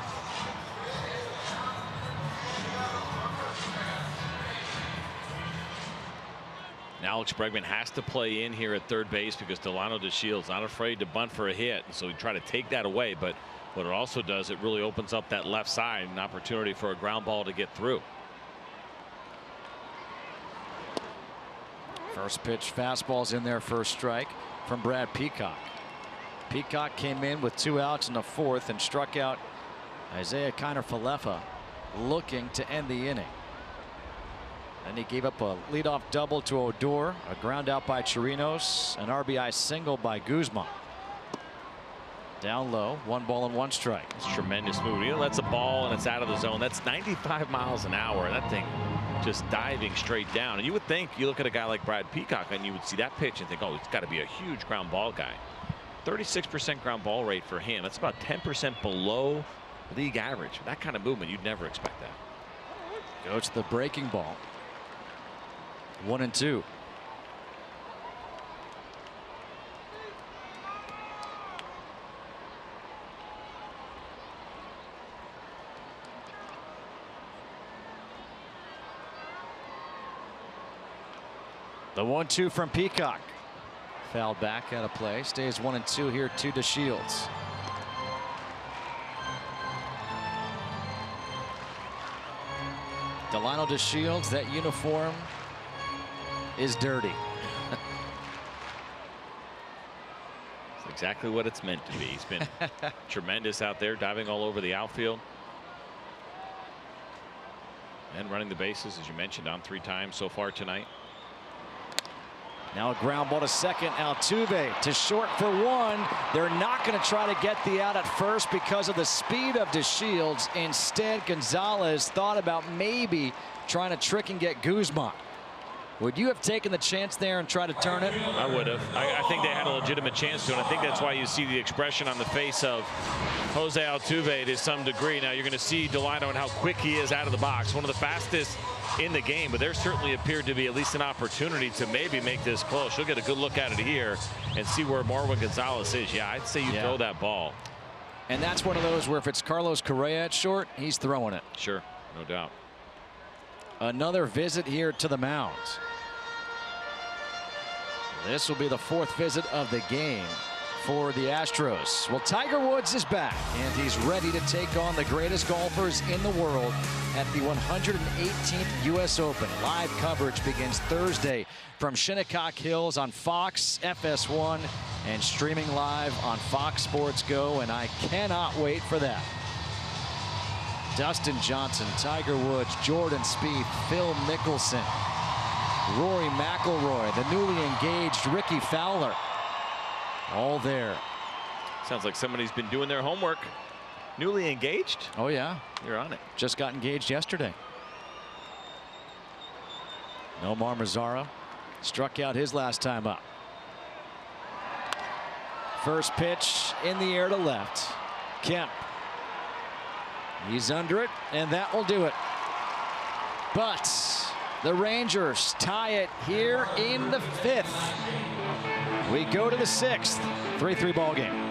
Speaker 5: Alex Bregman has to play in here at third base because Delano DeShields not afraid to bunt for a hit, so he try to take that away. But What it also does, it really opens up that left side, an opportunity for a ground ball to get through.
Speaker 7: First pitch fastball's in there for a strike from Brad Peacock. Peacock came in with 2 outs in the 4th and struck out Isaiah Kiner-Falefa, looking to end the inning. Then he gave up a leadoff double to Odor, a ground out by Chirinos, an RBI single by Guzman. Down low, 1 ball and 1 strike.
Speaker 5: It's a tremendous move. You know, that's a ball and it's out of the zone. That's 95 miles an hour. That thing just diving straight down. And you would think, you look at a guy like Brad Peacock and you would see that pitch and think, oh, it's got to be a huge ground ball guy. 36% ground ball rate for him. That's about 10% below league average. That kind of movement, you'd never expect that.
Speaker 7: Goes to the breaking ball. 1-2. The 1-2 from Peacock. Fouled back out of play. Stays 1-2 here to DeShields. Delino DeShields, that uniform is dirty.
Speaker 5: It's exactly what it's meant to be. He's been tremendous out there, diving all over the outfield. And running the bases, as you mentioned, on 3 times so far tonight.
Speaker 7: Now a ground ball to second. Altuve to short for 1. They're not going to try to get the out at first because of the speed of DeShields. Instead, Gonzalez thought about maybe trying to trick and get Guzman. Would you have taken the chance there and tried to turn it?
Speaker 5: I would have. I think they had a legitimate chance to, and I think that's why you see the expression on the face of Jose Altuve to some degree. Now you're going to see Delino and how quick he is out of the box. One of the fastest in the game, but there certainly appeared to be at least an opportunity to maybe make this close. You'll get a good look at it here and see where Marwin Gonzalez is. Yeah, I'd say you throw that ball.
Speaker 7: And that's one of those where if it's Carlos Correa at short, he's throwing it.
Speaker 5: Sure, no doubt.
Speaker 7: Another visit here to the mound. This will be the 4th visit of the game for the Astros. Well, Tiger Woods is back, and he's ready to take on the greatest golfers in the world at the 118th U.S. Open. Live coverage begins Thursday from Shinnecock Hills on Fox, FS1, and streaming live on Fox Sports Go, and I cannot wait for that. Dustin Johnson, Tiger Woods, Jordan Spieth, Phil Mickelson, Rory McIlroy, the newly engaged Ricky Fowler, all there.
Speaker 5: Sounds like somebody's been doing their homework. Newly engaged?
Speaker 7: Oh yeah,
Speaker 5: you're on it.
Speaker 7: Just got engaged yesterday. Nomar Mazara struck out his last time up. First pitch in the air to left. Kemp. He's under it, and that will do it. But the Rangers tie it here in the 5th. We go to the 6th. 3-3 ball game.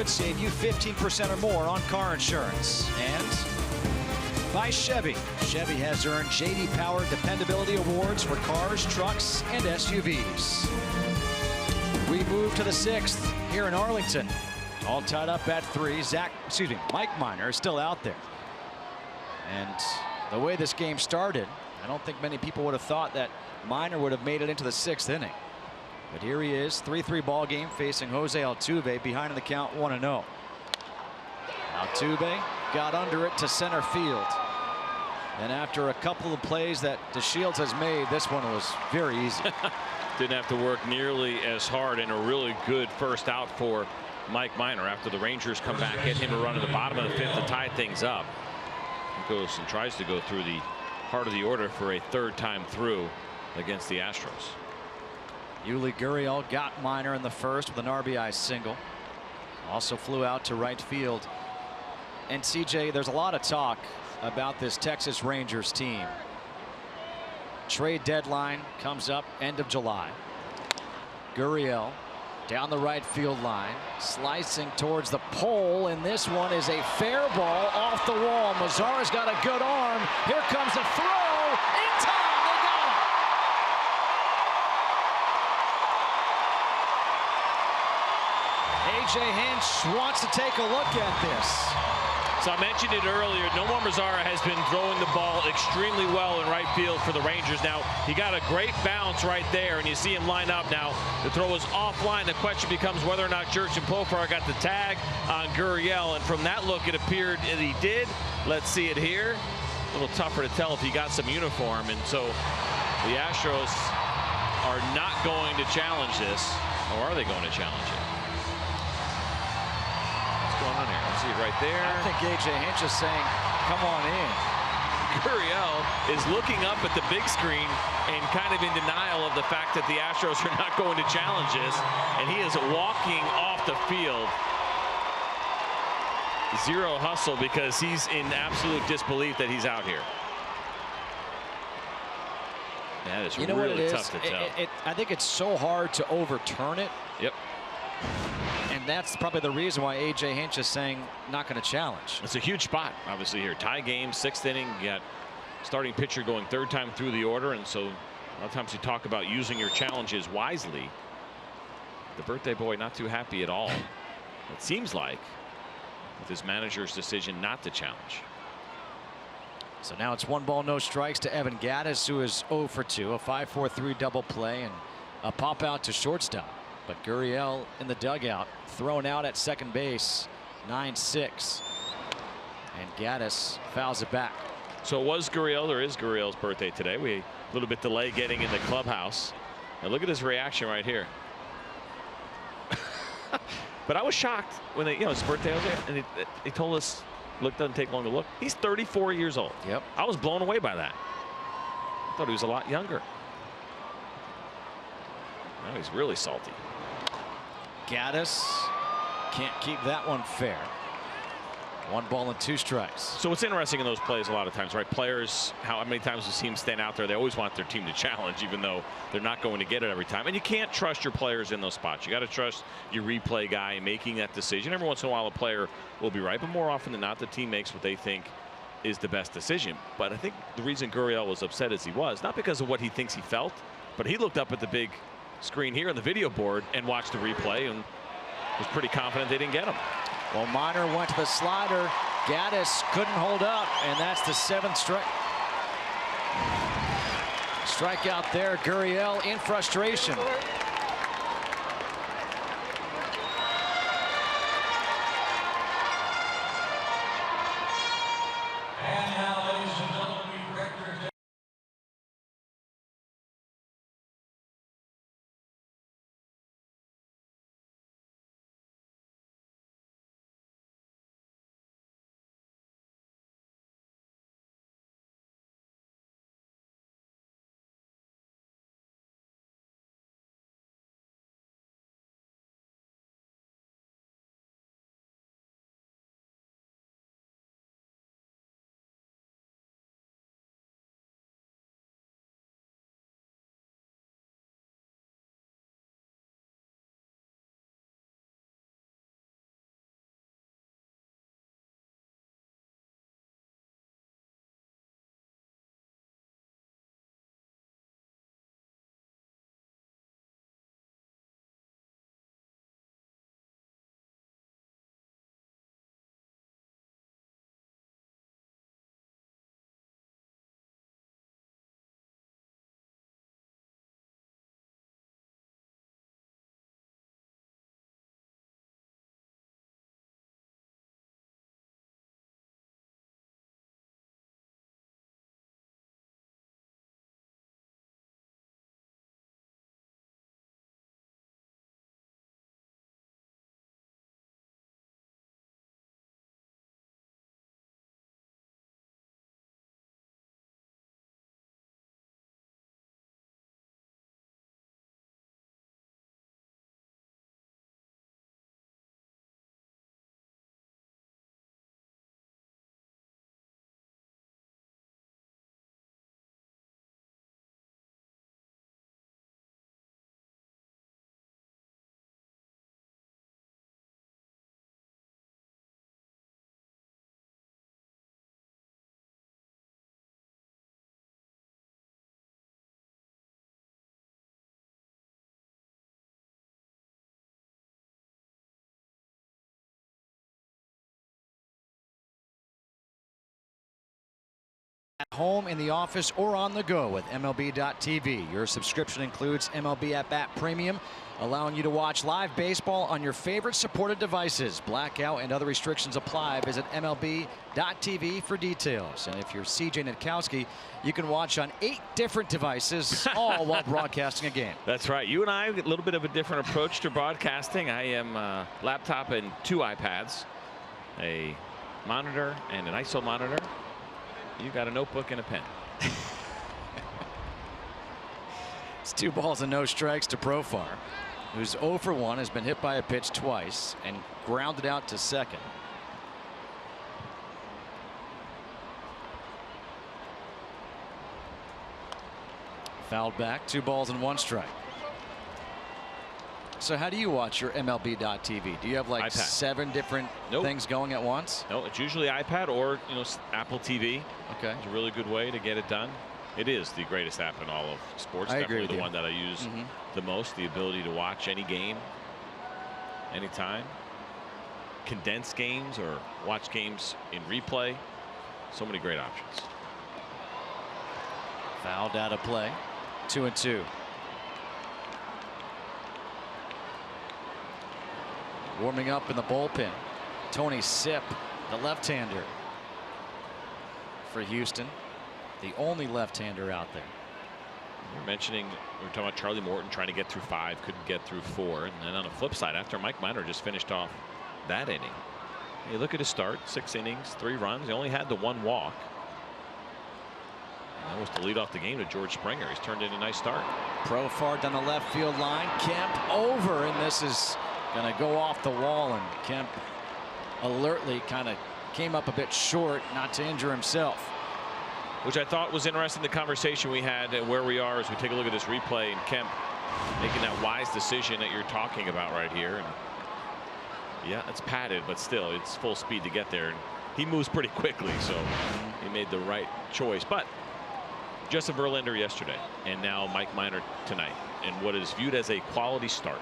Speaker 7: could save you 15% or more on car insurance. And by Chevy. Chevy has earned J.D. Power Dependability Awards for cars, trucks, and SUVs. We move to the 6th here in Arlington. All tied up at 3. Mike Minor is still out there. And the way this game started, I don't think many people would have thought that Minor would have made it into the 6th inning. But here he is, 3-3 ball game facing Jose Altuve, behind in the count 1-0. Altuve got under it to center field. And after a couple of plays that DeShields has made, this one was very easy.
Speaker 5: Didn't have to work nearly as hard, and a really good first out for Mike Minor after the Rangers come back, get him a run in the bottom of the 5th to tie things up. He goes and tries to go through the heart of the order for a 3rd time through against the Astros.
Speaker 7: Yuli Gurriel got Minor in the 1st with an RBI single. Also flew out to right field. And CJ, there's a lot of talk about this Texas Rangers team. Trade deadline comes up end of July. Gurriel down the right field line, slicing towards the pole, and this one is a fair ball off the wall. Mazzara's got a good arm. Here comes a throw in time. They got it. A.J. Hinch wants to take a look at this.
Speaker 5: So I mentioned it earlier, Nomar Mazara has been throwing the ball extremely well in right field for the Rangers. Now, he got a great bounce right there, and you see him line up now. The throw is offline. The question becomes whether or not Jurickson Profar got the tag on Gurriel, and from that look, it appeared that he did. Let's see it here. A little tougher to tell if he got some uniform, and so the Astros are not going to challenge this, or are they going to challenge it? Going on here. See it right there.
Speaker 7: I think A.J. Hinch is saying, come on in.
Speaker 5: Gurriel is looking up at the big screen and kind of in denial of the fact that the Astros are not going to challenge this, and he is walking off the field. Zero hustle because he's in absolute disbelief that he's out here. That is really tough to tell.
Speaker 7: I think it's so hard to overturn it.
Speaker 5: Yep.
Speaker 7: And that's probably the reason why A.J. Hinch is saying not going to challenge.
Speaker 5: It's a huge spot, obviously, here. Tie game, 6th inning. You got starting pitcher going 3rd time through the order. And so a lot of times you talk about using your challenges wisely. The birthday boy not too happy at all, it seems like, with his manager's decision not to challenge.
Speaker 7: So now it's 1 ball, no strikes to Evan Gattis, who is 0 for 2, a 5-4-3 double play and a pop out to shortstop. But Gurriel in the dugout, thrown out at second base, 9-6. And Gattis fouls it back.
Speaker 5: So it was Gurriel, or is Gurriel's birthday today. We a little bit delay getting in the clubhouse. And look at his reaction right here. But I was shocked when his birthday was there, and he told us, look, doesn't take long to look. He's 34 years old.
Speaker 7: Yep.
Speaker 5: I was blown away by that. I thought he was a lot younger. Now he's really salty.
Speaker 7: Gattis can't keep that one fair. 1 ball and 2 strikes.
Speaker 5: So what's interesting in those plays a lot of times, right? Players, how many times we've seen them stand out there, they always want their team to challenge, even though they're not going to get it every time. And you can't trust your players in those spots. You got to trust your replay guy making that decision. Every once in a while, a player will be right, but more often than not, the team makes what they think is the best decision. But I think the reason Gurriel was upset as he was, not because of what he thinks he felt, but he looked up at the big screen here on the video board and watched the replay and was pretty confident they didn't get him.
Speaker 7: Well, Minor went to the slider. Gattis couldn't hold up, and that's the 7th strike. Strikeout there. Gurriel in frustration. home, in the office, or on the go with MLB.tv. Your subscription includes MLB At Bat Premium, allowing you to watch live baseball on your favorite supported devices. Blackout and other restrictions apply. Visit MLB.tv for details. And if you're CJ Nitkowski, you can watch on 8 different devices, all while broadcasting a game.
Speaker 5: That's right. You and I have a little bit of a different approach to broadcasting. I am a laptop and 2 iPads, a monitor and an ISO monitor. You got a notebook and a pen.
Speaker 7: It's 2 balls and no strikes to Profar, who's 0 for 1, has been hit by a pitch twice and grounded out to second. Fouled back, 2 balls and 1 strike. So how do you watch your MLB.tv? Do you have like
Speaker 5: iPad.
Speaker 7: 7 different things going at once?
Speaker 5: No, it's usually iPad or Apple TV.
Speaker 7: Okay.
Speaker 5: It's a really good way to get it done. It is the greatest app in all of sports.
Speaker 7: I agree
Speaker 5: Definitely
Speaker 7: with
Speaker 5: the
Speaker 7: you.
Speaker 5: one that I use the most. The ability to watch any game, anytime, condense games or watch games in replay. So many great options.
Speaker 7: Fouled out of play. 2-2. Warming up in the bullpen, Tony Sipp, the left-hander for Houston, the only left-hander out there.
Speaker 5: You're mentioning, we were talking about Charlie Morton trying to get through 5, couldn't get through 4. And then on the flip side, after Mike Minor just finished off that inning, you look at his start, 6 innings, 3 runs. He only had the 1 walk. And that was to lead off the game to George Springer. He's turned in a nice start.
Speaker 7: Profar down the left field line, Kemp over, and this is going to go off the wall, and Kemp alertly kind of came up a bit short, not to injure himself.
Speaker 5: Which I thought was interesting, the conversation we had and where we are as we take a look at this replay, and Kemp making that wise decision that you're talking about right here. And yeah, it's padded, but still it's full speed to get there, and he moves pretty quickly, so he made the right choice. But Justin Verlander yesterday, and now Mike Minor tonight, and what is viewed as a quality start.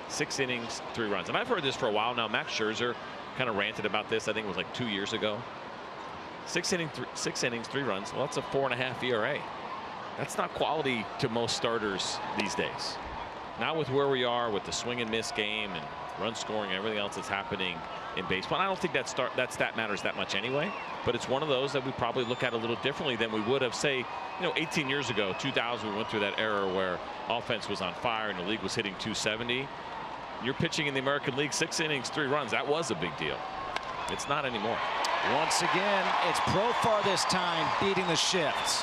Speaker 5: 6 innings, 3 runs. And I've heard this for a while now. Max Scherzer kind of ranted about this. I think it was like 2 years ago. 6 innings, 3 runs. Well, that's a 4.5 ERA. That's not quality to most starters these days. Not with where we are with the swing and miss game and run scoring and everything else that's happening in baseball. And I don't think that stat matters that much anyway. But it's one of those that we probably look at a little differently than we would have, say, 18 years ago, 2000. We went through that era where offense was on fire and the league was hitting 270. You're pitching in the American League, 6 innings, 3 runs. That was a big deal. It's not anymore.
Speaker 7: Once again, it's Profar this time beating the shifts.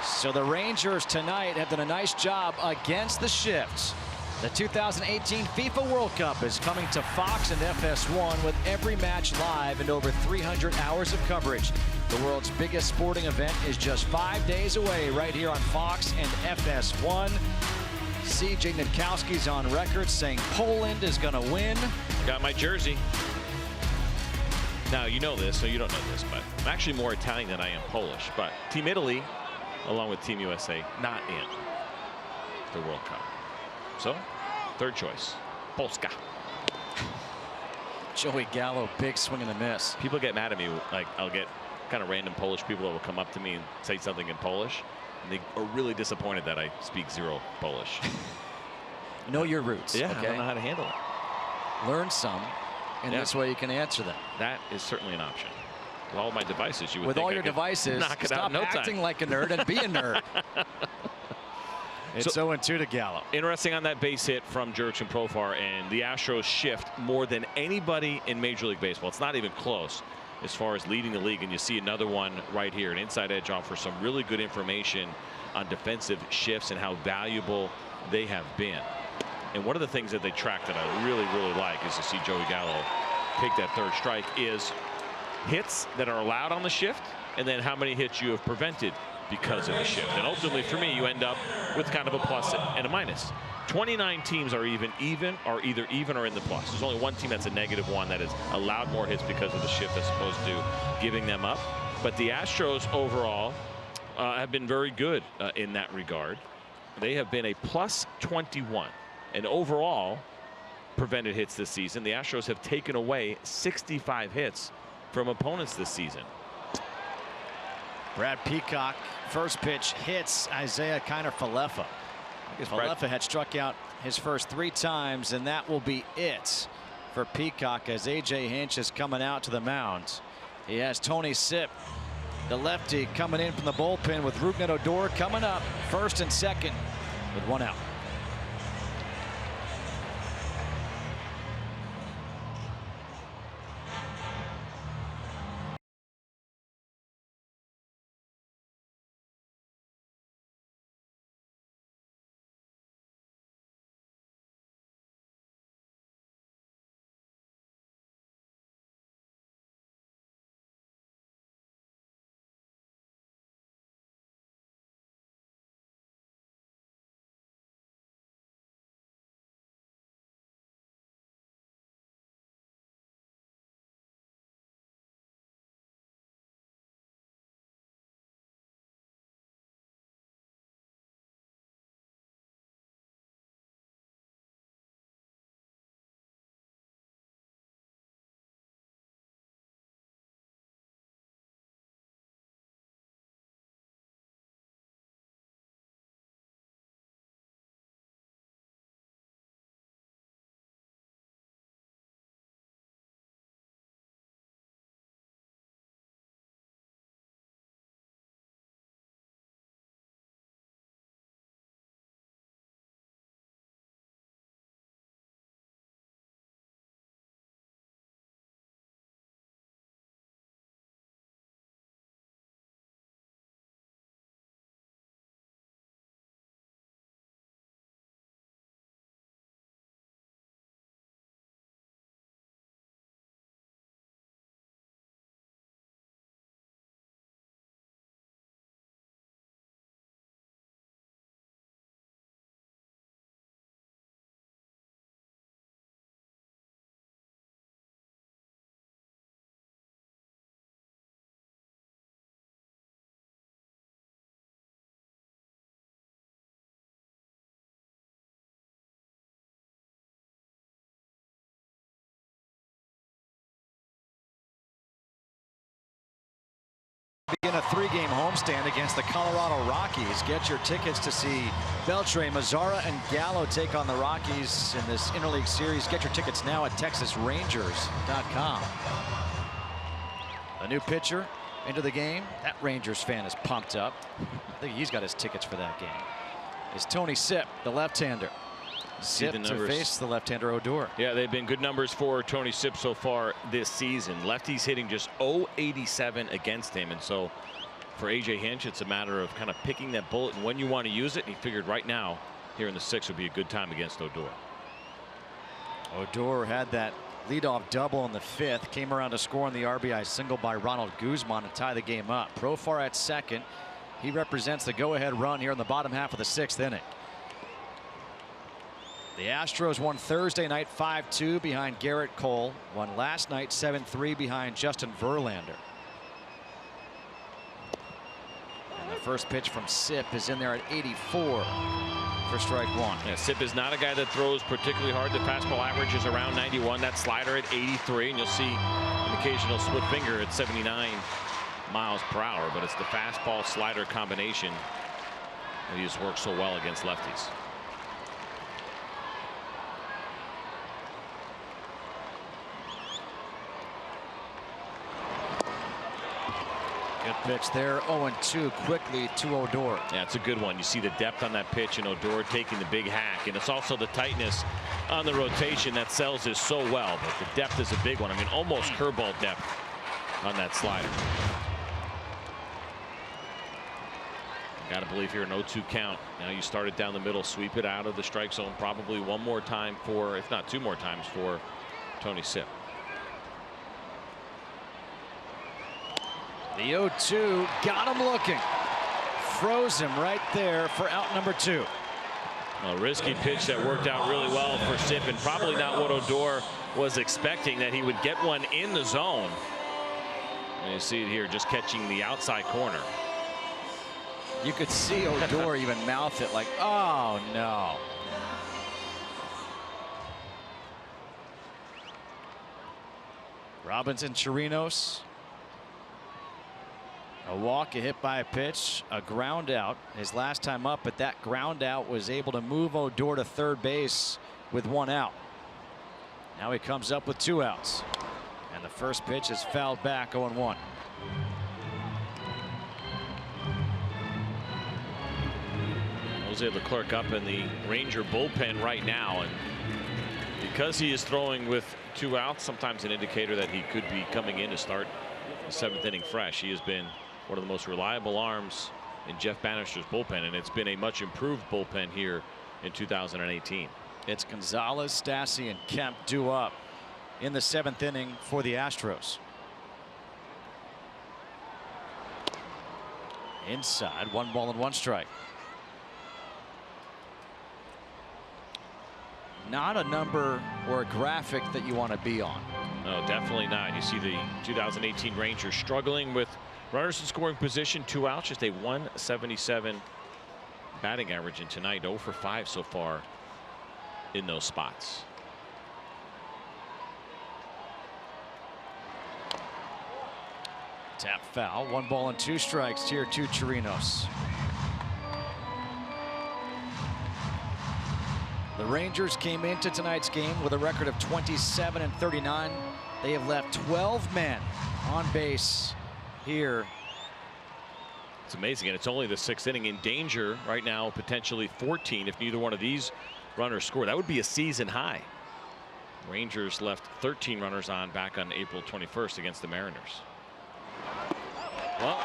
Speaker 7: So the Rangers tonight have done a nice job against the shifts. The 2018 FIFA World Cup is coming to Fox and FS1 with every match live and over 300 hours of coverage. The world's biggest sporting event is just 5 days away right here on Fox and FS1. CJ Nitkowski's on record saying Poland is going to win.
Speaker 5: Got my jersey. Now, you know this, so you don't know this, but I'm actually more Italian than I am Polish. But Team Italy, along with Team USA, not in the World Cup. So, third choice, Polska.
Speaker 7: Joey Gallo, big swing and a miss.
Speaker 5: People get mad at me. Like, I'll get kind of random Polish people that will come up to me and say something in Polish. And they are really disappointed that I speak 0 Polish.
Speaker 7: Know your roots.
Speaker 5: Yeah,
Speaker 7: okay?
Speaker 5: I don't know how to handle it.
Speaker 7: Learn some, and this way you can answer them.
Speaker 5: That is certainly an option. With all my devices, you would
Speaker 7: with
Speaker 5: think
Speaker 7: all
Speaker 5: I
Speaker 7: your
Speaker 5: could
Speaker 7: devices,
Speaker 5: knock it out
Speaker 7: stop
Speaker 5: in no
Speaker 7: acting
Speaker 5: time.
Speaker 7: like a nerd and be a nerd. It's 0-2 to Gallo.
Speaker 5: Interesting on that base hit from Jurickson Profar, and the Astros shift more than anybody in Major League Baseball. It's not even close as far as leading the league, and you see another one right here, an inside edge offers some really good information on defensive shifts and how valuable they have been. And one of the things that they track that I really, really like is to see Joey Gallo take that third strike is hits that are allowed on the shift, and then how many hits you have prevented because of the shift. And ultimately, for me, you end up with kind of a plus and a minus. 29 teams are either even or in the plus. There's only one team that's a -1 that has allowed more hits because of the shift as opposed to giving them up. But the Astros overall have been very good in that regard. They have been a +21. And overall prevented hits this season. The Astros have taken away 65 hits from opponents this season.
Speaker 7: Brad Peacock, first pitch hits Isaiah Kiner-Falefa. Falefa had struck out his first 3 times, and that will be it for Peacock as A.J. Hinch is coming out to the mound. He has Tony Sipp, the lefty, coming in from the bullpen with Rougned Odor coming up first and second with 1 out. Begin a 3-game homestand against the Colorado Rockies. Get your tickets to see Beltre, Mazzara, and Gallo take on the Rockies in this interleague series. Get your tickets now at TexasRangers.com. A new pitcher into the game. That Rangers fan is pumped up. I think he's got his tickets for that game. Is Tony Sipp, the left-hander. Sipp to face the left-hander Odor.
Speaker 5: Yeah, they've been good numbers for Tony Sipp so far this season. Lefties hitting just .087 against him, and so for A.J. Hinch, it's a matter of kind of picking that bullet and when you want to use it. And he figured right now, here in the 6th, would be a good time against Odor.
Speaker 7: Odor had that leadoff double in the 5th, came around to score on the RBI single by Ronald Guzman to tie the game up. Profar at second. He represents the go-ahead run here in the bottom half of the 6th inning. The Astros won Thursday night 5-2 behind Garrett Cole. Won last night 7-3 behind Justin Verlander. And the first pitch from Sipp is in there at 84 for strike 1.
Speaker 5: Yeah, Sipp is not a guy that throws particularly hard. The fastball average is around 91. That slider at 83, and you'll see an occasional split finger at 79 miles per hour. But it's the fastball slider combination that he just works so well against lefties.
Speaker 7: Good pitch there. 0-2 quickly to Odor.
Speaker 5: Yeah, it's a good one. You see the depth on that pitch and Odor taking the big hack, and it's also the tightness on the rotation that sells this so well. But the depth is a big one. I mean, almost curveball depth on that slider. Got to believe here an 0-2 count. Now you start it down the middle, sweep it out of the strike zone. Probably one more time for, if not 2 more times for Tony Sipp.
Speaker 7: The 0-2 got him looking. Froze him right there for out number 2.
Speaker 5: A risky pitch that worked out really well for Sipp, and probably not what Odor was expecting, that he would get one in the zone. And you see it here, just catching the outside corner.
Speaker 7: You could see Odor even mouth it like, oh no. Robinson Chirinos A walk, a hit by a pitch, a ground out his last time up, but that ground out was able to move Odor to third base with 1 out. Now he comes up with 2 outs. And the first pitch is fouled back, 0-1.
Speaker 5: Jose Leclerc up in the Ranger bullpen right now, and because he is throwing with 2 outs, sometimes an indicator that he could be coming in to start the 7th inning fresh. He has been one of the most reliable arms in Jeff Bannister's bullpen, and it's been a much improved bullpen here in 2018.
Speaker 7: It's Gonzalez, Stassi, and Kemp due up in the 7th inning for the Astros. Inside, 1 ball and 1 strike. Not a number or a graphic that you want to be on.
Speaker 5: No, definitely not. You see the 2018 Rangers struggling with runners in scoring position, 2 outs, just a 177 batting average, and tonight 0 for 5 so far in those spots.
Speaker 7: Tap foul, 1 ball and 2 strikes, tier 2 Chirinos. The Rangers came into tonight's game with a record of 27-39. They have left 12 men on base here.
Speaker 5: It's amazing, and it's only the 6th inning. In danger right now, potentially 14 if neither one of these runners score. That would be a season high. Rangers left 13 runners on back on April 21st against the Mariners.
Speaker 7: Well,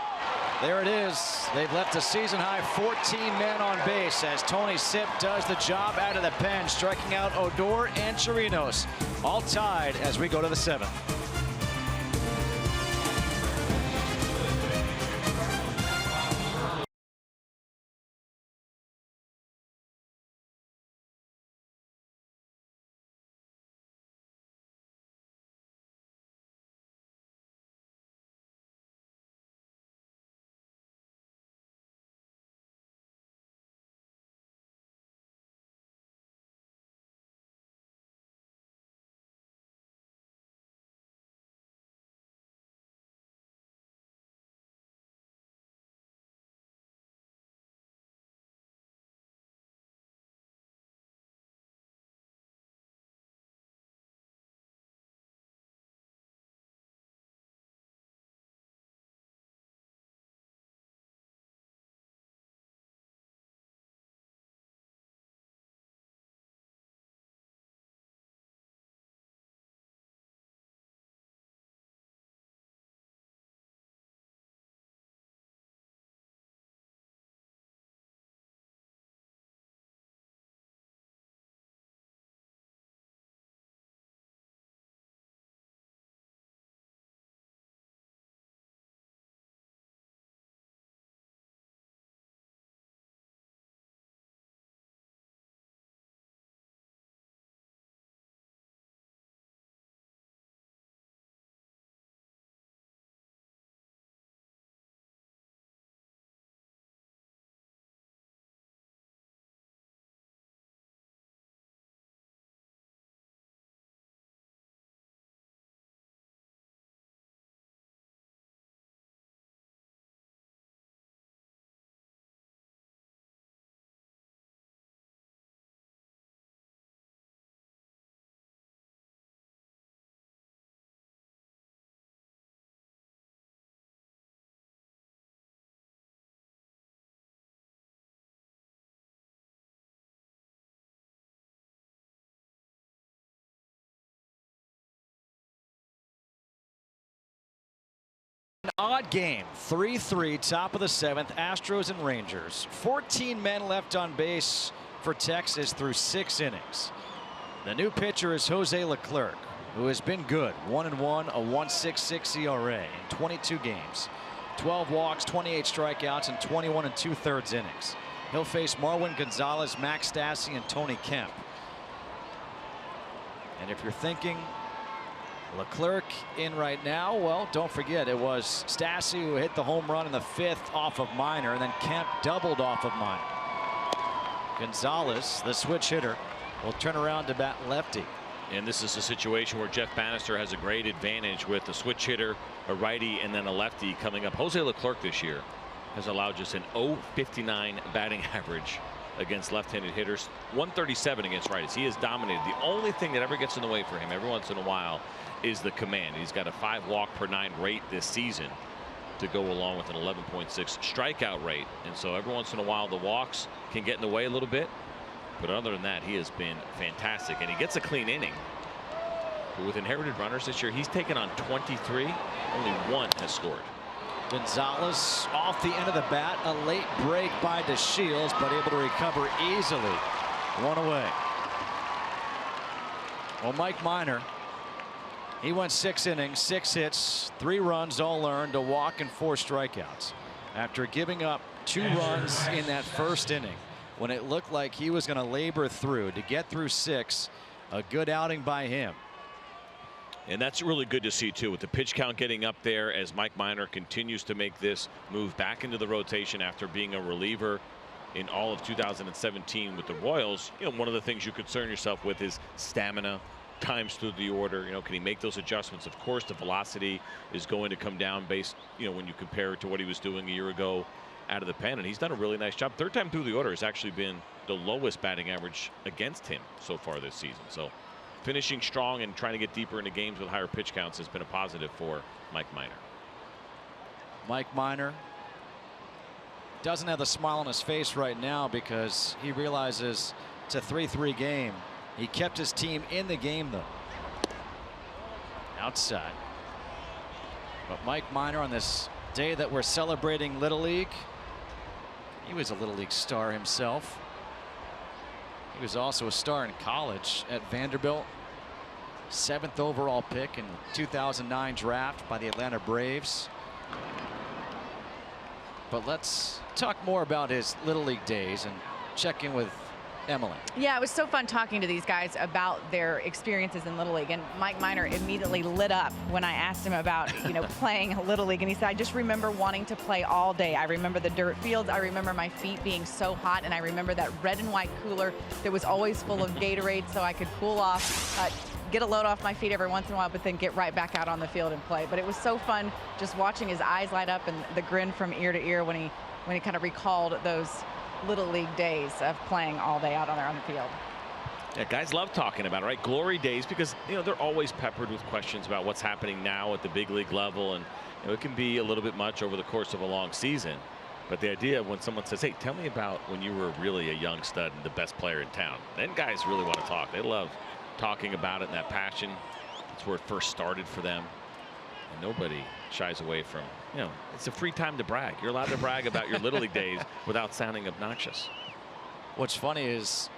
Speaker 7: there it is. They've left a season high 14 men on base as Tony Sipp does the job out of the pen, striking out Odor and Chirinos, all tied as we go to the 7th. Odd game, 3-3, top of the 7th, Astros and Rangers. 14 men left on base for Texas through 6 innings. The new pitcher is Jose Leclerc, who has been good. 1-1, a 1.66 ERA in 22 games. 12 walks, 28 strikeouts, and 21 2/3 innings. He'll face Marwin Gonzalez, Max Stassi, and Tony Kemp. And if you're thinking Leclerc in right now, well, don't forget it was Stassi who hit the home run in the 5th off of Minor, and then Kemp doubled off of Minor. Gonzalez, the switch hitter, will turn around to bat lefty.
Speaker 5: And this is a situation where Jeff Bannister has a great advantage with a switch hitter, a righty, and then a lefty coming up. Jose Leclerc this year has allowed just an .059 batting average against left-handed hitters, 137 against righties. He has dominated. The only thing that ever gets in the way for him every once in a while is the command. He's got a 5 walk per 9 rate this season to go along with an 11.6 strikeout rate. And so every once in a while the walks can get in the way a little bit. But other than that, he has been fantastic. And he gets a clean inning. But with inherited runners this year, he's taken on 23. Only 1 has scored.
Speaker 7: Gonzalez off the end of the bat. A late break by DeShields, but able to recover easily. 1 away. Well, Mike Minor, he went 6 innings, 6 hits, 3 runs, all earned, a walk and 4 strikeouts. After giving up 2 runs in that first inning, when it looked like he was going to labor through to get through 6, a good outing by him.
Speaker 5: And that's really good to see too, with the pitch count getting up there as Mike Minor continues to make this move back into the rotation after being a reliever in all of 2017 with the Royals. You know, one of the things you concern yourself with is stamina, times through the order. You know, can he make those adjustments? Of course, the velocity is going to come down based, you know, when you compare it to what he was doing a year ago out of the pen, and he's done a really nice job. 3rd time through the order has actually been the lowest batting average against him so far this season. So finishing strong and trying to get deeper into games with higher pitch counts has been a positive for Mike Minor.
Speaker 7: Mike Minor doesn't have the smile on his face right now because he realizes it's a 3-3 game. He kept his team in the game though. Outside. But Mike Minor, on this day that we're celebrating Little League, he was a Little League star himself. He was also a star in college at Vanderbilt. 7th overall pick in the 2009 draft by the Atlanta Braves. But let's talk more about his Little League days and check in with Emily.
Speaker 4: Yeah, it was so fun talking to these guys about their experiences in Little League, and Mike Minor immediately lit up when I asked him about, you know, playing Little League, and he said, I just remember wanting to play all day. I remember the dirt fields. I remember my feet being so hot, and I remember that red and white cooler that was always full of Gatorade so I could cool off, get a load off my feet every once in a while, but then get right back out on the field and play. But it was so fun just watching his eyes light up and the grin from ear to ear when he kind of recalled those Little League days of playing all day out on the field.
Speaker 5: Yeah, guys love talking about it, right? Glory days, because, you know, they're always peppered with questions about what's happening now at the big league level, and, you know, it can be a little bit much over the course of a long season. But the idea of when someone says, hey, tell me about when you were really a young stud and the best player in town, then guys really want to talk. They love talking about it and that passion. That's where it first started for them. And nobody shies away from, you know, it's a free time to brag. You're allowed to brag about your Little League days without sounding obnoxious.
Speaker 7: What's funny is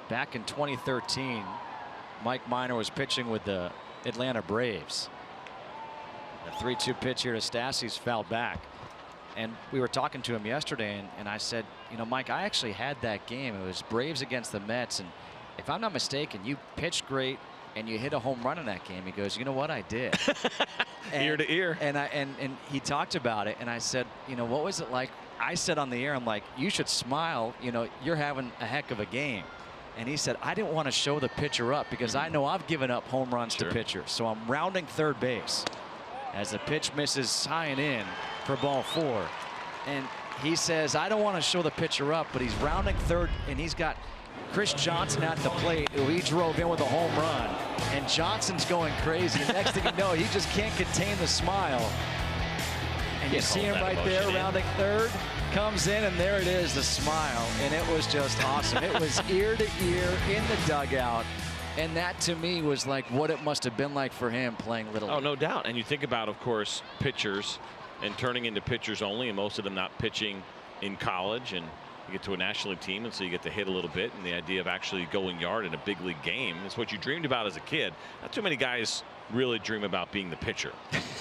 Speaker 7: back in 2013, Mike Minor was pitching with the Atlanta Braves. A 3-2 pitch here to Stassi's fouled back. And we were talking to him yesterday, and I said, you know, Mike, I actually had that game. It was Braves against the Mets, and if I'm not mistaken, you pitched great and you hit a home run in that game. He goes, you know what, I did.
Speaker 5: Ear to ear.
Speaker 7: And he talked about it, and I said, you know, what was it like? I said on the air, I'm like, you should smile, you know, you're having a heck of a game. And he said, I didn't want to show the pitcher up because I know I've given up home runs to pitchers. So I'm rounding third base as the pitch misses high and in for ball 4. And he says, I don't want to show the pitcher up, but he's rounding third, and he's got Chris Johnson at the plate, who he drove in with a home run, and Johnson's going crazy. Next thing you know, he just can't contain the smile. And you see him right there, rounding third, comes in, and there it is, the smile. And it was just awesome. It was ear to ear in the dugout. And that, to me, was like what it must have been like for him playing Little League.
Speaker 5: Oh, no doubt. And you think about, of course, pitchers and turning into pitchers only, and most of them not pitching in college, and you get to a National League team, and so you get to hit a little bit, and the idea of actually going yard in a big league game is what you dreamed about as a kid. Not too many guys really dream about being the pitcher,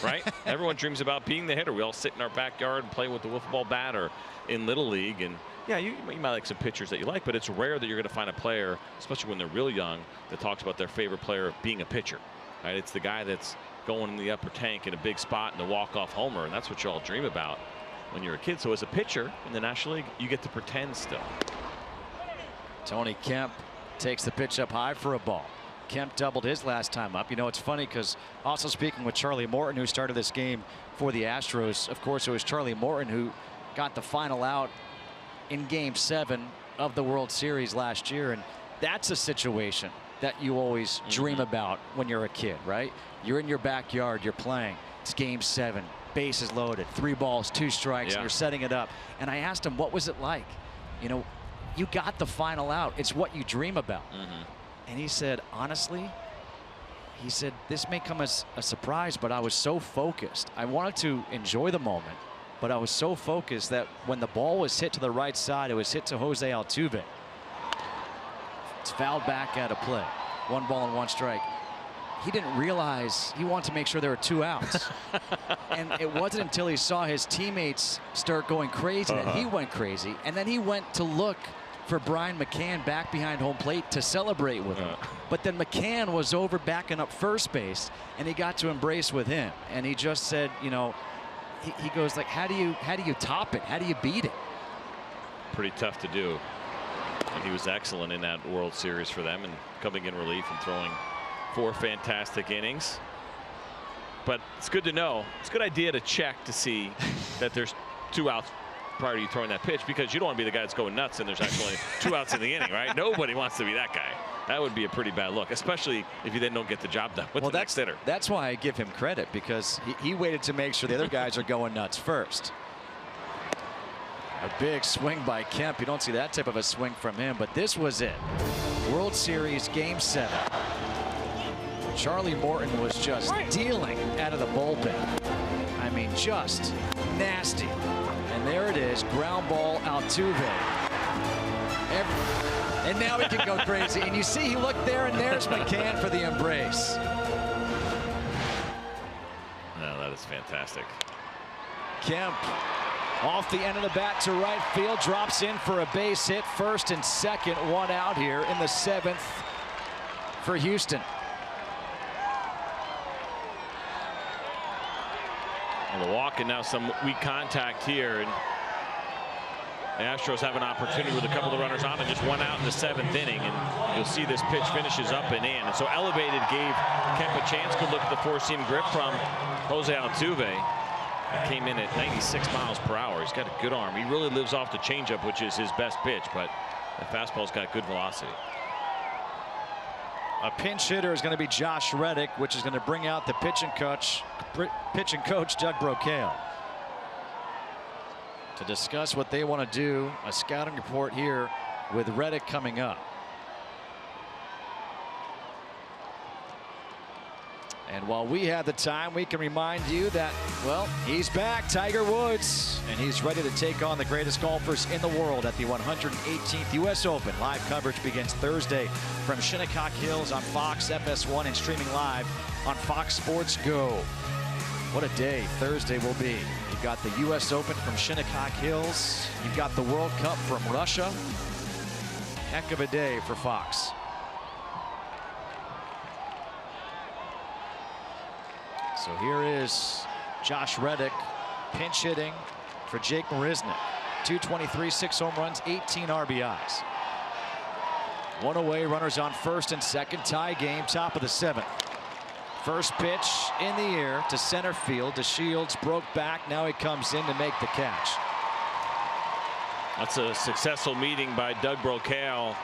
Speaker 5: right? Everyone dreams about being the hitter. We all sit in our backyard and play with the wiffle ball bat or in Little League, and yeah, you might like some pitchers that you like, but it's rare that you're going to find a player, especially when they're real young, that talks about their favorite player being a pitcher, right? It's the guy that's going in the upper tank in a big spot and a walk-off homer, and that's what you all dream about when you're a kid. So as a pitcher in the National League, you get to pretend still.
Speaker 7: Tony Kemp takes the pitch up high for a ball. Kemp doubled his last time up. You know, it's funny because also speaking with Charlie Morton, who started this game for the Astros, of course, it was Charlie Morton who got the final out in Game 7 of the World Series last year. And that's a situation that you always dream about when you're a kid, right? You're in your backyard, you're playing. It's Game 7, bases loaded, 3 balls, 2 strikes, and you're setting it up. And I asked him, what was it like? You know, you got the final out. It's what you dream about. And he said, honestly, he said, this may come as a surprise, but I was so focused. I wanted to enjoy the moment, but I was so focused that when the ball was hit to the right side, it was hit to Jose Altuve. It's fouled back out of play. 1 ball and 1 strike. He didn't realize he wanted to make sure there were 2 outs. And it wasn't until he saw his teammates start going crazy that he went crazy. And then he went to look for Brian McCann back behind home plate to celebrate with him. But then McCann was over backing up first base, and he got to embrace with him. And he just said, you know, he goes like, how do you top it? How do you beat it?
Speaker 5: Pretty tough to do. And he was excellent in that World Series for them and coming in relief and throwing 4 fantastic innings. But it's good to know. It's a good idea to check to see that there's 2 outs prior to you throwing that pitch, because you don't want to be the guy that's going nuts and there's actually 2 outs in the inning, right? Nobody wants to be that guy. That would be a pretty bad look, especially if you then don't get the job done with the next hitter.
Speaker 7: That's why I give him credit, because he waited to make sure the other guys are going nuts first. A big swing by Kemp. You don't see that type of a swing from him, but this was it. World Series Game 7. Charlie Morton was just dealing out of the bullpen. I mean, just nasty. And there it is, ground ball, Altuve. And now he can go crazy. And you see, he looked there, and there's McCann for the embrace.
Speaker 5: No, that is fantastic.
Speaker 7: Kemp off the end of the bat to right field, drops in for a base hit. First and second, 1 out here in the 7th for Houston.
Speaker 5: Well, the walk and now some weak contact here, and the Astros have an opportunity with a couple of runners on and just 1 out in the 7th inning, and you'll see this pitch finishes up and in. And so elevated gave Kemp a chance. Good look at the 4-seam grip from Jose Altuve. It came in at 96 miles per hour. He's got a good arm. He really lives off the changeup, which is his best pitch, but the fastball's got good velocity.
Speaker 7: A pinch hitter is going to be Josh Reddick, which is going to bring out the pitching coach Doug Brocail to discuss what they want to do. A scouting report here with Reddick coming up. And while we have the time, we can remind you that, well, he's back, Tiger Woods, and he's ready to take on the greatest golfers in the world at the 118th U.S. Open. Live coverage begins Thursday from Shinnecock Hills on Fox FS1 and streaming live on Fox Sports Go. What a day Thursday will be. You've got the U.S. Open from Shinnecock Hills. You've got the World Cup from Russia. Heck of a day for Fox. So here is Josh Reddick pinch hitting for Jake Marisnick. 223, 6 home runs, 18 RBIs. 1 away, runners on first and second, tie game, top of the 7th. First pitch in the air to center field. DeShields broke back. Now he comes in to make the catch.
Speaker 5: That's a successful meeting by Doug Brocail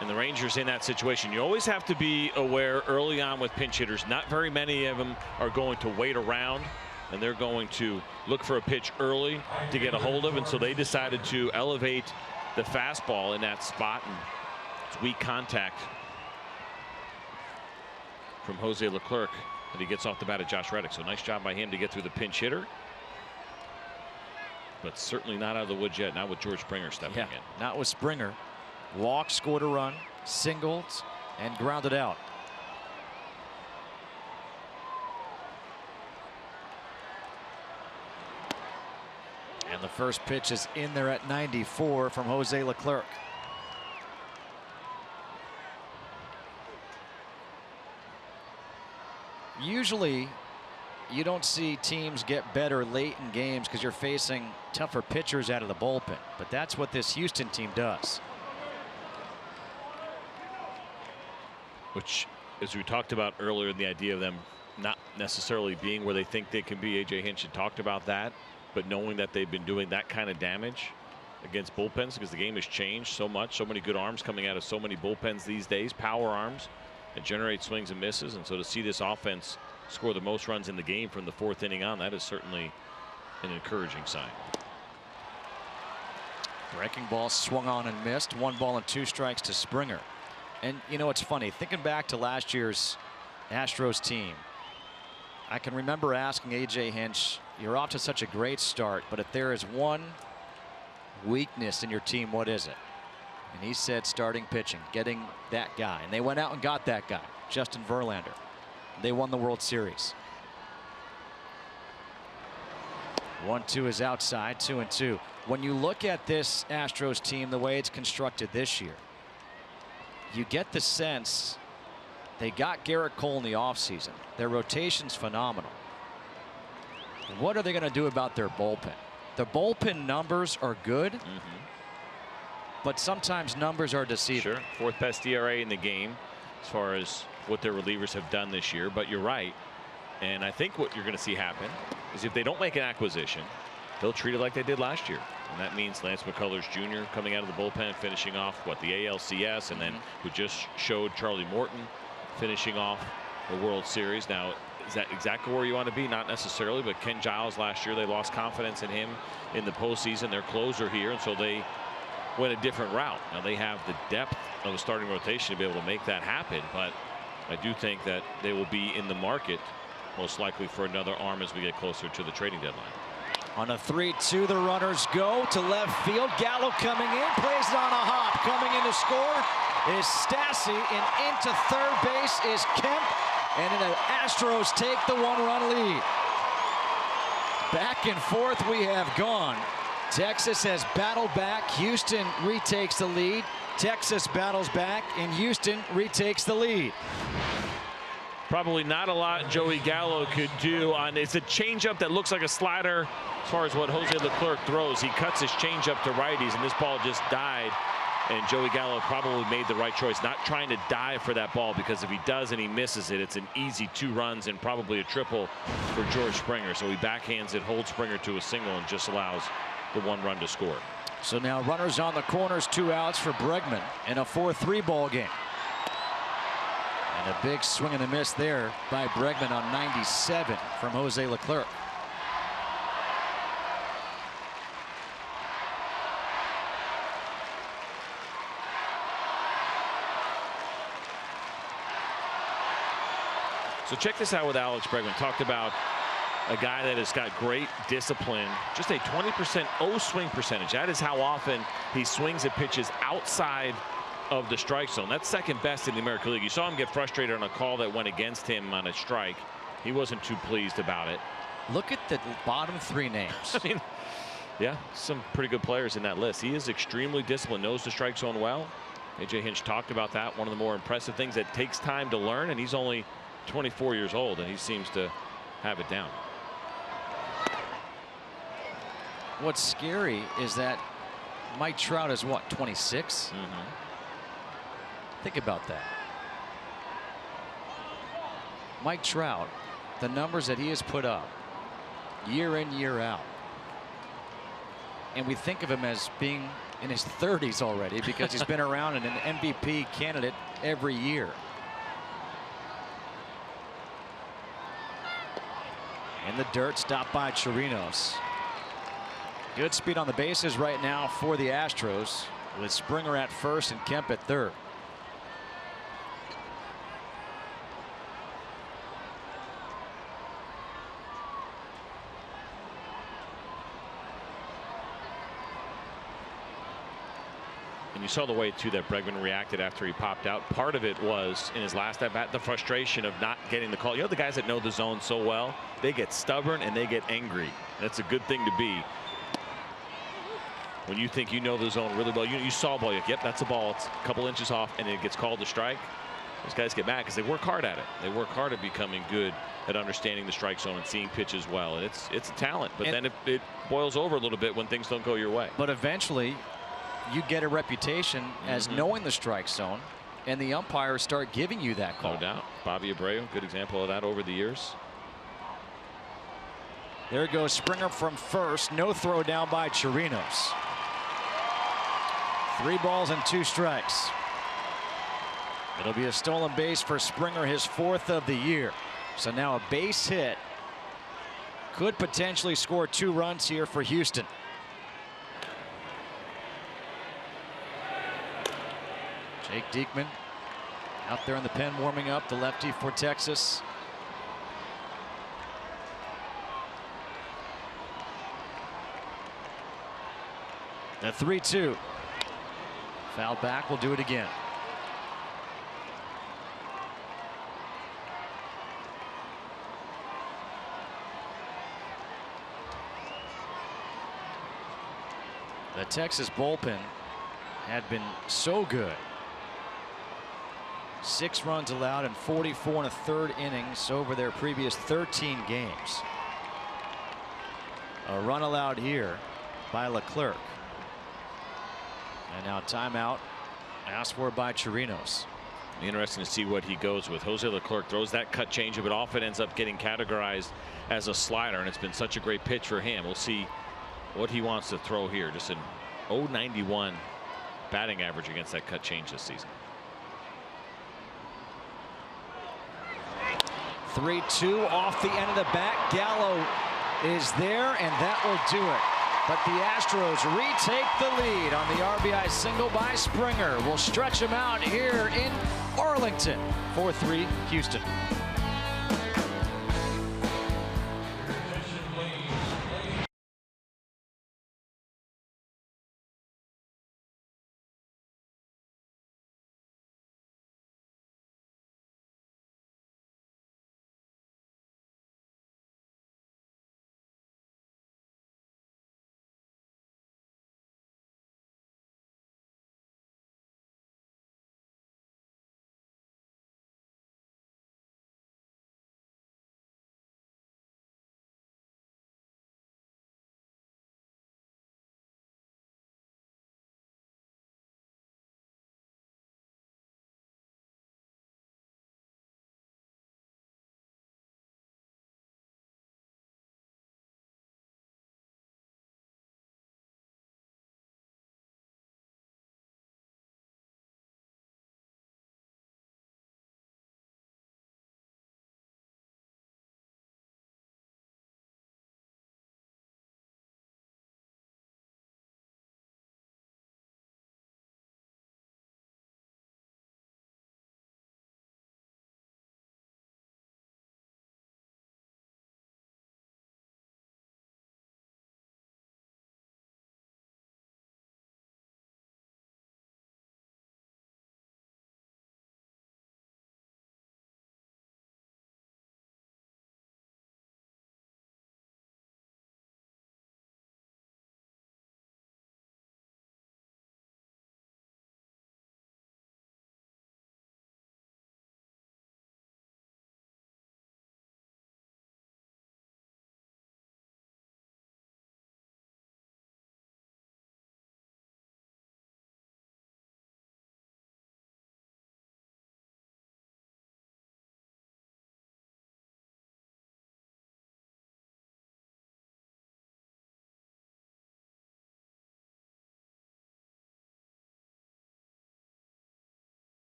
Speaker 5: and the Rangers in that situation. You always have to be aware early on with pinch hitters. Not very many of them are going to wait around, and they're going to look for a pitch early to get a hold of. And so they decided to elevate the fastball in that spot, and it's weak contact from Jose Leclerc that he gets off the bat of Josh Reddick. So nice job by him to get through the pinch hitter, but certainly not out of the woods yet. Not with George Springer stepping in.
Speaker 7: Not with Springer. Walked, scored a run, singled, and grounded out. And the first pitch is in there at 94 from Jose Leclerc. Usually you don't see teams get better late in games because you're facing tougher pitchers out of the bullpen, but that's what this Houston team does.
Speaker 5: Which as we talked about earlier, the idea of them not necessarily being where they think they can be. A.J. Hinch had talked about that, but knowing that they've been doing that kind of damage against bullpens because the game has changed so much. So many good arms coming out of so many bullpens these days, power arms that generate swings and misses. And so to see this offense score the most runs in the game from the 4th inning on, that is certainly an encouraging sign.
Speaker 7: Breaking ball swung on and missed. 1 ball and 2 strikes to Springer. And you know, it's funny thinking back to last year's Astros team. I can remember asking A.J. Hinch, you're off to such a great start, but if there is one weakness in your team, what is it? And he said starting pitching, getting that guy. And they went out and got that guy, Justin Verlander. They won the World Series. 1-2 is outside, 2-2. When you look at this Astros team, the way it's constructed this year, you get the sense they got Garrett Cole in the offseason. Their rotation's phenomenal. What are they going to do about their bullpen? The bullpen numbers are good, but sometimes numbers are deceiving.
Speaker 5: Sure, 4th best ERA in the game as far as what their relievers have done this year. But you're right. And I think what you're going to see happen is if they don't make an acquisition, they'll treat it like they did last year. And that means Lance McCullers Jr. coming out of the bullpen, finishing off the ALCS, and then who just showed Charlie Morton finishing off the World Series. Now, is that exactly where you want to be? Not necessarily, but Ken Giles last year, they lost confidence in him in the postseason. Their closer here, and so they went a different route. Now they have the depth of the starting rotation to be able to make that happen, but I do think that they will be in the market most likely for another arm as we get closer to the trading deadline.
Speaker 7: On a 3-2, the runners go to left field. Gallo coming in, plays it on a hop. Coming in to score is Stassi, and into third base is Kemp, and the Astros take the 1-run lead. Back and forth we have gone. Texas has battled back. Houston retakes the lead. Texas battles back, and Houston retakes the lead.
Speaker 5: Probably not a lot Joey Gallo could do on. It's a changeup that looks like a slider as far as what Jose Leclerc throws. He cuts his changeup to righties, and this ball just died. And Joey Gallo probably made the right choice, not trying to dive for that ball, because if he does and he misses it, it's an easy 2 runs and probably a triple for George Springer. So he backhands it, holds Springer to a single, and just allows the 1 run to score.
Speaker 7: So now runners on the corners, 2 outs for Bregman in a 4-3 ball game. And a big swing and a miss there by Bregman on 97 from Jose Leclerc.
Speaker 5: So check this out with Alex Bregman. Talked about a guy that has got great discipline, just a 20% O swing percentage. That is how often he swings at pitches outside of the strike zone. That's second best in the American League. You saw him get frustrated on a call that went against him on a strike. He wasn't too pleased about it.
Speaker 7: Look at the bottom 3 names.
Speaker 5: I mean, yeah, some pretty good players in that list. He is extremely disciplined, knows the strike zone well. A.J. Hinch talked about that. One of the more impressive things that takes time to learn, and he's only 24 years old, and he seems to have it down.
Speaker 7: What's scary is that Mike Trout is what, 26? Think about that. Mike Trout, the numbers that he has put up year in, year out. And we think of him as being in his 30s already because he's been around and an MVP candidate every year. In the dirt, stopped by Chirinos. Good speed on the bases right now for the Astros, with Springer at first and Kemp at third.
Speaker 5: And you saw the way too that Bregman reacted after he popped out. Part of it was in his last at bat the frustration of not getting the call. You know, the guys that know the zone so well, they get stubborn and they get angry. That's a good thing to be. When you think you know the zone really well, you saw a ball, yep, that's a ball, it's a couple inches off, and it gets called to strike. Those guys get mad because they work hard at it. They work hard at becoming good at understanding the strike zone and seeing pitches well. And it's a talent, but then it boils over a little bit when things don't go your way.
Speaker 7: But eventually, you get a reputation as knowing the strike zone, and the umpires start giving you that call.
Speaker 5: No doubt. Bobby Abreu, good example of that over the years.
Speaker 7: There goes Springer from first. No throw down by Chirinos. 3 balls and 2 strikes. It'll be a stolen base for Springer, his 4th of the year. So now a base hit could potentially score 2 runs here for Houston. Jake Diekman out there in the pen warming up, the lefty for Texas. The 3-2. Foul back, will do it again. The Texas bullpen had been so good. 6 runs allowed in 44 1/3 innings over their previous 13 games. A run allowed here by Leclerc. And now timeout asked for by Chirinos.
Speaker 5: Interesting to see what he goes with. Jose Leclerc throws that cut changeup. It often ends up getting categorized as a slider, and it's been such a great pitch for him. We'll see what he wants to throw here. Just an .091 batting average against that cut change this season.
Speaker 7: 3-2 off the end of the bat. Gallo is there, and that will do it. But the Astros retake the lead on the RBI single by Springer. We'll stretch them out here in Arlington. 4-3 Houston.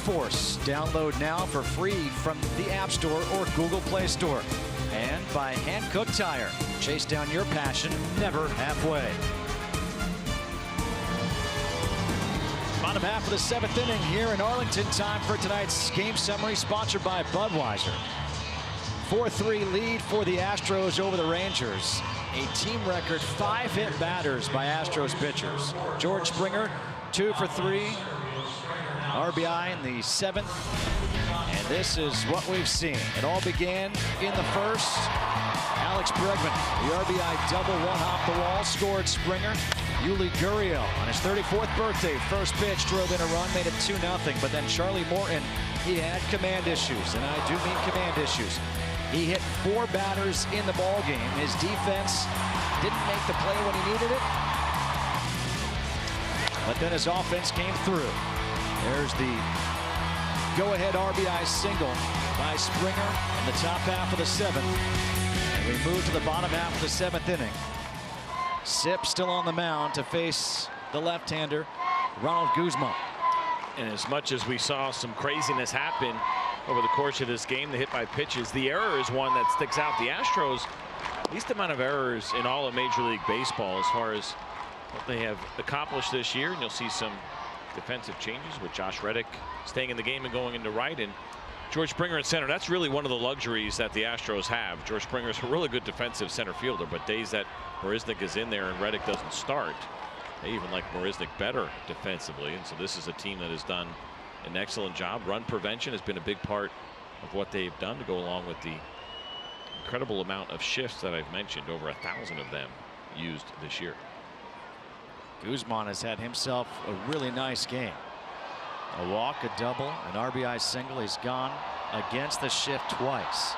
Speaker 7: Force. Download now for free from the App Store or Google Play Store. And by Hankook Tire. Chase down your passion, never halfway. Bottom half of the 7th inning here in Arlington. Time for tonight's game summary, sponsored by Budweiser. 4-3 lead for the Astros over the Rangers. A team record 5 hit batters by Astros pitchers. George Springer, 2 for 3. RBI in the 7th. And this is what we've seen. It all began in the first. Alex Bregman, the RBI double, one off the wall, scored Springer. Yuli Gurriel on his 34th birthday, first pitch, drove in a run, made it 2-0. But then Charlie Morton, he had command issues, and I do mean command issues. He hit 4 batters in the ball game. His defense didn't make the play when he needed it, but then his offense came through. There's the go-ahead RBI single by Springer in the top half of the 7th. And we move to the bottom half of the 7th inning. Sip still on the mound to face the left-hander, Ronald Guzman.
Speaker 5: And as much as we saw some craziness happen over the course of this game, the hit by pitches, the error is one that sticks out. The Astros, least amount of errors in all of Major League Baseball as far as what they have accomplished this year. And you'll see some defensive changes with Josh Reddick staying in the game and going into right, and George Springer at center. That's really one of the luxuries that the Astros have. George Springer's a really good defensive center fielder, but days that Marisnik is in there and Reddick doesn't start, they even like Marisnik better defensively. And so this is a team that has done an excellent job. Run prevention has been a big part of what they've done to go along with the incredible amount of shifts that I've mentioned, over 1,000 of them used this year.
Speaker 7: Guzman has had himself a really nice game. A walk, a double, an RBI single. He's gone against the shift twice.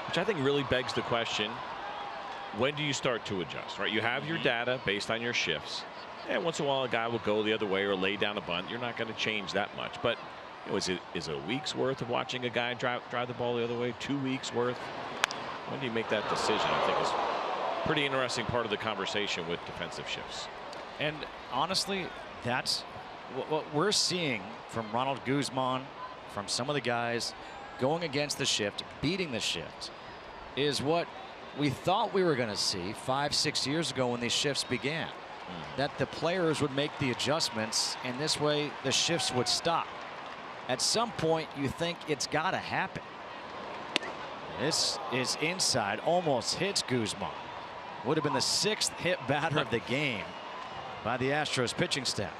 Speaker 5: Which I think really begs the question, when do you start to adjust, right? You have your data based on your shifts, and once in a while a guy will go the other way or lay down a bunt. You're not going to change that much, but you know, is it a week's worth of watching a guy drive the ball the other way, 2 weeks worth? When do you make that decision? I think is a pretty interesting part of the conversation with defensive shifts.
Speaker 7: And honestly, that's what we're seeing from Ronald Guzman, from some of the guys going against the shift, beating the shift, is what we thought we were going to see 5-6 years ago when these shifts began. That the players would make the adjustments, and this way the shifts would stop. At some point you think it's got to happen. This is inside, almost hits Guzman. Would have been the 6th hit batter of the game by the Astros pitching staff.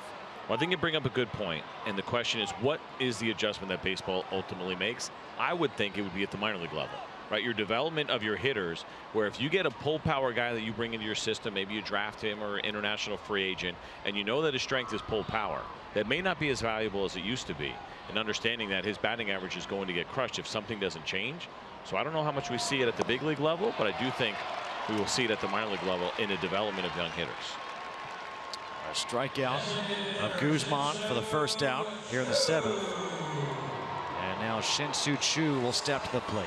Speaker 5: Well, I think you bring up a good point, and the question is, what is the adjustment that baseball ultimately makes? I would think it would be at the minor league level, right? Your development of your hitters, where if you get a pull power guy that you bring into your system, maybe you draft him or international free agent, and you know that his strength is pull power, that may not be as valuable as it used to be, and understanding that his batting average is going to get crushed if something doesn't change. So I don't know how much we see it at the big league level, but I do think we will see it at the minor league level in the development of young hitters.
Speaker 7: A strikeout of Guzman for the first out here in the 7th. And now Shin-Soo Choo will step to the plate.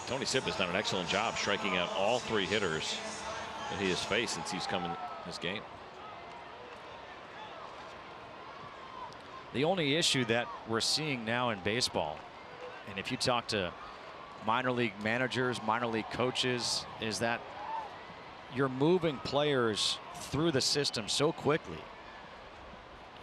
Speaker 5: Tony Sipp has done an excellent job striking out all 3 hitters that he has faced since he's come in this game.
Speaker 7: The only issue that we're seeing now in baseball, and if you talk to minor league managers, minor league coaches, is that you're moving players through the system so quickly,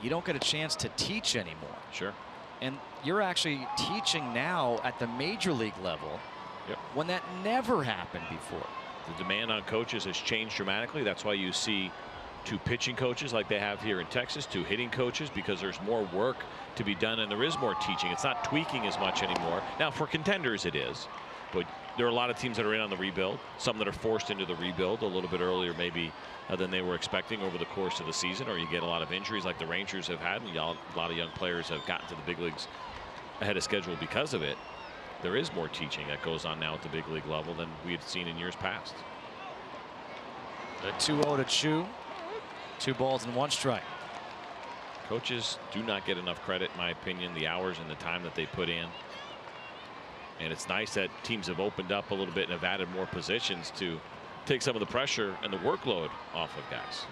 Speaker 7: you don't get a chance to teach anymore.
Speaker 5: Sure.
Speaker 7: And you're actually teaching now at the major league level,
Speaker 5: yep,
Speaker 7: when that never happened before.
Speaker 5: The demand on coaches has changed dramatically. That's why you see 2 pitching coaches like they have here in Texas, 2 hitting coaches, because there's more work to be done and there is more teaching. It's not tweaking as much anymore. Now for contenders it is, but there are a lot of teams that are in on the rebuild, some that are forced into the rebuild a little bit earlier maybe than they were expecting over the course of the season, or you get a lot of injuries like the Rangers have had, and a lot of young players have gotten to the big leagues ahead of schedule because of it. There is more teaching that goes on now at the big league level than we had seen in years past.
Speaker 7: The 2-0 to Choo. 2 balls and 1 strike.
Speaker 5: Coaches do not get enough credit, in my opinion, the hours and the time that they put in. And it's nice that teams have opened up a little bit and have added more positions to take some of the pressure and the workload off of guys.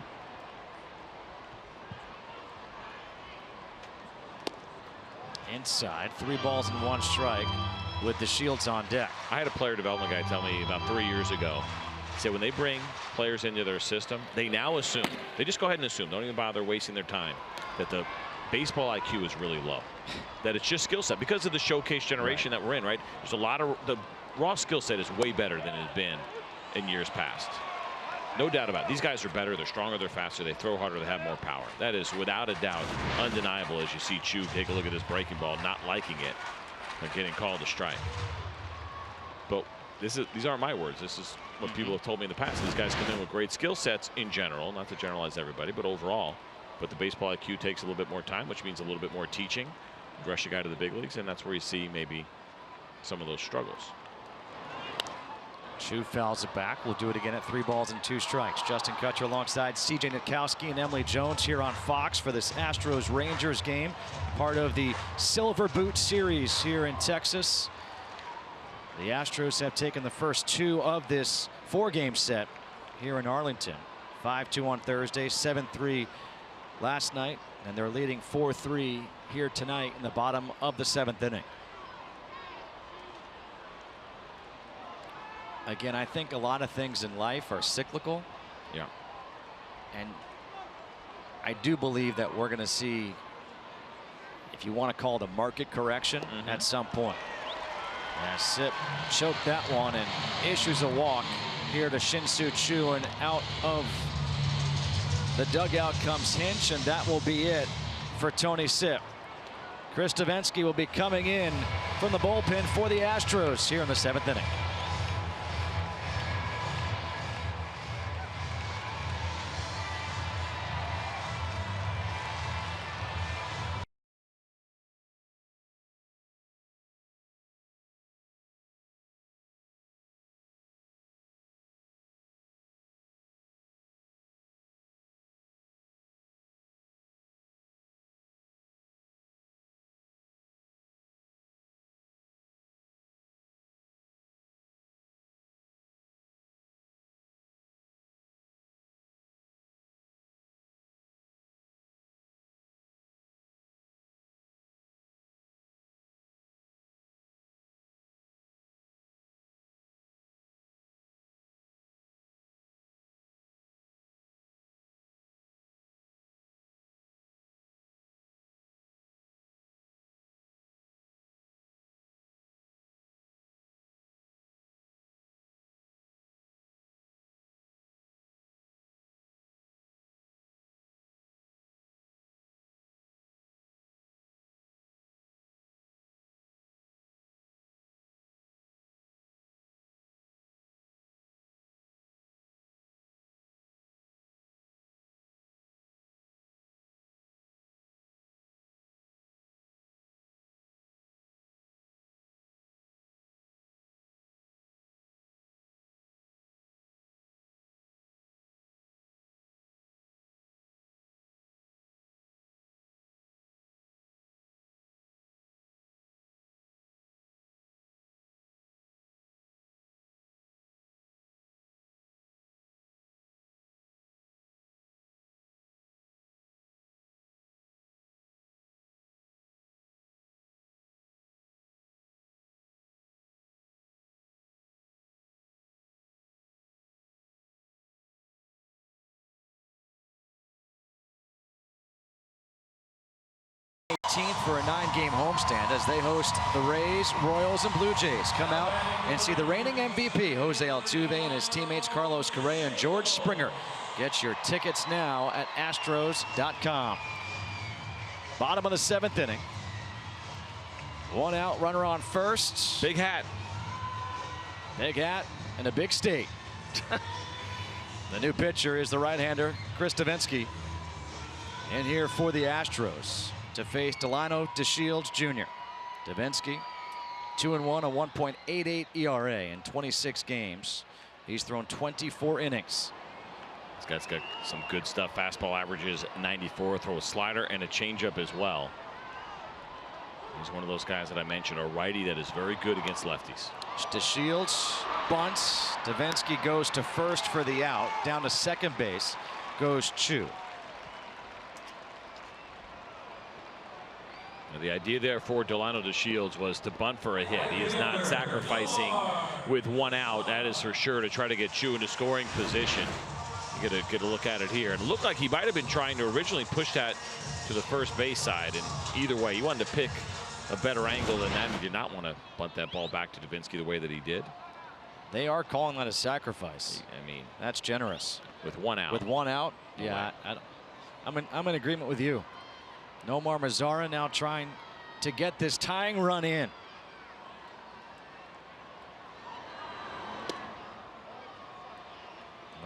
Speaker 7: Inside, 3 balls and 1 strike with the shields on deck.
Speaker 5: I had a player development guy tell me about 3 years ago. He said when they bring players into their system, they now assume, they just go ahead and assume, don't even bother wasting their time, that the baseball IQ is really low, that it's just skill set because of the showcase generation that we're in, right? There's a lot of, the raw skill set is way better than it has been in years past. No doubt about it. These guys are better. They're stronger. They're faster. They throw harder. They have more power. That is without a doubt undeniable as you see HOU take a look at this breaking ball, not liking it, but getting called a strike. But these aren't my words. This is what people have told me in the past. These guys come in with great skill sets in general, not to generalize everybody, but overall. But the baseball IQ takes a little bit more time, which means a little bit more teaching. Rush a guy to the big leagues, and that's where you see maybe some of those struggles.
Speaker 7: HOU fouls it back. We'll do it again at 3 balls and 2 strikes. Justin Kutcher alongside CJ Nitkowski and Emily Jones here on Fox for this Astros-Rangers game. Part of the Silver Boot Series here in Texas. The Astros have taken the first 2 of this 4-game set here in Arlington. 5-2 on Thursday, 7-3 last night, and they're leading 4-3 here tonight in the bottom of the 7th inning. Again, I think a lot of things in life are cyclical.
Speaker 5: Yeah.
Speaker 7: And I do believe that we're going to see, if you want to call it a market correction, at some point. Sip choked that one and issues a walk here to Shin-Soo Choo, and out of the dugout comes Hinch, and that will be it for Tony Sip. Chris Davinsky will be coming in from the bullpen for the Astros here in the 7th inning. For a 9-game homestand as they host the Rays, Royals, and Blue Jays. Come out and see the reigning MVP, Jose Altuve, and his teammates Carlos Correa and George Springer. Get your tickets now at Astros.com. Bottom of the 7th inning. 1 out, runner on first.
Speaker 5: Big hat.
Speaker 7: Big hat and a big state. The new pitcher is the right-hander, Chris Davinsky. In here for the Astros to face Delino DeShields Jr. Davinsky, 2-1, a 1.88 ERA in 26 games. He's thrown 24 innings.
Speaker 5: This guy's got some good stuff. Fastball averages 94, throw a slider and a changeup as well. He's one of those guys that I mentioned, a righty that is very good against lefties.
Speaker 7: DeShields bunts. Davinsky goes to first for the out. Down to second base goes Choo.
Speaker 5: The idea there for Delino DeShields was to bunt for a hit. He is not sacrificing with 1 out. That is for sure, to try to get Choo into scoring position. You get a look at it here. And it looked like he might have been trying to originally push that to the first base side. And either way, he wanted to pick a better angle than that. He did not want to bunt that ball back to Davinsky the way that he did.
Speaker 7: They are calling that a sacrifice.
Speaker 5: I mean,
Speaker 7: that's generous.
Speaker 5: With one out.
Speaker 7: With one out, yeah. I'm in agreement with you. Nomar Mazara now trying to get this tying run in.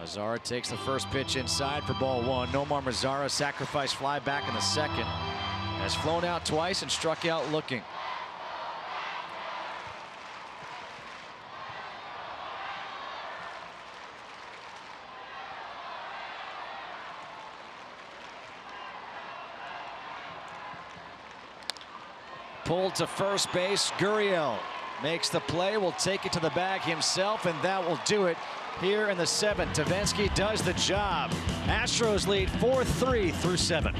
Speaker 7: Mazara takes the first pitch inside for ball one. Nomar Mazara sacrifice fly back in the second. Has flown out twice and struck out looking. Pulled to first base. Gurriel makes the play, will take it to the bag himself, and that will do it here in the seventh. Tavensky does the job. Astros lead 4-3 through 7.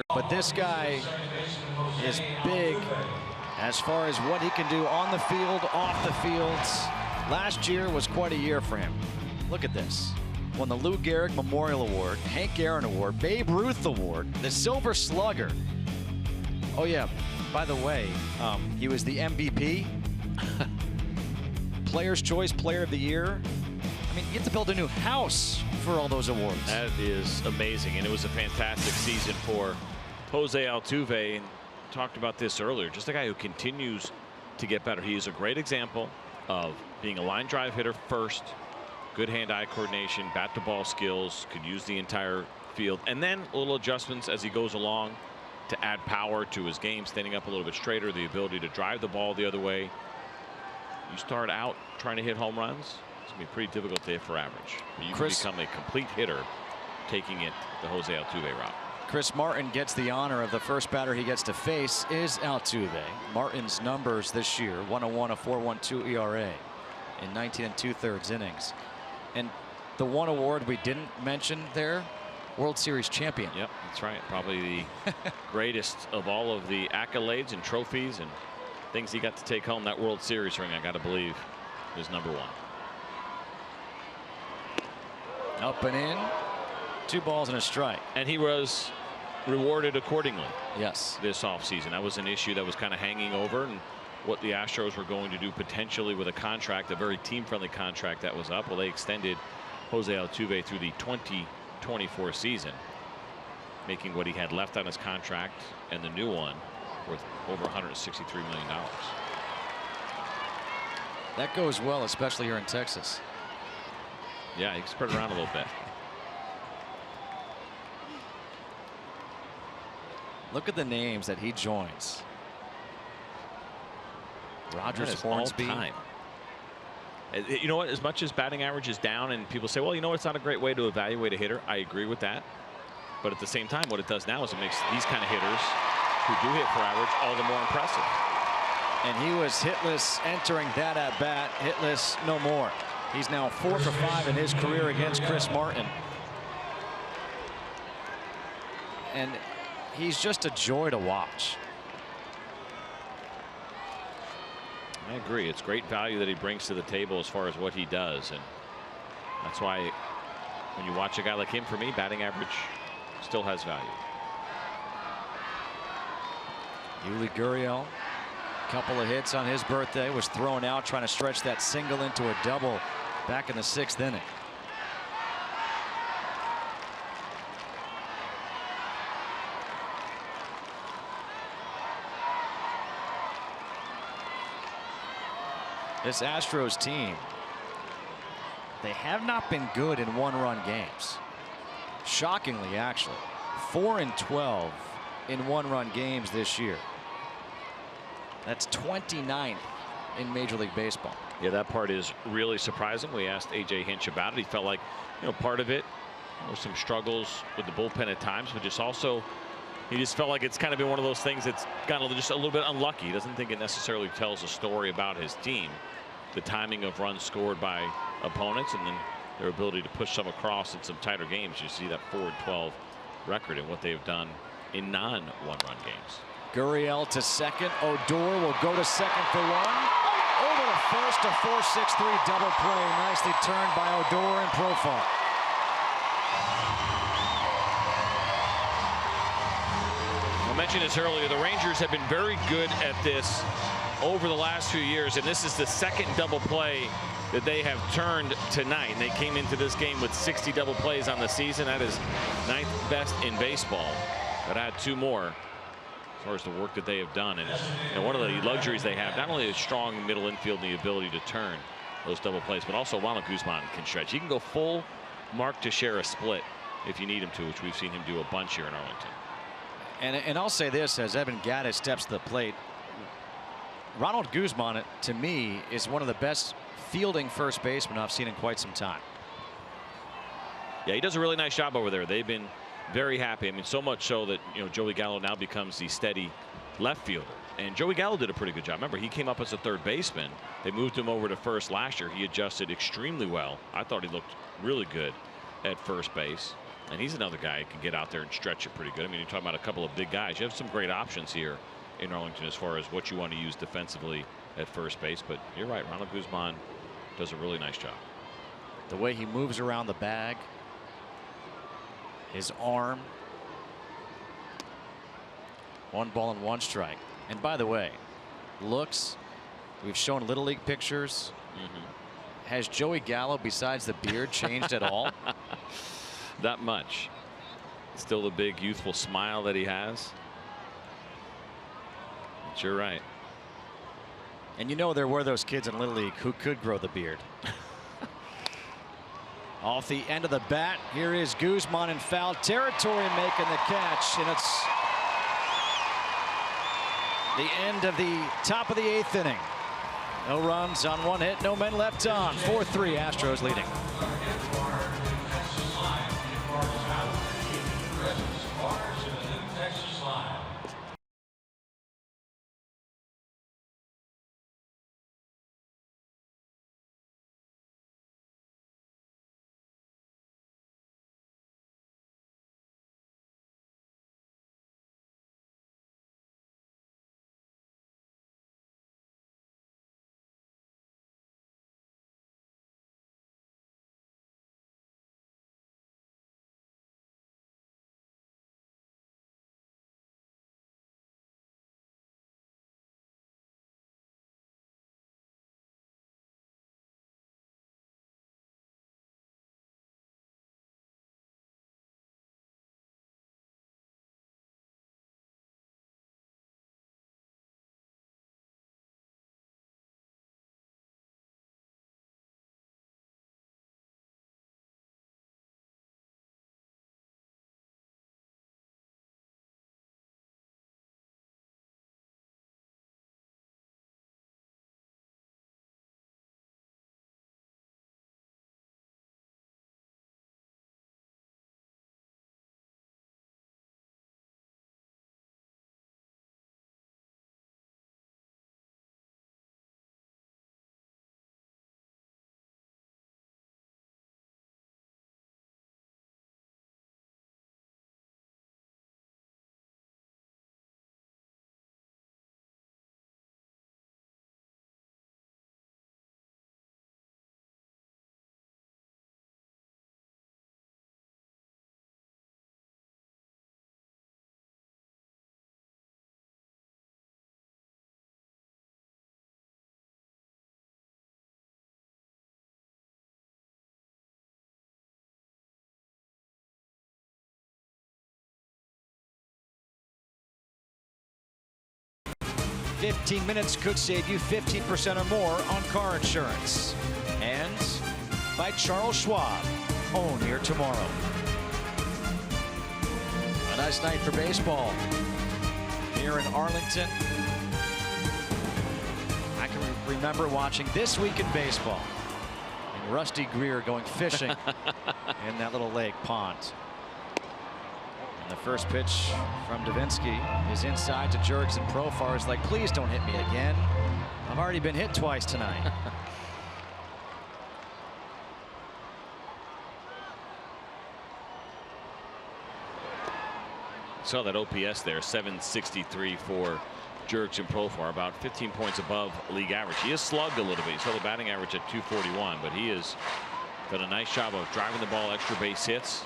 Speaker 7: But this guy is big as far as what he can do on the field, off the fields. Last year was quite a year for him. Look at this. Won the Lou Gehrig Memorial Award, Hank Aaron Award, Babe Ruth Award, the Silver Slugger. Oh yeah, by the way, he was the MVP, Player's Choice Player of the Year. I mean, you get to build a new house for all those awards.
Speaker 5: That is amazing, and it was a fantastic season for Jose Altuve. And talked about this earlier, just a guy who continues to get better. He is a great example of being a line drive hitter first, good hand-eye coordination, bat-to-ball skills, could use the entire field, and then little adjustments as he goes along to add power to his game, standing up a little bit straighter, the ability to drive the ball the other way. You start out trying to hit home runs, it's going to be pretty difficult to hit for average. But you can become a complete hitter taking it the Jose Altuve route.
Speaker 7: Chris Martin gets the honor of the first batter he gets to face is Altuve. Martin's numbers this year, 101, a 4.12 ERA in 19 2/3 innings. And the one award we didn't mention there, World Series champion.
Speaker 5: Yep, that's right. Probably the greatest of all of the accolades and trophies and things he got to take home. That World Series ring, I got to believe, is #1.
Speaker 7: Up and in. 2 balls and a strike.
Speaker 5: And he was rewarded accordingly.
Speaker 7: Yes.
Speaker 5: This offseason. That was an issue that was kind of hanging over, and what the Astros were going to do potentially with a contract, a very team-friendly contract that was up. Well, they extended Jose Altuve through the 2024 season, making what he had left on his contract and the new one worth over $163 million.
Speaker 7: That goes well, especially here in Texas.
Speaker 5: Yeah, he can spread it around a little bit.
Speaker 7: Look at the names that he joins. Rogers, Hornsby.
Speaker 5: Time. You know what? As much as batting average is down, and people say, well, you know, it's not a great way to evaluate a hitter. I agree with that. But at the same time, what it does now is it makes these kind of hitters who do hit for average all the more impressive.
Speaker 7: And he was hitless entering that at bat. Hitless no more. He's now 4 for 5 in his career against Chris Martin. And he's just a joy to watch.
Speaker 5: I agree. It's great value that he brings to the table as far as what he does. And that's why when you watch a guy like him, for me, batting average still has value.
Speaker 7: Yuli Gurriel, couple of hits on his birthday, was thrown out trying to stretch that single into a double back in the 6th inning. This Astros team, they have not been good in one-run games. Shockingly, actually. 4-12 in one-run games this year. That's 29th in Major League Baseball.
Speaker 5: Yeah, that part is really surprising. We asked A.J. Hinch about it. He felt like, you know, part of it was some struggles with the bullpen at times, but just also he just felt like it's kind of been one of those things that's gotten just a little bit unlucky. He doesn't think it necessarily tells a story about his team. The timing of runs scored by opponents and then their ability to push some across in some tighter games. You see that 4-12 record and what they've done in non-one-run games.
Speaker 7: Gurriel to second. Odor will go to second for one. Over to first, a 4-6-3 double play. Nicely turned by Odor and Profar.
Speaker 5: I mentioned this earlier. The Rangers have been very good at this over the last few years, and this is the second double play that they have turned tonight. And they came into this game with 60 double plays on the season. That is 9th best in baseball. But add 2 more as far as the work that they have done. And you know, one of the luxuries they have, not only a strong middle infield and the ability to turn those double plays, but also Ronald Guzman can stretch. He can go full Mark Teixeira split if you need him to, which we've seen him do a bunch here in Arlington.
Speaker 7: And I'll say this, as Evan Gattis steps to the plate, Ronald Guzman, to me, is one of the best fielding first basemen I've seen in quite some time.
Speaker 5: Yeah, he does a really nice job over there. They've been very happy. I mean, so much so that, you know, Joey Gallo now becomes the steady left fielder. And Joey Gallo did a pretty good job. Remember, he came up as a third baseman. They moved him over to first last year. He adjusted extremely well. I thought he looked really good at first base. And he's another guy who can get out there and stretch it pretty good. I mean, you're talking about a couple of big guys. You have some great options here in Arlington as far as what you want to use defensively at first base. But you're right, Ronald Guzman does a really nice job.
Speaker 7: The way he moves around the bag, his arm. 1 ball and 1 strike. And by the way, looks, we've shown Little League pictures. Has Joey Gallo, besides the beard, changed at all?
Speaker 5: Not much. Still the big youthful smile that he has. But you're right.
Speaker 7: And you know there were those kids in Little League who could grow the beard. Off the end of the bat, here is Guzman in foul territory making the catch, and it's the end of the top of the 8th inning. No runs on 1 hit, no men left on. 4-3, Astros leading. 15 minutes could save you 15% or more on car insurance. And by Charles Schwab. Own your tomorrow. A nice night for baseball here in Arlington. I can remember watching This Week in Baseball and Rusty Greer going fishing in that little lake pond. And the first pitch from Davinsky is inside to Jurickson. Profar is like, please don't hit me again. I've already been hit twice tonight.
Speaker 5: Saw that OPS there, 763 for Jurickson Profar, about 15 points above league average. He has slugged a little bit. You saw the batting average at 241, but he has done a nice job of driving the ball, extra base hits.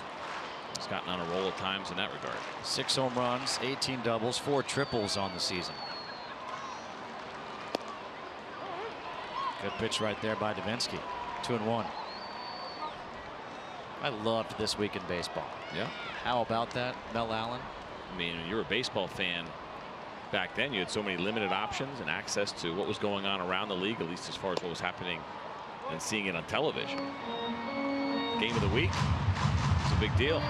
Speaker 5: He's gotten on a roll at times in that regard.
Speaker 7: 6 home runs, 18 doubles, 4 triples on the season. Good pitch right there by Davinsky. 2-1. I loved This Week in Baseball.
Speaker 5: Yeah.
Speaker 7: How about that, Mel Allen?
Speaker 5: I mean, when you were a baseball fan back then, you had so many limited options and access to what was going on around the league, at least as far as what was happening and seeing it on television. Game of the week. It's a big deal.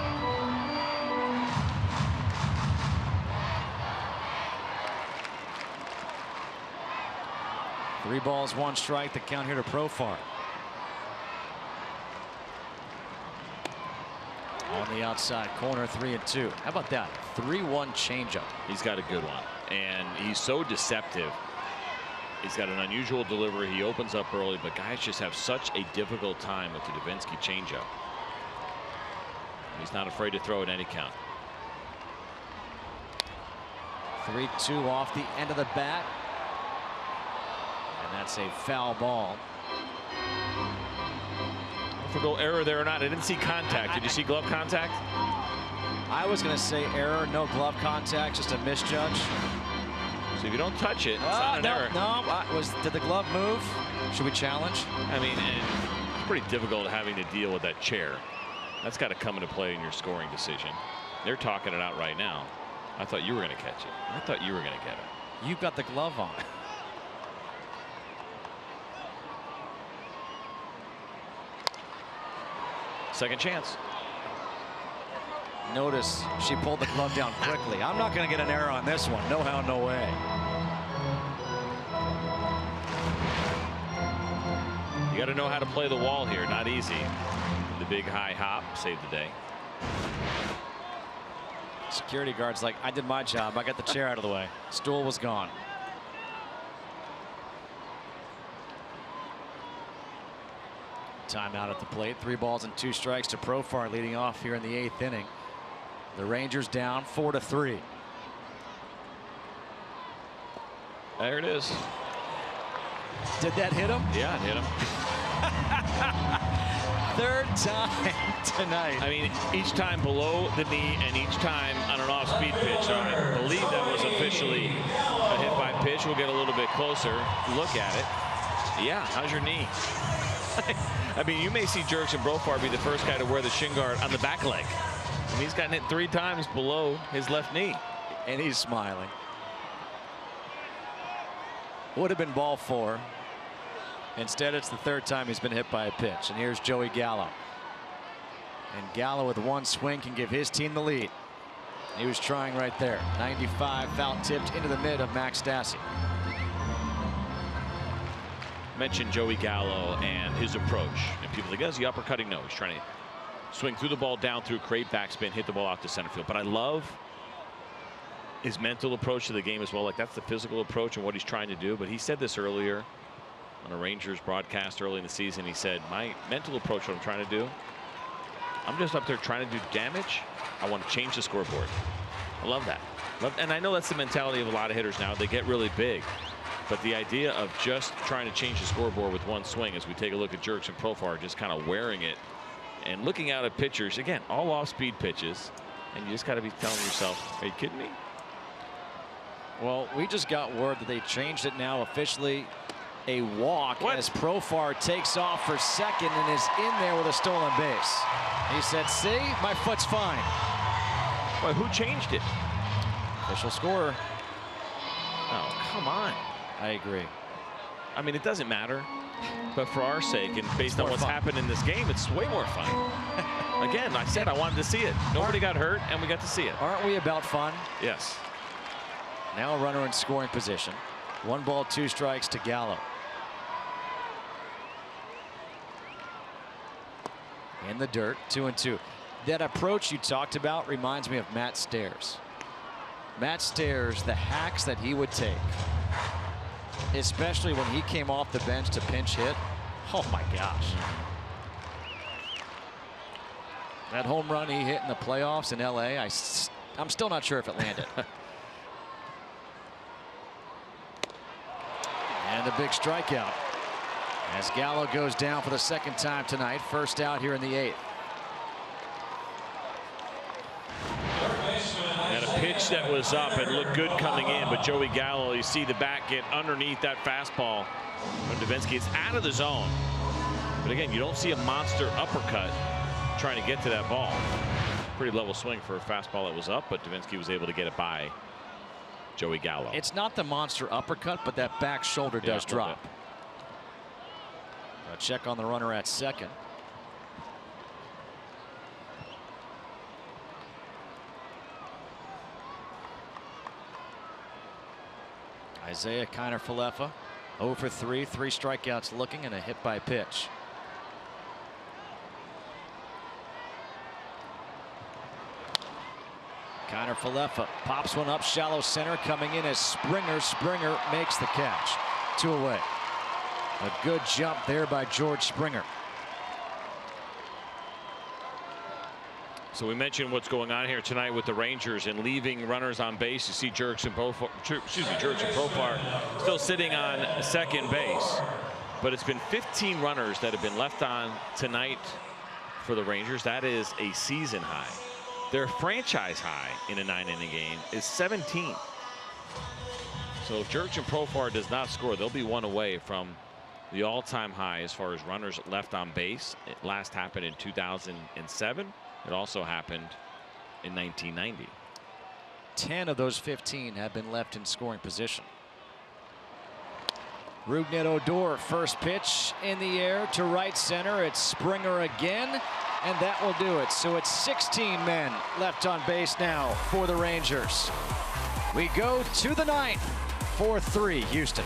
Speaker 7: Three balls, 1 strike. The count here to Profar. On the outside corner, 3-2. How about that? 3-1 changeup.
Speaker 5: He's got a good one, and he's so deceptive. He's got an unusual delivery. He opens up early, but guys just have such a difficult time with the Davinsky changeup. He's not afraid to throw at any count.
Speaker 7: 3-2 off the end of the bat. And that's a foul ball.
Speaker 5: If we go error there or not, I didn't see contact. Did you see glove contact?
Speaker 7: I was going to say error, no glove contact, just a misjudge.
Speaker 5: So if you don't touch it, it's not an error.
Speaker 7: Did the glove move? Should we challenge?
Speaker 5: I mean, it's pretty difficult having to deal with that chair. That's got to come into play in your scoring decision. They're talking it out right now. I thought you were going to catch it. I thought you were going to get it.
Speaker 7: You've got the glove on.
Speaker 5: Second chance.
Speaker 7: Notice she pulled the glove down quickly. I'm not going to get an error on this one. No how, no way.
Speaker 5: You got to know how to play the wall here. Not easy. The big high hop saved the day.
Speaker 7: Security guard's like, I did my job. I got the chair out of the way. Stool was gone. Timeout at the plate. 3 balls and 2 strikes to Profar leading off here in the 8th inning. The Rangers down 4-3.
Speaker 5: There it is.
Speaker 7: Did that hit him?
Speaker 5: Yeah, it hit him.
Speaker 7: Third time tonight.
Speaker 5: I mean, each time below the knee and each time on an off-speed pitch. So I believe that was officially a hit by pitch. We'll get a little bit closer look at it. Yeah, how's your knee? I mean, you may see Jurickson Profar be the first guy to wear the shin guard on the back leg. And he's gotten hit 3 times below his left knee.
Speaker 7: And he's smiling. Would have been ball 4. Instead, it's the 3rd time he's been hit by a pitch. And here's Joey Gallo. And Gallo with 1 swing can give his team the lead. He was trying right there. 95 foul tipped into the mid of Max Stassi.
Speaker 5: Mentioned Joey Gallo and his approach. And people think, oh, is he uppercutting? No, he's trying to swing through the ball down through, create backspin, hit the ball out to center field. But I love his mental approach to the game as well. Like, that's the physical approach and what he's trying to do. But he said this earlier on a Rangers broadcast early in the season. He said, my mental approach, what I'm trying to do, I'm just up there trying to do damage. I want to change the scoreboard. I love that. And I know that's the mentality of a lot of hitters now. They get really big. But the idea of just trying to change the scoreboard with 1 swing, as we take a look at Jurickson Profar, just kind of wearing it and looking out at pitchers, again, all off-speed pitches, and you just got to be telling yourself, are you kidding me?
Speaker 7: Well, we just got word that they changed it now officially. A walk as Profar takes off for second and is in there with a stolen base. He said, see, my foot's fine.
Speaker 5: Well, who changed it?
Speaker 7: Official scorer.
Speaker 5: Oh, come on.
Speaker 7: I agree.
Speaker 5: I mean, it doesn't matter. But for our sake, and based on what's happened in this game, it's way more fun. Again, I said I wanted to see it. Nobody got hurt, and we got to see it.
Speaker 7: Aren't we about fun?
Speaker 5: Yes.
Speaker 7: Now a runner in scoring position. 1 ball, 2 strikes to Gallo. In the dirt, 2-2. That approach you talked about reminds me of Matt Stairs. Matt Stairs, the hacks that he would take, especially when he came off the bench to pinch hit. Oh my gosh. That home run he hit in the playoffs in LA, I'm still not sure if it landed. And a big strikeout as Gallo goes down for the 2nd time tonight. First out here in the 8th.
Speaker 5: And a pitch that was up and looked good coming in, but Joey Gallo, you see the bat get underneath that fastball from Devenski. It's out of the zone. But again, you don't see a monster uppercut trying to get to that ball. Pretty level swing for a fastball that was up, but Devenski was able to get it by Joey Gallo.
Speaker 7: It's not the monster uppercut, but that back shoulder does drop. A check on the runner at second. Isaiah Kiner-Falefa 0 for 3, 3 strikeouts looking, and a hit by pitch. Kiner-Falefa pops one up shallow center, coming in as Springer. Springer makes the catch. 2 away. A good jump there by George Springer.
Speaker 5: So we mentioned what's going on here tonight with the Rangers and leaving runners on base. You see Jurickson Profar still sitting on second base. But it's been 15 runners that have been left on tonight for the Rangers. That is a season high. Their franchise high in a 9-inning game is 17. So if Jurickson Profar does not score, they'll be 1 away from the all-time high as far as runners left on base. It last happened in 2007. It also happened in 1990.
Speaker 7: 10 of those 15 have been left in scoring position. Rougned Odor, first pitch in the air to right center. It's Springer again, and that will do it. So it's 16 men left on base now for the Rangers. We go to the 9th, 4-3 Houston.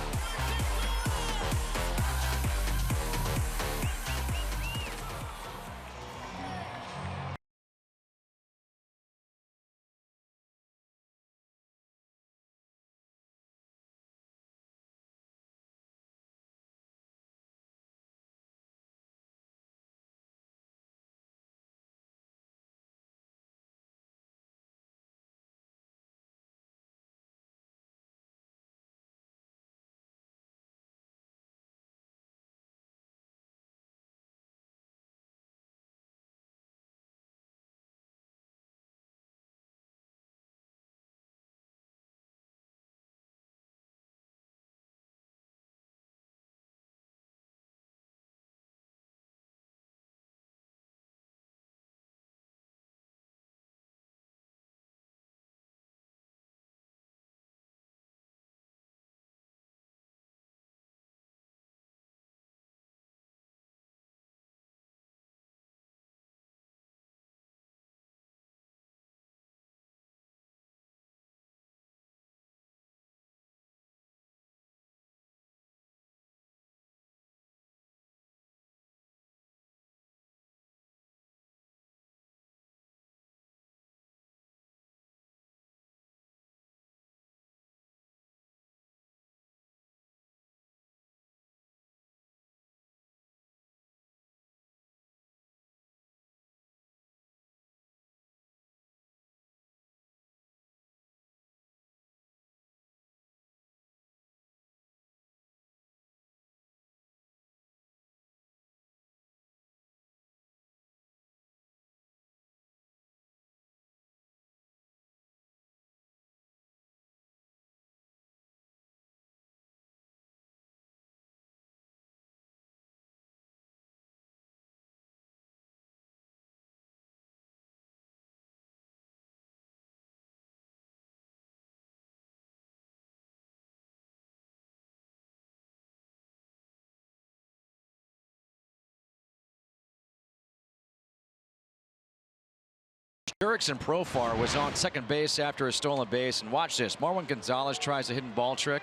Speaker 7: Jurickson Profar was on second base after a stolen base, and watch this. Marwin Gonzalez tries a hidden ball trick.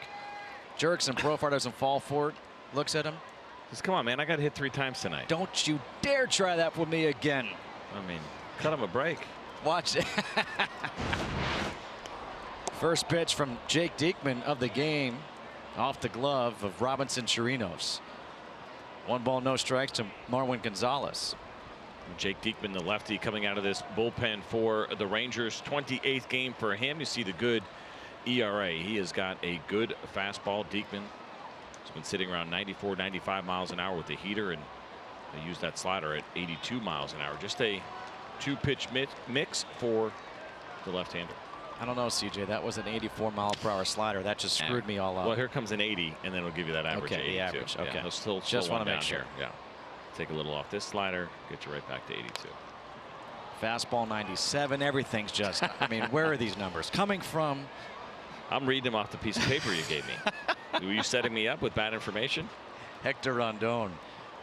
Speaker 7: Jurickson Profar doesn't fall for it. Looks at him.
Speaker 5: Says, come on, man, I got hit 3 times tonight.
Speaker 7: Don't you dare try that with me again.
Speaker 5: I mean, cut him a break.
Speaker 7: Watch it. First pitch from Jake Diekman of the game, off the glove of Robinson Chirinos. 1 ball, no strikes to Marwin Gonzalez.
Speaker 5: Jake Diekman, the lefty, coming out of this bullpen for the Rangers. 28th game for him. You see the good ERA. He has got a good fastball. Diekman has been sitting around 94, 95 miles an hour with the heater, and they use that slider at 82 miles an hour. Just a 2-pitch mix for the left-hander.
Speaker 7: I don't know, CJ. That was an 84-mile-per-hour slider. That just screwed me all up.
Speaker 5: Well, here comes an 80, and then it'll give you that average.
Speaker 7: Okay,
Speaker 5: 82.
Speaker 7: the average. Okay.
Speaker 5: Yeah, still
Speaker 7: just want to make sure.
Speaker 5: Here. Yeah. Take a little off this slider, get you right back to 82.
Speaker 7: Fastball 97. Everything's just. I mean, where are these numbers coming from?
Speaker 5: I'm reading them off the piece of paper you gave me. Were you setting me up with bad information?
Speaker 7: Hector Rondon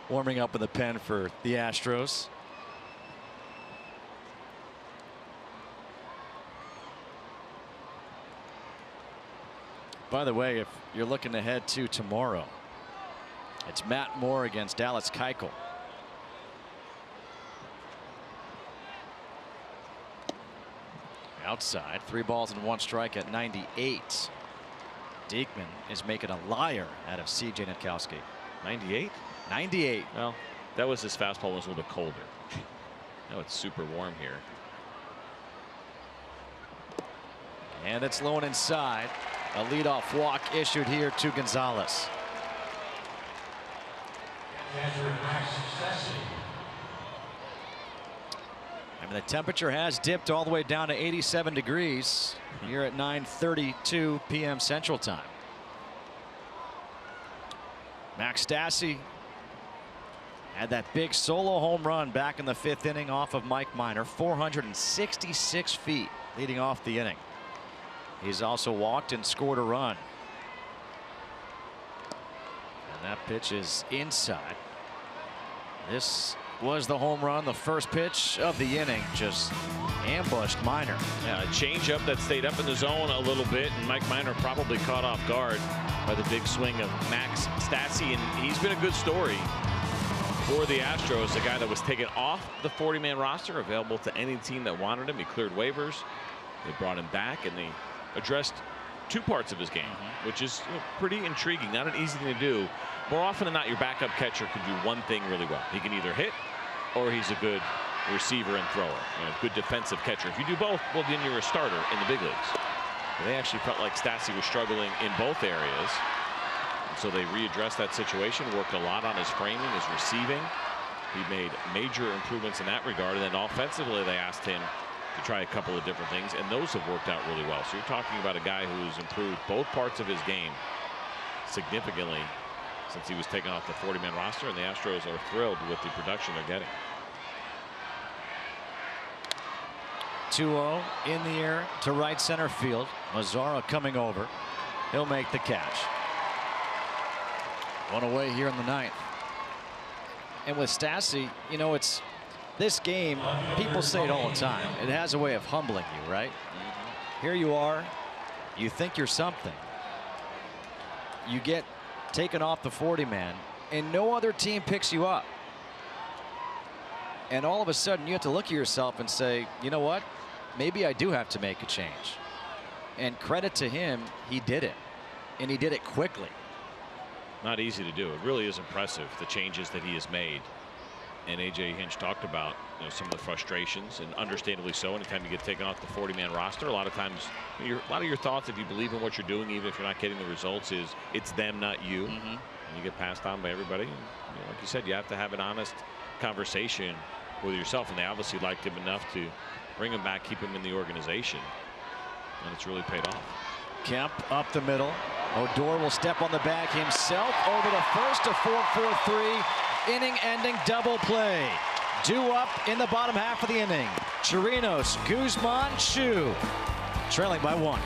Speaker 7: warming up in the pen for the Astros. By the way, if you're looking ahead to tomorrow, it's Matt Moore against Dallas Keuchel. Outside, 3 balls and 1 strike at 98. Diekman is making a liar out of CJ Nitkowski.
Speaker 5: 98?
Speaker 7: 98.
Speaker 5: Well, that was his fastball was a little bit colder. Now it's super warm here.
Speaker 7: And it's low and inside. A leadoff walk issued here to Gonzalez. I mean, the temperature has dipped all the way down to 87 degrees here at 9:32 p.m. Central Time. Max Stassi had that big solo home run back in the 5th inning off of Mike Minor. 466 feet leading off the inning. He's also walked and scored a run. And that pitch is inside. This was the home run, the first pitch of the inning. Just ambushed Minor.
Speaker 5: Yeah, a changeup that stayed up in the zone a little bit, and Mike Minor probably caught off guard by the big swing of Max Stassi, and he's been a good story for the Astros. A guy that was taken off the 40-man roster, available to any team that wanted him. He cleared waivers. They brought him back, and they addressed 2 parts of his game, which is pretty intriguing. Not an easy thing to do. More often than not, your backup catcher can do one thing really well. He can either hit, or he's a good receiver and thrower, good defensive catcher. If you do both, well, then you're a starter in the big leagues. But they actually felt like Stassi was struggling in both areas, so they readdressed that situation. Worked a lot on his framing, his receiving. He made major improvements in that regard, and then offensively, they asked him to try a couple of different things, and those have worked out really well. So you're talking about a guy who's improved both parts of his game significantly since he was taken off the 40-man roster, and the Astros are thrilled with the production they're getting.
Speaker 7: 2-0 in the air to right center field. Mazzara coming over. He'll make the catch. 1 away here in the 9th. And with Stassi, it's this game, people say it all the time. It has a way of humbling you, right? Here you are. You think you're something. You get taken off the 40-man, and no other team picks you up. And all of a sudden, you have to look at yourself and say, you know what? Maybe I do have to make a change. And credit to him, he did it. And he did it quickly.
Speaker 5: Not easy to do. It really is impressive, the changes that he has made. And A.J. Hinch talked about some of the frustrations, and understandably so. Anytime you get taken off the 40-man roster, a lot of times, a lot of your thoughts, if you believe in what you're doing, even if you're not getting the results, is it's them, not you. And you get passed on by everybody. And, like you said, you have to have an honest conversation with yourself, and they obviously liked him enough to bring him back, keep him in the organization, and it's really paid off.
Speaker 7: Kemp up the middle. Odor will step on the bag himself over the first, a 4-4-3 inning-ending double play. Due up in the bottom half of the inning. Chirinos, Guzman, Hsu, trailing by 1.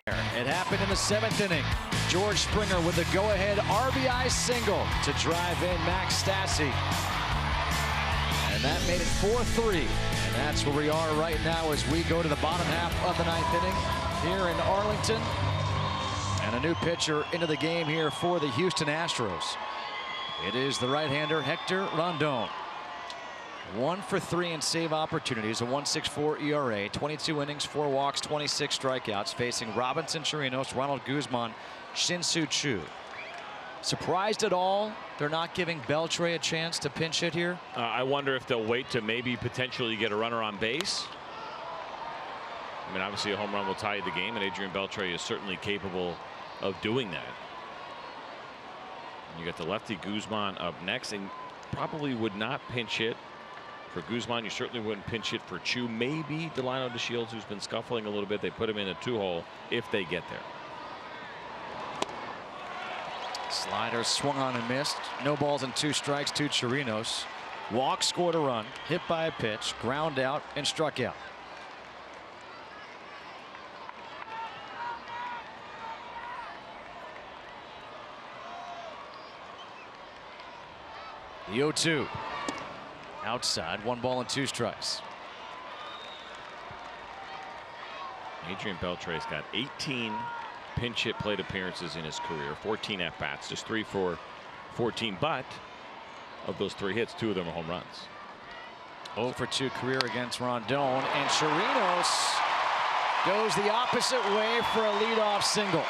Speaker 7: It happened in the 7th inning. George Springer with the go-ahead RBI single to drive in Max Stassi. And that made it 4-3. And that's where we are right now as we go to the bottom half of the 9th inning here in Arlington. And a new pitcher into the game here for the Houston Astros. It is the right-hander Hector Rondon. 1 for 3 in save opportunities, a 1.64 ERA, 22 innings, 4 walks, 26 strikeouts, facing Robinson Chirinos, Ronald Guzman, Shin-Soo Choo. Surprised at all they're not giving Beltre a chance to pinch hit here?
Speaker 5: I wonder if they'll wait to maybe potentially get a runner on base. I mean, obviously a home run will tie the game, and Adrian Beltre is certainly capable of doing that. You got the lefty Guzman up next, and probably would not pinch hit for Guzman. You certainly wouldn't pinch hit for Choo. Maybe Delino DeShields, who's been scuffling a little bit. They put him in a 2-hole if they get there.
Speaker 7: Slider swung on and missed. No balls and 2 strikes to Chirinos. Walk, scored a run, hit by a pitch, ground out, and struck out. The 0-2. Outside, 1 ball and 2 strikes.
Speaker 5: Adrian Beltre's got 18 pinch hit plate appearances in his career, 14 at-bats, just 3 for 14, but of those 3 hits, 2 of them are home runs.
Speaker 7: 0 for 2 career against Rondon, and Chirinos goes the opposite way for a leadoff single.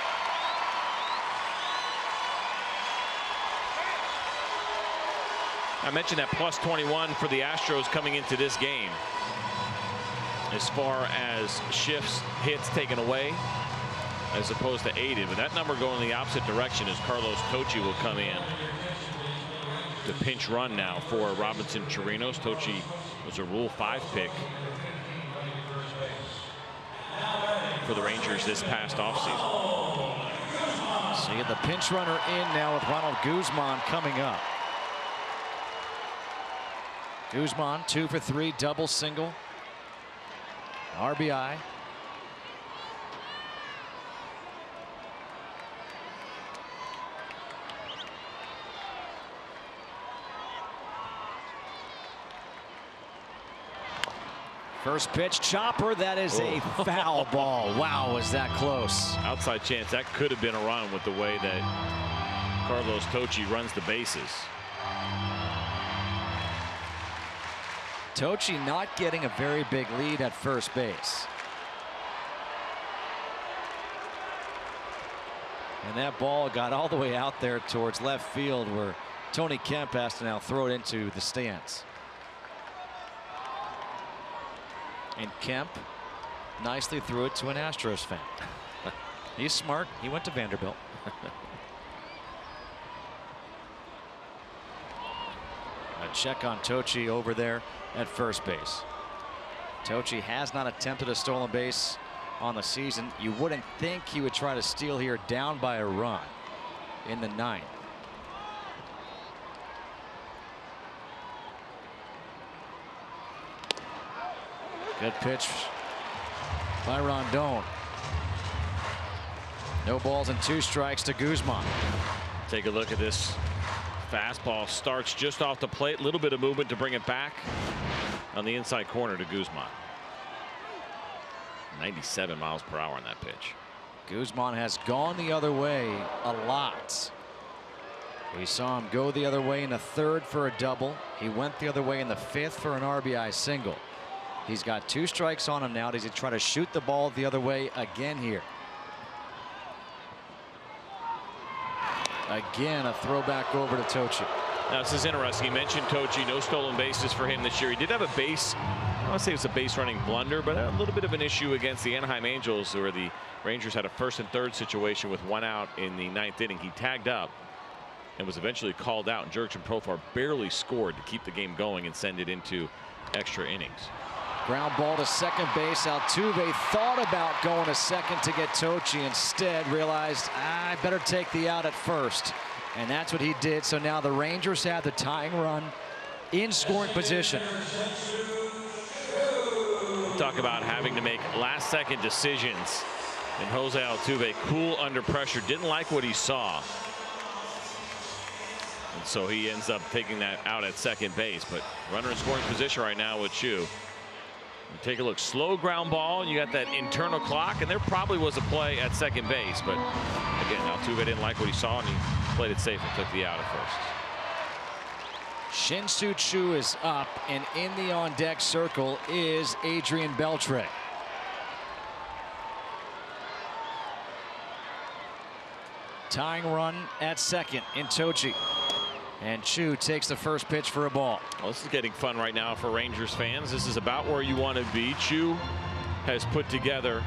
Speaker 5: I mentioned that plus 21 for the Astros coming into this game. As far as shifts, hits taken away, as opposed to aided, but that number going the opposite direction as Carlos Tocci will come in to pinch run now for Robinson Chirinos. Tocci was a Rule 5 pick for the Rangers this past offseason.
Speaker 7: So you get the pinch runner in now with Ronald Guzman coming up. Guzman 2 for 3, double single, RBI. First pitch, chopper. That is a foul ball. Wow, was that close?
Speaker 5: Outside chance that could have been a run with the way that Carlos Tocci runs the bases.
Speaker 7: Tocci not getting a very big lead at first base. And that ball got all the way out there towards left field, where Tony Kemp has to now throw it into the stands. And Kemp nicely threw it to an Astros fan. He's smart. He went to Vanderbilt. A check on Tocci over there at first base. Tocci has not attempted a stolen base on the season. You wouldn't think he would try to steal here down by a run in the 9th. Good pitch by Rondon. No balls and 2 strikes to Guzman.
Speaker 5: Take a look at this. Fastball starts just off the plate. Little bit of movement to bring it back on the inside corner to Guzman. 97 miles per hour on that pitch.
Speaker 7: Guzman has gone the other way a lot. We saw him go the other way in the 3rd for a double. He went the other way in the 5th for an RBI single. He's got 2 strikes on him now. Does he try to shoot the ball the other way again here? Again, a throwback over to Tocci.
Speaker 5: Now, this is interesting. You mentioned Tocci, no stolen bases for him this year. He did have a base, I don't say it was a base running blunder, but a little bit of an issue against the Anaheim Angels, where the Rangers had a 1st and 3rd situation with 1 out in the 9th inning. He tagged up and was eventually called out, and Jurickson Profar barely scored to keep the game going and send it into extra innings.
Speaker 7: Ground ball to second base. Altuve thought about going to second to get Tocci. Instead realized, I better take the out at first. And that's what he did. So now the Rangers have the tying run in scoring position.
Speaker 5: Talk about having to make last-second decisions And Jose Altuve, cool under pressure, didn't like what he saw. And so he ends up taking that out at second base. But runner in scoring position right now with HOU. Take a look, slow ground ball. You got that internal clock, and there probably was a play at second base. But again, Altuve didn't like what he saw, and he played it safe and took the out at first.
Speaker 7: Shin-Soo Choo is up, and in the on-deck circle is Adrian Beltre. Tying run at second in Tochi. And Choo takes the first pitch for a ball.
Speaker 5: Well, this is getting fun right now for Rangers fans. This is about where you want to be. Choo has put together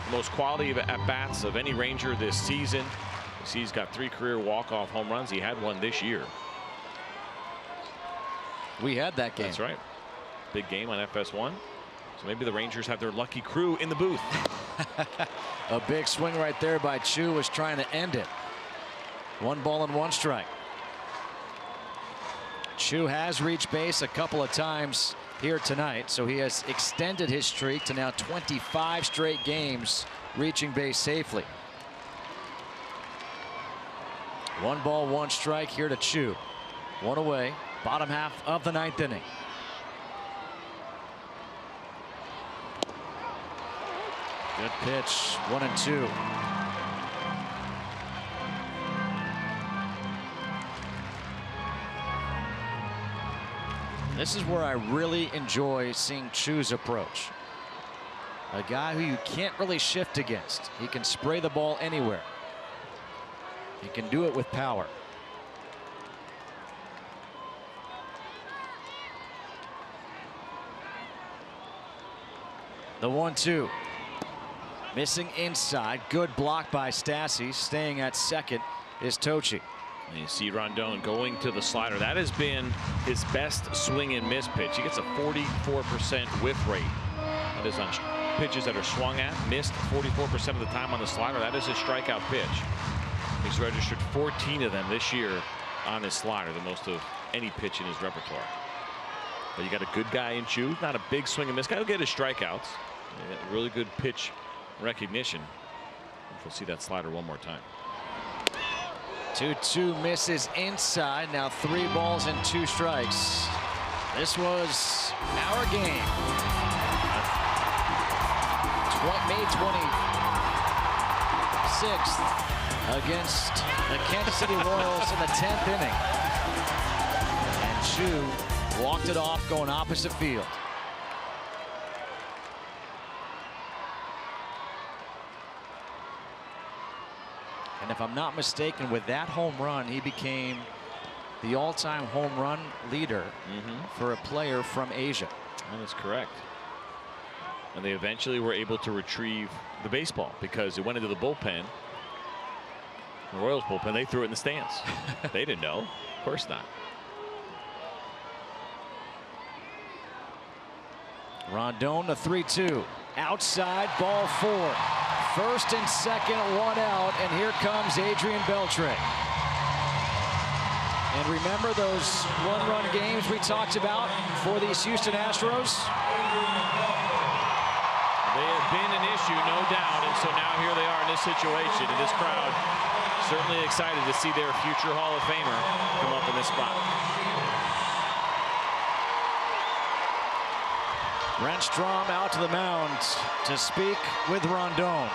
Speaker 5: the most quality of at-bats of any Ranger this season. You see he's got 3 career walk-off home runs. He had one this year.
Speaker 7: We had that game.
Speaker 5: That's right. Big game on FS1. So maybe the Rangers have their lucky crew in the booth.
Speaker 7: A big swing right there by Choo was trying to end it. 1 ball and 1 strike. Choo has reached base a couple of times here tonight, so he has extended his streak to now 25 straight games reaching base safely. 1 ball, 1 strike here to Choo. 1 away, bottom half of the 9th inning. Good pitch, 1-2. This is where I really enjoy seeing Choo's approach. A guy who you can't really shift against. He can spray the ball anywhere. He can do it with power. The 1-2. Missing inside. Good block by Stassi. Staying at second is Tochi.
Speaker 5: And you see Rondon going to the slider. That has been his best swing and miss pitch. He gets a 44% whiff rate. That is on pitches that are swung at, missed 44% of the time on the slider. That is his strikeout pitch. He's registered 14 of them this year on his slider, the most of any pitch in his repertoire. But you got a good guy in Choo, not a big swing and miss guy. He'll get his strikeouts. Really good pitch recognition. We'll see that slider one more time.
Speaker 7: 2-2 misses inside. Now 3 balls and 2 strikes. This was our game. May 26th against the Kansas City Royals in the 10th inning. And Choo walked it off going opposite field. And if I'm not mistaken, with that home run, he became the all-time home run leader for a player from Asia.
Speaker 5: That is correct. And they eventually were able to retrieve the baseball because it went into the bullpen. The Royals bullpen, they threw it in the stands. They didn't know. Of course not.
Speaker 7: Rondon, the 3-2. Outside, ball 4. First and second, 1 out, and here comes Adrian Beltre. And remember those one-run games we talked about for these Houston Astros?
Speaker 5: They have been an issue, no doubt, and so now here they are in this situation, and this crowd certainly excited to see their future Hall of Famer come up in this spot.
Speaker 7: Brent Strom out to the mound to speak with Rondon.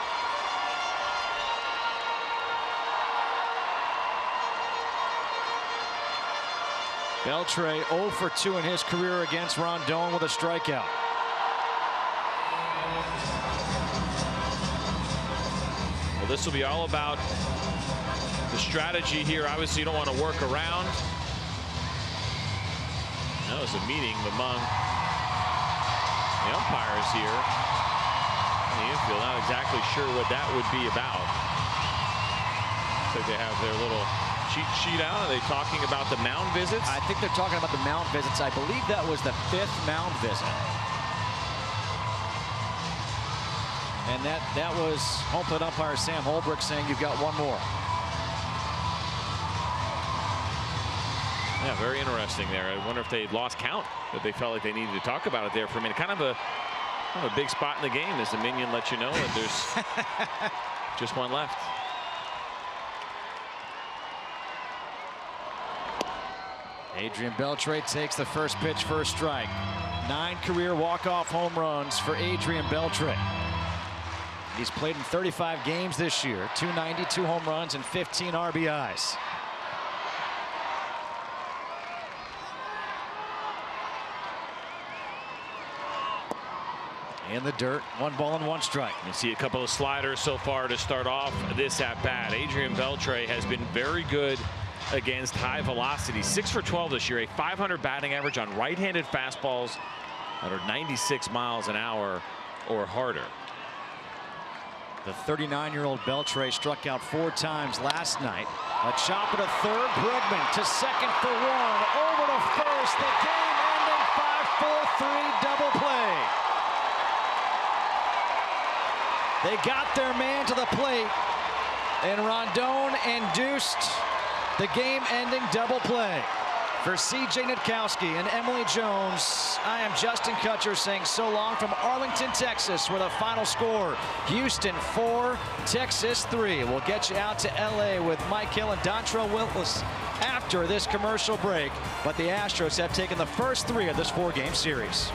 Speaker 7: Beltre 0 for 2 in his career against Rondon with a strikeout.
Speaker 5: Well, this will be all about the strategy here. Obviously, you don't want to work around. That was a meeting among the umpires here in the infield. Not exactly sure what that would be about. Looks like they have their little cheat sheet out. Are they talking about the mound visits?
Speaker 7: I think they're talking about the mound visits. I believe that was the 5th mound visit. And that was home plate umpire Sam Holbrook saying you've got 1 more.
Speaker 5: Yeah, very interesting there. I wonder if they lost count, that they felt like they needed to talk about it there for a minute. Kind of a Well, a big spot in the game as the minion lets you know that there's just one left.
Speaker 7: Adrian Beltre takes the first pitch for a strike. 9 career walk-off home runs for Adrian Beltre. He's played in 35 games this year, 292 home runs and 15 RBIs. In the dirt, 1 ball and 1 strike.
Speaker 5: You see a couple of sliders so far to start off this at bat. Adrian Beltre has been very good against high velocity. 6 for 12 this year, a 500 batting average on right-handed fastballs that are 96 miles an hour or harder.
Speaker 7: The 39-year-old Beltre struck out 4 times last night. A chop at a third. Bregman to second for 1. Over to first. The game-ending 5-4-3 double play. They got their man to the plate, and Rondon induced the game-ending double play. For C.J. Nitkowski and Emily Jones, I am Justin Kutcher saying so long from Arlington, Texas, where the final score, Houston 4, Texas 3. We'll get you out to L.A. with Mike Hill and Dontrell Willis after this commercial break. But the Astros have taken the first 3 of this 4-game series.